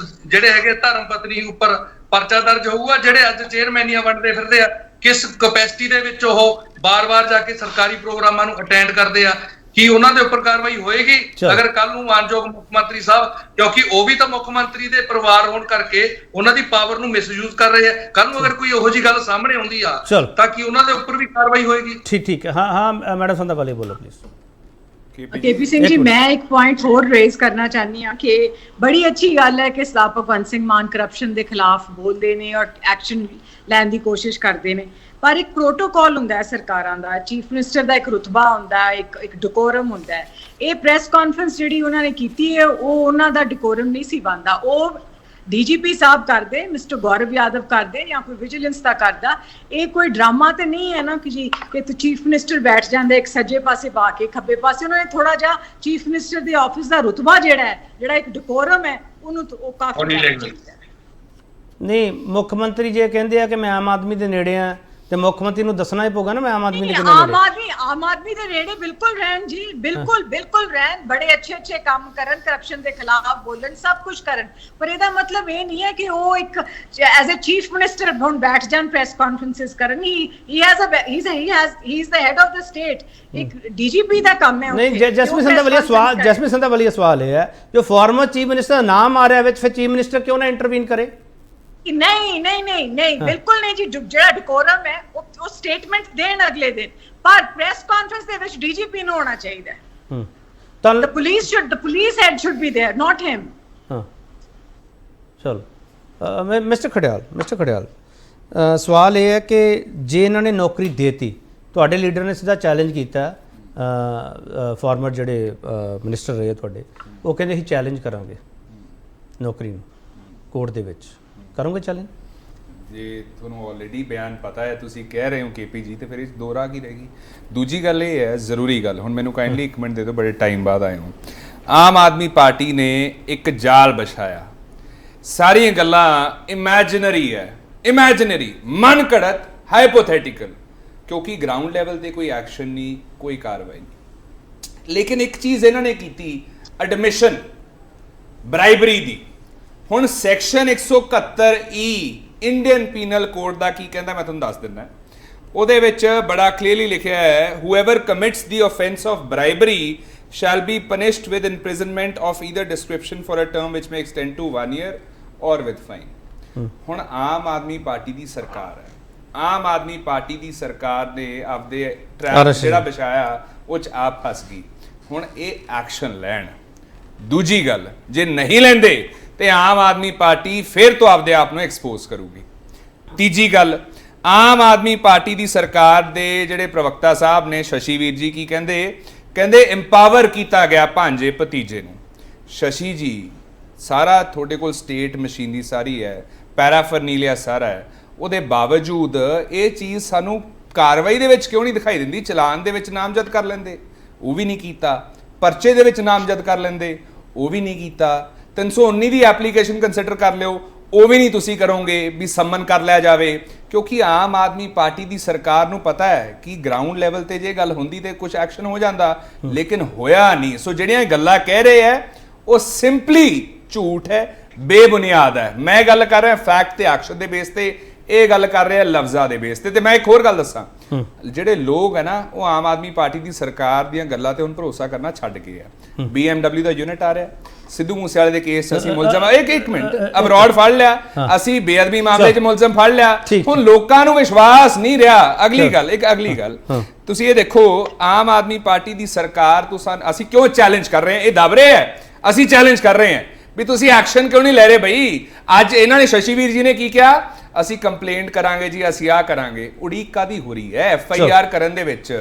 Speaker 8: ਜਿਹੜੇ ਹੈਗੇ ਧਰਮ ਪਤਨੀ ਉੱਪਰ ਪਰਚਾ ਦਰਜ ਹੋਊਗਾ? ਜਿਹੜੇ ਅੱਜ ਚੇਅਰਮੈਨੀਆਂ ਵੰਡਦੇ ਫਿਰਦੇ ਆ, ਕਿਸ ਕਪੈਸਿਟੀ ਦੇ ਵਿੱਚ ਉਹ ਬਾਰ-ਬਾਰ ਜਾ ਕੇ ਸਰਕਾਰੀ ਪ੍ਰੋਗਰਾਮਾਂ ਨੂੰ ਅਟੈਂਡ ਕਰਦੇ ਆ, ਕੀ ਉਹਨਾਂ ਦੇ ਉੱਪਰ ਕਾਰਵਾਈ ਹੋਏਗੀ? ਅਗਰ ਕੱਲ ਨੂੰ ਮਾਨਯੋਗ ਮੁੱਖ ਮੰਤਰੀ ਸਾਹਿਬ, ਕਿਉਂਕਿ ਉਹ ਵੀ ਤਾਂ ਮੁੱਖ ਮੰਤਰੀ ਦੇ ਪਰਿਵਾਰ ਹੋਣ ਕਰਕੇ ਉਹਨਾਂ ਦੀ ਪਾਵਰ ਨੂੰ ਮਿਸਯੂਜ਼ ਕਰ ਰਹੇ ਆ, ਕੱਲ ਨੂੰ ਅਗਰ ਕੋਈ ਇਹੋ ਜਿਹੀ ਗੱਲ ਸਾਹਮਣੇ ਆਉਂਦੀ ਆ ਤਾਂ ਕੀ ਉਹਨਾਂ ਦੇ ਉੱਪਰ ਵੀ ਕਾਰਵਾਈ ਹੋਏਗੀ?
Speaker 1: ਠੀਕ ਹੈ। ਹਾਂ ਮੈਡਮ ਸੰਧਾ ਵਾਲੇ ਬੋਲੋ ਪਲੀਜ਼।
Speaker 9: केपी सिंह जी, मैं एक पॉइंट होर रेज करना चाहनी हाँ कि बड़ी अच्छी गल है कि सरदार भगवंत सिंह मान करप्शन के खिलाफ बोलते हैं और एक्शन लैन की कोशिश करते हैं, पर एक प्रोटोकॉल हुंदा है सरकारां दा, चीफ मिनिस्टर दा एक रुतबा हुंदा है, एक डिकोरम हुंदा है। ये प्रेस कॉन्फ्रेंस जिहड़ी उन्होंने कीती है वो उन्हां दा डिकोरम नहीं सी बनदा। वो DGP साहब करते, मिस्टर गौरव यादव करते या कोई विजिलेंस का करता। ये कोई ड्रामा तो नहीं है ना कि जी कि तो चीफ मिनिस्टर बैठ जाते एक सज्जे पासे पा के खब्बे पासे। उन्होंने थोड़ा जा चीफ मिनिस्टर के ऑफिस का रुतबा जिहड़ा है, जिहड़ा एक डिकोरम है, उन्होंने तो काफी
Speaker 1: ਨਹੀਂ ਮੁੱਖ ਮੰਤਰੀ ਜੇ ਕਹਿੰਦੇ ਆ ਕਿ ਮੈਂ ਆਮ ਆਦਮੀ ਦੇ ਨੇੜੇ ਆ ਤੇ ਮੁੱਖ ਮੰਤਰੀ ਨੂੰ ਦੱਸਣਾ ਹੀ ਪਊਗਾ ਨਾ ਮੈਂ ਆਮ ਆਦਮੀ ਦੇ ਕਿੰਨੇ ਨੇੜੇ।
Speaker 9: ਆਮ ਆਦਮੀ ਦੇ ਨੇੜੇ ਬਿਲਕੁਲ ਰਹਿਣ ਜੀ, ਬਿਲਕੁਲ ਰਹਿਣ, ਬੜੇ ਅੱਛੇ ਕੰਮ ਕਰਨ, ਕਰਪਸ਼ਨ ਦੇ ਖਿਲਾਫ ਬੋਲਣ, ਸਭ ਕੁਝ ਕਰਨ, ਪਰ ਇਹਦਾ ਮਤਲਬ ਇਹ ਨਹੀਂ ਹੈ ਕਿ ਉਹ ਇੱਕ ਐਜ਼ ਅ ਚੀਫ ਮਿਨਿਸਟਰ ਹੁਣ ਬੈਠ ਜਾਣ ਪ੍ਰੈਸ ਕਾਨਫਰੰਸਿਸ ਕਰਨ। ਹੀ is the head of the state. ਇੱਕ ਡੀਜੀਪੀ ਦਾ ਕੰਮ ਹੈ।
Speaker 1: ਨਹੀਂ ਜਸਮੀਤ ਸੰਧਾ ਵਾਲੀ ਸਵਾਲ ਇਹ ਹੈ ਜੋ ਫਾਰਮਰ ਚੀਫ ਮਿਨਿਸਟਰ ਦਾ ਨਾਮ ਆ ਰਿਹਾ ਵਿੱਚ, ਫਿਰ ਚੀਫ ਮਿਨਿਸਟਰ ਕਿਉਂ ਨਾ ਇੰਟਰਵੀਨ ਕਰੇ?
Speaker 9: ਨਹੀਂ ਬਿਲਕੁਲ ਨਹੀਂ ਜੀ। ਜਿਹੜਾ ਡਿਕੋਰਮ ਹੈ ਉਹ ਸਟੇਟਮੈਂਟ ਦੇਣ ਅਗਲੇ ਦਿਨ, ਪਰ ਪ੍ਰੈਸ ਕਾਨਫਰੰਸ ਦੇ ਵਿੱਚ ਡੀਜੀਪੀ ਨੂੰ ਹੋਣਾ ਚਾਹੀਦਾ ਹੈ।
Speaker 1: ਤਾਂ
Speaker 9: the police head should be there, not him.
Speaker 1: ਹਾਂ ਚਲੋ ਮਿਸਟਰ ਖੜਿਆਲ ਸਵਾਲ ਇਹ ਹੈ ਕਿ ਜੇ ਇਹਨਾਂ ਨੇ ਨੌਕਰੀ ਦੇਤੀ, ਤੁਹਾਡੇ ਲੀਡਰ ਨੇ ਸਿੱਧਾ ਚੈਲੰਜ ਕੀਤਾ, ਫਾਰਮਰ ਜਿਹੜੇ ਮਿਨਿਸਟਰ ਰਹੇ ਤੁਹਾਡੇ, ਉਹ ਕਹਿੰਦੇ ਅਸੀਂ ਚੈਲੰਜ ਕਰਾਂਗੇ ਨੌਕਰੀ ਨੂੰ ਕੋਰਟ ਦੇ ਵਿੱਚ, ਕਰੋਗੇ ਚੈਲੰਜ?
Speaker 7: ਜੇ ਤੁਹਾਨੂੰ ਆਲਰੇਡੀ ਬਿਆਨ ਪਤਾ ਹੈ, ਤੁਸੀਂ ਕਹਿ ਰਹੇ ਹੋ ਕੇਪੀ ਜੀ, ਤੇ ਫਿਰ ਇਸ ਦੋ ਰਾਹ ਕੀ ਰਹੇਗੀ। ਦੂਜੀ ਗੱਲ ਇਹ ਹੈ, ਜ਼ਰੂਰੀ ਗੱਲ, ਹੁਣ ਮੈਨੂੰ ਕਾਈਂਡਲੀ 1 ਮਿੰਟ ਦੇ ਦਿਓ, ਬੜੇ ਟਾਈਮ ਬਾਅਦ ਆਏ ਹੋ। ਆਮ ਆਦਮੀ ਪਾਰਟੀ ਨੇ ਇੱਕ ਜਾਲ ਵਿਛਾਇਆ, ਸਾਰੀਆਂ ਗੱਲਾਂ ਇਮੈਜਨਰੀ ਹੈ, ਇਮੈਜਨਰੀ, ਮਨ ਘੜਤ, ਹਾਈਪੋਥੈਟੀਕਲ, ਕਿਉਂਕਿ ਗਰਾਊਂਡ ਲੈਵਲ ਤੇ ਕੋਈ ਐਕਸ਼ਨ ਨਹੀਂ, ਕੋਈ ਕਾਰਵਾਈ ਨਹੀਂ। ਲੇਕਿਨ ਇੱਕ ਚੀਜ਼ ਇਹਨਾਂ ਨੇ ਕੀਤੀ, ਐਡਮਿਸ਼ਨ ਬ੍ਰਾਈਬਰੀ ਦੀ। ਹੁਣ section 171E Indian penal code ਦਾ ਕੀ ਕਹਿੰਦਾ, ਮੈਂ ਤੁਹਾਨੂੰ ਦੱਸ ਦਿੰਦਾ। ਉਹਦੇ ਵਿੱਚ ਬੜਾ ਕਲੀਅਰਲੀ ਲਿਖਿਆ ਹੈ, whoever commits the offence of bribery shall be punished with imprisonment of either description for a term which may extend to 1 year or with fine. ਹੁਣ ਆਮ ਆਦਮੀ ਪਾਰਟੀ ਦੀ ਸਰਕਾਰ ਹੈ, ਆਮ ਆਦਮੀ ਪਾਰਟੀ ਦੀ ਸਰਕਾਰ ਨੇ ਆਪਦੇ ਟਰੈਕ ਜਿਹੜਾ ਵਿਛਾਇਆ ਉਹ 'ਚ ਆਪ ਫਸ ਗਈ। ਹੁਣ ਇਹ ਐਕਸ਼ਨ ਲੈਣ। ਦੂਜੀ ਗੱਲ, ਜੇ ਨਹੀਂ ਲੈਂਦੇ ਤੇ ਆਮ ਆਦਮੀ ਪਾਰਟੀ ਫਿਰ ਤੋਂ ਆਪਦੇ ਆਪ ਨੂੰ ਐਕਸਪੋਜ਼ ਕਰੂਗੀ। ਤੀਜੀ ਗੱਲ, ਆਮ ਆਦਮੀ ਪਾਰਟੀ ਦੀ ਸਰਕਾਰ ਦੇ ਜਿਹੜੇ ਪ੍ਰਵਕਤਾ ਸਾਹਿਬ ਨੇ, ਸ਼ਸ਼ੀ ਵੀਰ ਜੀ, ਕੀ ਕਹਿੰਦੇ ਇੰਪਾਵਰ ਕੀਤਾ ਗਿਆ ਭਾਂਜੇ ਭਤੀਜੇ ਨੂੰ। ਸ਼ਸ਼ੀ ਜੀ, ਸਾਰਾ ਤੁਹਾਡੇ ਕੋਲ ਸਟੇਟ ਮਸ਼ੀਨਰੀ ਸਾਰੀ ਹੈ, ਪੈਰਾਫਰਨੀਲੀਆ ਸਾਰਾ ਹੈ, ਉਹਦੇ ਬਾਵਜੂਦ ਇਹ ਚੀਜ਼ ਸਾਨੂੰ ਕਾਰਵਾਈ ਦੇ ਵਿੱਚ ਕਿਉਂ ਨਹੀਂ ਦਿਖਾਈ ਦਿੰਦੀ? ਚਲਾਨ ਦੇ ਵਿੱਚ ਨਾਮਜ਼ਦ ਕਰ ਲੈਂਦੇ, ਉਹ ਵੀ ਨਹੀਂ ਕੀਤਾ। ਪਰਚੇ ਦੇ ਵਿੱਚ ਨਾਮਜ਼ਦ ਕਰ ਲੈਂਦੇ, ਉਹ ਵੀ ਨਹੀਂ ਕੀਤਾ। 319 ਦੀ ਐਪਲੀਕੇਸ਼ਨ ਕੰਸੀਡਰ ਕਰ ਲਿਓ, ਉਹ ਵੀ ਨਹੀਂ ਤੁਸੀਂ ਕਰੋਗੇ ਵੀ ਸੰਮਨ ਕਰ ਲਿਆ ਜਾਵੇ, ਕਿਉਂਕਿ ਆਮ ਆਦਮੀ ਪਾਰਟੀ ਦੀ ਸਰਕਾਰ ਨੂੰ ਪਤਾ ਹੈ ਕਿ ਗਰਾਊਂਡ ਲੈਵਲ ਤੇ ਜੇ ਗੱਲ ਹੁੰਦੀ ਤੇ ਕੁਝ ਐਕਸ਼ਨ ਹੋ ਜਾਂਦਾ, ਲੇਕਿਨ ਹੋਇਆ ਨਹੀਂ। ਸੋ ਜਿਹੜੀਆਂ ਗੱਲਾਂ ਕਹਿ ਰਹੇ ਹੈ ਉਹ ਸਿੰਪਲੀ ਝੂਠ ਹੈ, ਬੇਬੁਨਿਆਦ ਹੈ। ਮੈਂ ਗੱਲ ਕਰ ਰਿਹਾ ਫੈਕਟ ਤੇ ਐਕਸ਼ਨ ਦੇ ਬੇਸ ਤੇ, ਇਹ ਗੱਲ ਕਰ ਰਿਹਾ ਲਫ਼ਜ਼ਾਂ ਦੇ ਬੇਸ ਤੇ। ਤੇ ਮੈਂ ਇੱਕ ਹੋਰ ਗੱਲ ਦੱਸਾਂ, ਜਿਹੜੇ ਲੋਕ ਹੈ ਨਾ, ਉਹ ਆਮ ਆਦਮੀ ਪਾਰਟੀ ਦੀ ਸਰਕਾਰ ਦੀਆਂ ਗੱਲਾਂ ਤੇ ਹੁਣ ਭਰੋਸਾ ਕਰਨਾ ਛੱਡ ਗਏ ਆ। BMW ਦਾ ਯੂਨਿਟ ਆ ਰਿਹਾ, ਸਿੱਧੂ ਮੂਸੇਵਾਲੇ ਦੇ ਕੇਸ ਅਸੀਂ ਮੁਲਜ਼ਮ, ਇੱਕ ਮਿੰਟ, ਅਬਰੋਡ ਫੜ ਲਿਆ, ਅਸੀਂ ਬੇਅਦਬੀ ਮਾਮਲੇ 'ਚ ਮੁਲਜ਼ਮ ਫੜ ਲਿਆ, ਹੁਣ ਲੋਕਾਂ ਨੂੰ ਵਿਸ਼ਵਾਸ ਨਹੀਂ ਰਿਹਾ। ਅਗਲੀ ਗੱਲ ਤੁਸੀਂ ਇਹ ਦੇਖੋ, ਆਮ ਆਦਮੀ ਪਾਰਟੀ ਦੀ ਸਰਕਾਰ ਤੋਂ ਅਸੀਂ ਕਿਉਂ ਚੈਲੰਜ ਕਰ ਰਹੇ ਹਾਂ? ਇਹ ਦਬ ਰਹੇ ਹੈ, ਅਸੀਂ ਚੈਲੰਜ ਕਰ ਰਹੇ ਹਾਂ ਵੀ ਤੁਸੀਂ ਐਕਸ਼ਨ ਕਿਉਂ ਨਹੀਂ ਲੈ ਰਹੇ ਬਈ? ਅੱਜ ਇਹਨਾਂ ਨੇ, ਸ਼ਸ਼ੀ ਵੀਰ ਜੀ ਨੇ ਕੀ ਕਿਹਾ, ਅਸੀਂ ਕੰਪਲੇਂਟ ਕਰਾਂਗੇ ਜੀ, ਅਸੀਂ ਆ ਕਰਾਂਗੇ। ਉਡੀਕ ਕਾਦੀ ਹੋ ਰਹੀ ਹੈ? FIR ਕਰਨ ਦੇ ਵਿੱਚ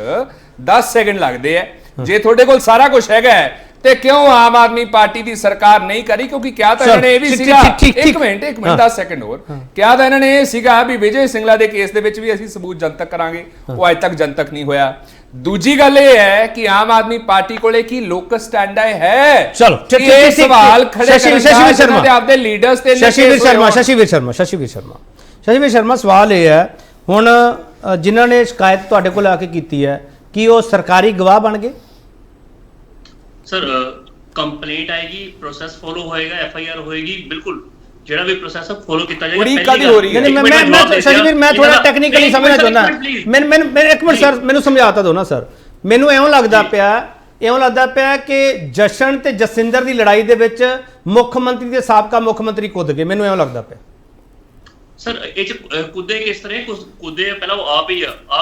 Speaker 7: 10 ਸੈਕਿੰਡ ਲੱਗਦੇ ਹੈ। ਜੇ ਤੁਹਾਡੇ ਕੋਲ ਸਾਰਾ ਕੁਝ ਹੈਗਾ ਤੇ ਕਿਉਂ ਆਮ ਆਦਮੀ ਪਾਰਟੀ ਦੀ ਸਰਕਾਰ ਨਹੀਂ ਕਰੀ? ਕਿਉਂਕਿ ਕਿਹਾ ਤਾਂ ਇਹਨਾਂ ਨੇ ਇਹ ਵੀ ਸੀਗਾ, ਇੱਕ ਮਿੰਟ 10 ਸੈਕਿੰਡ ਹੋਰ, ਕਿਹਾ ਤਾਂ ਇਹਨਾਂ ਨੇ ਇਹ ਸੀਗਾ ਵੀ ਵਿਜੇ ਸਿੰਗਲਾ ਦੇ ਕੇਸ ਦੇ ਵਿੱਚ ਵੀ ਅਸੀਂ ਸਬੂਤ ਜਨਤਕ ਕਰਾਂਗੇ, ਉਹ ਅੱਜ ਤੱਕ ਜਨਤਕ ਨਹੀਂ ਹੋਇਆ। ਦੂਜੀ ਗੱਲ ਇਹ ਹੈ ਕਿ ਆਮ ਆਦਮੀ ਪਾਰਟੀ ਕੋਲੇ ਕੀ ਲੋਕਸ ਸਟੈਂਡ ਹੈ?
Speaker 1: ਚਲੋ
Speaker 7: ਇਹ ਸਵਾਲ ਖੜੇ ਕਰਨ ਦੇ ਆਪਦੇ ਲੀਡਰਸ ਤੇ।
Speaker 1: ਸ਼ਸ਼ੀ ਵੀਰ ਸ਼ਰਮਾ ਸਵਾਲ ਇਹ ਹੈ, ਹੁਣ ਜਿਨ੍ਹਾਂ ਨੇ ਸ਼ਿਕਾਇਤ ਤੁਹਾਡੇ ਕੋਲ ਆ ਕੇ ਕੀਤੀ ਹੈ, ਕੀ ਉਹ ਸਰਕਾਰੀ ਗਵਾਹ ਬਣ ਗਏ?
Speaker 6: ਸਰ ਕੰਪਲੇਂਟ ਆਏਗੀ, ਪ੍ਰੋਸੈਸ ਫੋਲੋ ਹੋਏਗਾ, FIR ਹੋਏਗੀ, ਬਿਲਕੁਲ ਜਿਹੜਾ ਵੀ ਪ੍ਰੋਸੈਸ ਹੈ ਫੋਲੋ ਕੀਤਾ ਜਾਏਗਾ।
Speaker 7: ਉਡੀਕ ਕਾਦੀ ਹੋ ਰਹੀ ਹੈ?
Speaker 1: ਮੈਂ ਸ਼ਸ਼ੀ ਵੀਰ, ਮੈਂ ਥੋੜਾ ਟੈਕਨੀਕਲੀ ਸਮਝਣਾ ਚਾਹੁੰਦਾ। ਮੈਨੂੰ ਇੱਕ ਮਿੰਟ ਸਰ, ਮੈਨੂੰ ਸਮਝਾ ਤਾਂ ਦਿਓ ਨਾ ਸਰ। ਮੈਨੂੰ ਇਉਂ ਲੱਗਦਾ ਪਿਆ ਕਿ ਜਸ਼ਨ ਤੇ ਜਸਿੰਦਰ ਦੀ ਲੜਾਈ ਦੇ ਵਿੱਚ ਮੁੱਖ ਮੰਤਰੀ ਤੇ ਸਾਬਕਾ ਮੁੱਖ ਮੰਤਰੀ ਕੁੱਦ ਗਏ, ਮੈਨੂੰ ਇਉਂ ਲੱਗਦਾ ਪਿਆ।
Speaker 6: ਸਰ ਇਹ ਚ ਕੁੱਦੇ ਕਿਸ ਤਰ੍ਹਾਂ ਕੁੱਦੇ? ਪਹਿਲਾਂ ਉਹ ਆਪ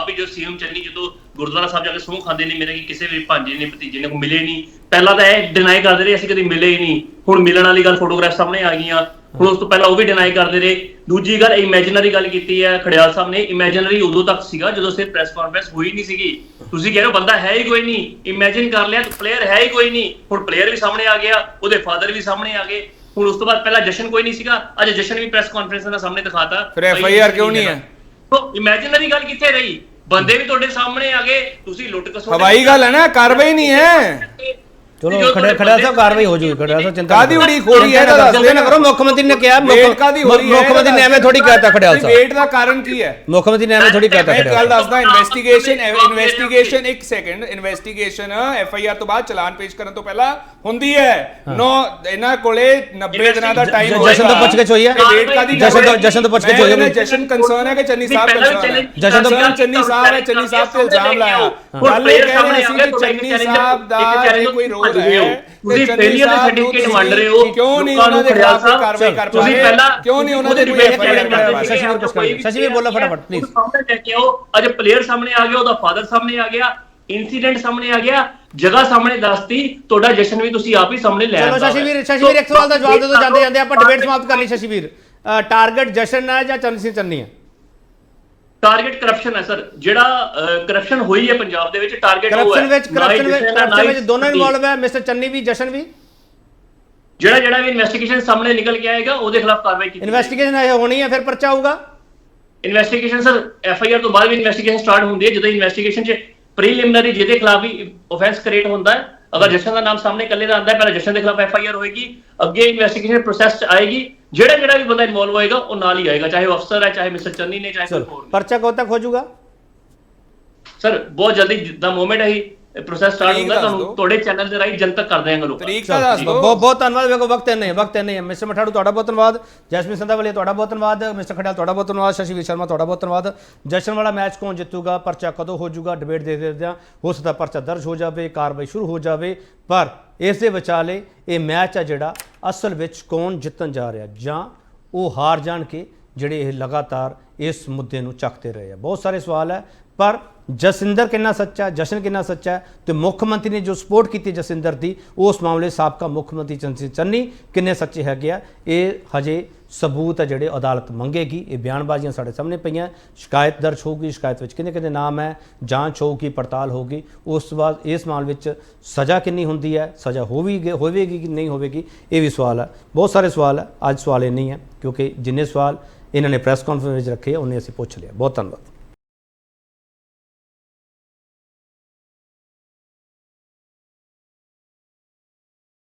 Speaker 6: ਹੀ ਜੋ CM ਚੰਨੀ ਜਦੋਂ ਗੁਰਦੁਆਰਾ ਸਾਹਿਬ ਜਾ ਕੇ ਸਹੁੰ ਖਾਂਦੇ ਨੇ, ਮੇਰੇ ਕਿਸੇ ਵੀ ਭਾਂਜੇ ਨੇ ਭਤੀਜੇ ਨੇ ਕੋਈ ਮਿਲੇ ਨਹੀਂ। ਪਹਿਲਾਂ ਤਾਂ ਇਹ ਡਿਨਾਈ ਕਰਦੇ ਰਹੇ ਅਸੀਂ ਕਦੇ ਮਿਲੇ ਹੀ ਨਹੀਂ, ਹੁਣ ਮਿਲਣ ਵਾਲੀ ਗੱਲ ਫੋਟੋਗ੍ਰਾਫ ਸਾਹਮਣੇ ਆ ਗਈਆਂ, ਹੁਣ ਉਸ ਤੋਂ ਪਹਿਲਾਂ ਉਹ ਵੀ ਡਿਨਾਈ ਕਰਦੇ ਰਹੇ। ਦੂਜੀ ਗੱਲ, ਇਮੇਜਨਰੀ ਗੱਲ ਕੀਤੀ ਹੈ ਖੜਿਆਲ ਸਾਹਿਬ ਨੇ। ਇਮੇਜਨਰੀ ਉਦੋਂ ਤੱਕ ਸੀਗਾ ਜਦੋਂ ਸਿਰਫ ਪ੍ਰੈਸ ਕਾਨਫਰੰਸ ਹੋਈ ਨਹੀਂ ਸੀਗੀ। ਤੁਸੀਂ ਕਹਿ ਰਹੇ ਹੋ ਬੰਦਾ ਹੈ ਹੀ ਕੋਈ ਨਹੀਂ, ਇਮੇਜਿਨ ਕਰ ਲਿਆ, ਪਲੇਅਰ ਹੈ ਹੀ ਕੋਈ ਨਹੀਂ। ਹੁਣ ਪਲੇਅਰ ਵੀ ਸਾਹਮਣੇ ਆ ਗਿਆ, ਉਹਦੇ ਫਾਦਰ ਵੀ ਸਾਹਮਣੇ ਆ ਗਏ। ਹੁਣ ਉਸ ਤੋਂ ਬਾਅਦ ਪਹਿਲਾਂ ਜਸ਼ਨ ਕੋਈ ਨਹੀਂ ਸੀਗਾ, ਅੱਜ ਜਸ਼ਨ ਵੀ ਪ੍ਰੈਸ ਕਾਨਫਰੰਸ ਨਾਲ ਸਾਹਮਣੇ ਦਿਖਾਤਾ।
Speaker 7: ਫਿਰ FIR ਕਿਉਂ ਨਹੀਂ ਹੈ?
Speaker 6: ਇਮੇਜਨਰੀ ਗੱਲ ਕਿੱਥੇ ਰਹੀ? ਬੰਦੇ ਵੀ ਤੁਹਾਡੇ ਸਾਹਮਣੇ ਆ ਗਏ, ਤੁਸੀਂ ਲੁੱਟ ਖਸੁੱਟ।
Speaker 7: ਹਵਾਈ ਗੱਲ ਹੈ ਨਾ, ਕਾਰਵਾਈ ਨਹੀਂ ਹੈ।
Speaker 1: ਚਲੋ ਖੜਾ ਸਾਹਿਬ ਕਾਰਵਾਈ ਹੋ ਜੂਗੀ, ਖੜਾ ਸਾਹਿਬ ਚਿੰਤਾ
Speaker 7: ਕਾਦੀ ਉਡੀਕ ਹੋ ਰਹੀ ਹੈ ਇਹਦਾ ਦੱਸ
Speaker 1: ਜਲਦੀ ਨਾ ਕਰੋ। ਮੁੱਖ ਮੰਤਰੀ ਨੇ ਕਿਹਾ,
Speaker 7: ਵੇਟ ਕਾਦੀ ਹੋ ਰਹੀ ਹੈ?
Speaker 1: ਮੁੱਖ ਮੰਤਰੀ ਨੇ ਐਵੇਂ ਥੋੜੀ ਕਹਿਤਾ ਖੜਿਆਲ ਸਾਹਿਬ,
Speaker 7: ਵੇਟ ਦਾ ਕਾਰਨ ਕੀ ਹੈ?
Speaker 1: ਮੁੱਖ ਮੰਤਰੀ ਨੇ ਐਵੇਂ ਥੋੜੀ ਕਹਿਤਾ
Speaker 7: ਮੈਂ
Speaker 1: ਖੜਿਆਲ
Speaker 7: ਗੱਲ
Speaker 1: ਸਾਹਿਬ।
Speaker 7: ਦੱਸਦਾ, ਇਨਵੈਸਟੀਗੇਸ਼ਨ ਇੱਕ ਸੈਕਿੰਡ, ਇਨਵੈਸਟੀਗੇਸ਼ਨ FIR ਤੋਂ ਬਾਅਦ ਚਲਾਨ ਪੇਸ਼ ਕਰਨ ਤੋਂ ਪਹਿਲਾਂ ਹੁੰਦੀ ਹੈ। ਇਹਨਾਂ ਕੋਲੇ 90 ਦਿਨਾਂ ਦਾ ਟਾਈਮ ਹੋਏਗਾ।
Speaker 1: ਜਸ਼ਨ ਤੋਂ ਪੁੱਛ ਕੇ ਹੋਈ ਹੈ,
Speaker 7: ਵੇਟ ਕਾਦੀ
Speaker 1: ਜਸ਼ਨ ਤੋਂ ਪੁੱਛ ਕੇ ਹੋਈ ਹੈ।
Speaker 7: ਜਸ਼ਨ ਕੰਸਰਨ ਹੈ ਕਿ ਚੰਨੀ ਸਾਹਿਬ ਕੰਸਰਨ ਹੈ? ਜਸ਼ਨ ਤੋਂ ਚੰਨੀ ਸਾਹਿਬ ਹੈ, ਚੰਨੀ ਸਾਹਿਬ ਤੇ ਇਲਜ਼ਾਮ ਲਾਇਆ। ਗੱਲ ਇਹ ਕਹਿ ਰਹੇ ਸੀ ਕਿ ਚੰਨੀ ਸਾਹਿਬ ਦਾ ਜੇ ਕੋਈ ਰੋਲ ਹੈ,
Speaker 6: ਤੁਸੀਂ ਫੇਲਿਅਰ ਦੇ ਸਰਟੀਫਿਕੇਟ ਵੰਡ ਰਹੇ ਹੋ,
Speaker 7: ਕਿਉਂ ਨਹੀਂ ਉਹਨਾਂ ਦੇ ਖਿਲਾਫ ਕਾਰਵਾਈ ਕਰ
Speaker 6: ਤੁਸੀਂ
Speaker 7: ਪਾਏ?
Speaker 6: ਪਹਿਲਾਂ
Speaker 7: ਕਿਉਂ ਨਹੀਂ ਉਹਨਾਂ ਦੇ ਕੋਈ FIR?
Speaker 1: ਸ਼ਸ਼ੀਵੀਰ ਬੋਲੋ ਫਟਾਫਟ ਪਲੀਜ਼।
Speaker 6: ਸਾਹਮਣੇ ਲੈ ਕੇ ਆਓ। ਅੱਜ ਪਲੇਅਰ ਸਾਹਮਣੇ ਆ ਗਿਆ, ਉਹਦਾ ਫਾਦਰ ਸਾਹਮਣੇ ਆ ਗਿਆ, ਇਨਸੀਡੈਂਟ ਸਾਹਮਣੇ ਆ ਗਿਆ, ਜਗ੍ਹਾ ਸਾਹਮਣੇ ਦੱਸਤੀ, ਤੁਹਾਡਾ ਜਸ਼ਨ ਵੀ ਤੁਸੀਂ ਆਪ ਹੀ ਸਾਹਮਣੇ ਲੈ
Speaker 1: ਚਲੋ ਸ਼ਸ਼ੀਵੀਰ ਇੱਕ ਸਵਾਲ ਦਾ ਜਵਾਬ ਦੇ ਦਿਓ ਜਾਂਦੇ ਜਾਂਦੇ, ਆਪਾਂ ਡਿਬੇਟ ਸਮਾਪਤ ਕਰ ਲਈ। ਸ਼ਸ਼ੀਵੀਰ, ਟਾਰਗੇਟ ਜਸ਼ਨ ਹੈ ਜਾਂ ਚੰਨੀ ਹੈ?
Speaker 6: ਟਾਰਗੇਟ ਕਰਪਸ਼ਨ ਹੈ ਸਰ, ਜਿਹੜਾ ਕਰਪਸ਼ਨ ਹੋਈ ਹੈ ਪੰਜਾਬ ਦੇ ਵਿੱਚ, ਟਾਰਗੇਟ ਉਹ ਹੈ।
Speaker 1: ਕਰਪਸ਼ਨ ਵਿੱਚ ਦੋਨੋਂ ਇਨਵੋਲਵ ਹੈ, ਮਿਸਟਰ ਚੰਨੀ ਵੀ ਜਸ਼ਨ ਵੀ।
Speaker 6: ਜਿਹੜਾ ਵੀ ਇਨਵੈਸਟੀਗੇਸ਼ਨ ਸਾਹਮਣੇ ਨਿਕਲ ਕੇ ਆਏਗਾ ਉਹਦੇ ਖਿਲਾਫ ਕਾਰਵਾਈ ਕੀਤੀ।
Speaker 1: ਇਨਵੈਸਟੀਗੇਸ਼ਨ ਹੋਣੀ ਹੈ, ਫਿਰ ਪਰਚਾ ਹੋਊਗਾ।
Speaker 6: ਇਨਵੈਸਟੀਗੇਸ਼ਨ ਸਰ FIR ਤੋਂ ਬਾਅਦ ਵੀ ਇਨਵੈਸਟੀਗੇਸ਼ਨ ਸਟਾਰਟ ਹੁੰਦੀ ਹੈ। ਜਦੋਂ ਇਨਵੈਸਟੀਗੇਸ਼ਨ 'ਚ ਪ੍ਰੀਲਿਮਿਨਰੀ ਜਿਹਦੇ ਖਿਲਾਫ ਵੀ ਆਫੈਂਸ ਕ੍ਰੀਏਟ ਹੁੰਦਾ ਹੈ, ਅਗਰ ਜਸ਼ਨ ਦਾ ਨਾਮ ਸਾਹਮਣੇ ਇਕੱਲੇ ਦਾ ਆਉਂਦਾ ਹੈ, ਪਹਿਲਾਂ ਜਸ਼ਨ ਦੇ ਖਿਲਾਫ FIR ਹੋਏਗੀ, ਅੱਗੇ ਇਨਵੈਸਟੀਗੇਸ਼ਨ ਪ੍ਰੋਸੈਸ 'ਚ ਆਏਗੀ, ਜਿਹੜਾ ਵੀ ਬੰਦਾ ਇਨਵੋਲਵ ਹੋਏਗਾ ਉਹ ਨਾਲ ਹੀ ਆਏਗਾ, ਚਾਹੇ ਉਹ ਅਫਸਰ ਹੈ, ਚਾਹੇ ਮਿਸਟਰ ਚੰਨੀ ਨੇ, ਚਾਹੇ ਕੋਈ ਹੋਰ।
Speaker 1: ਪਰਚਾ ਕਦੋਂ ਤੱਕ ਹੋ ਜਾਊਗਾ?
Speaker 6: ਸਰ ਬਹੁਤ ਜਲਦੀ, ਜਿੱਦਾਂ ਮੂਵਮੈਂਟ ਹੈ ਪ੍ਰੋਸੈਸ ਸਟਾਰਟ ਹੁੰਦਾ, ਤੁਹਾਨੂੰ ਤੁਹਾਡੇ ਚੈਨਲ ਦੇ ਰਾਹੀਂ ਜਨਤਕ ਕਰ ਦੇਵਾਂਗੇ ਲੋਕ।
Speaker 7: ਤਰੀਕ ਤਾਂ ਦੱਸ ਦਿਓ।
Speaker 1: ਬਹੁਤ ਧੰਨਵਾਦ। ਵੇਖੋ ਵਕਤ ਨਹੀਂ ਹੈ। ਮਿਸਟਰ ਮਠਾੜੂ ਤੁਹਾਡਾ ਬਹੁਤ ਧੰਨਵਾਦ, ਜੈਸਮੀਨ ਸੰਧਾਵਾਲੀਆ ਤੁਹਾਡਾ ਬਹੁਤ ਧੰਨਵਾਦ, ਮਿਸਟਰ ਖੜਿਆਲ ਤੁਹਾਡਾ ਬਹੁਤ ਧੰਨਵਾਦ, ਸ਼ਸ਼ੀਵੀਰ ਸ਼ਰਮਾ ਤੁਹਾਡਾ ਬਹੁਤ ਧੰਨਵਾਦ। ਜਸ਼ਨ ਵਾਲਾ ਮੈਚ ਕੌਣ ਜਿੱਤੂਗਾ, ਪਰਚਾ ਕਦੋਂ ਹੋ ਜਾਊਗਾ, ਡਿਬੇਟ ਦੇਖਦੇ ਹਾਂ। ਹੋ ਸਕਦਾ ਪਰਚਾ ਦਰਜ ਹੋ ਜਾਵੇ, ਕਾਰਵਾਈ ਸ਼ੁਰੂ ਹੋ ਜਾਵੇ, ਪਰ ਇਸ ਦੇ ਵਿਚਾਲੇ ਇਹ ਮੈਚ ਆ ਜਿਹੜਾ ਅਸਲ ਵਿੱਚ ਕੌਣ ਜਿੱਤਣ ਜਾ ਰਿਹਾ, ਜਾਂ ਉਹ ਹਾਰ ਜਾਣ ਕੇ ਜਿਹੜੇ ਇਹ ਲਗਾਤਾਰ ਇਸ ਮੁੱਦੇ ਨੂੰ ਚੱਕਦੇ ਰਹੇ ਆ। ਬਹੁਤ ਸਾਰੇ ਸਵਾਲ ਹੈ, ਪਰ ਜਸਿੰਦਰ ਕਿੰਨਾ ਸੱਚਾ, ਜਸ਼ਨ ਕਿੰਨਾ ਸੱਚਾ ਹੈ, ਤੇ ਮੁੱਖ ਮੰਤਰੀ ਨੇ ਜੋ ਸਪੋਰਟ ਕੀਤੀ ਜਸਿੰਦਰ ਦੀ, ਉਸ ਮਾਮਲੇ ਸਾਬਕਾ ਮੁੱਖ ਮੰਤਰੀ ਚੰਨੀ ਕਿੰਨੇ ਸੱਚੇ ਹੈਗੇ ਆ, ਇਹ ਹਜੇ ਸਬੂਤ ਹੈ ਜਿਹੜੇ ਅਦਾਲਤ ਮੰਗੇਗੀ। ਇਹ ਬਿਆਨਬਾਜ਼ੀਆਂ ਸਾਡੇ ਸਾਹਮਣੇ ਪਈਆਂ, ਸ਼ਿਕਾਇਤ ਦਰਜ ਹੋਊਗੀ, ਸ਼ਿਕਾਇਤ ਵਿੱਚ ਕਿੰਨੇ ਨਾਮ ਹੈ, ਜਾਂਚ ਹੋਊਗੀ, ਪੜਤਾਲ ਹੋਊਗੀ, ਉਸ ਤੋਂ ਬਾਅਦ ਇਸ ਮਾਮਲੇ ਵਿੱਚ ਸਜ਼ਾ ਕਿੰਨੀ ਹੁੰਦੀ ਹੈ, ਸਜ਼ਾ ਹੋਵੇਗੀ ਕਿ ਨਹੀਂ ਹੋਵੇਗੀ, ਇਹ ਵੀ ਸਵਾਲ ਹੈ। ਬਹੁਤ ਸਾਰੇ ਸਵਾਲ ਹੈ, ਅੱਜ ਸਵਾਲ ਇਹ ਨਹੀਂ ਹੈ, ਕਿਉਂਕਿ ਜਿੰਨੇ ਸਵਾਲ ਇਹਨਾਂ ਨੇ ਪ੍ਰੈਸ ਕਾਨਫਰੰਸ ਵਿੱਚ ਰੱਖੇ ਉਹਨੇ ਅਸੀਂ ਪੁੱਛ ਲਿਆ। ਬਹੁਤ ਧੰਨਵਾਦ।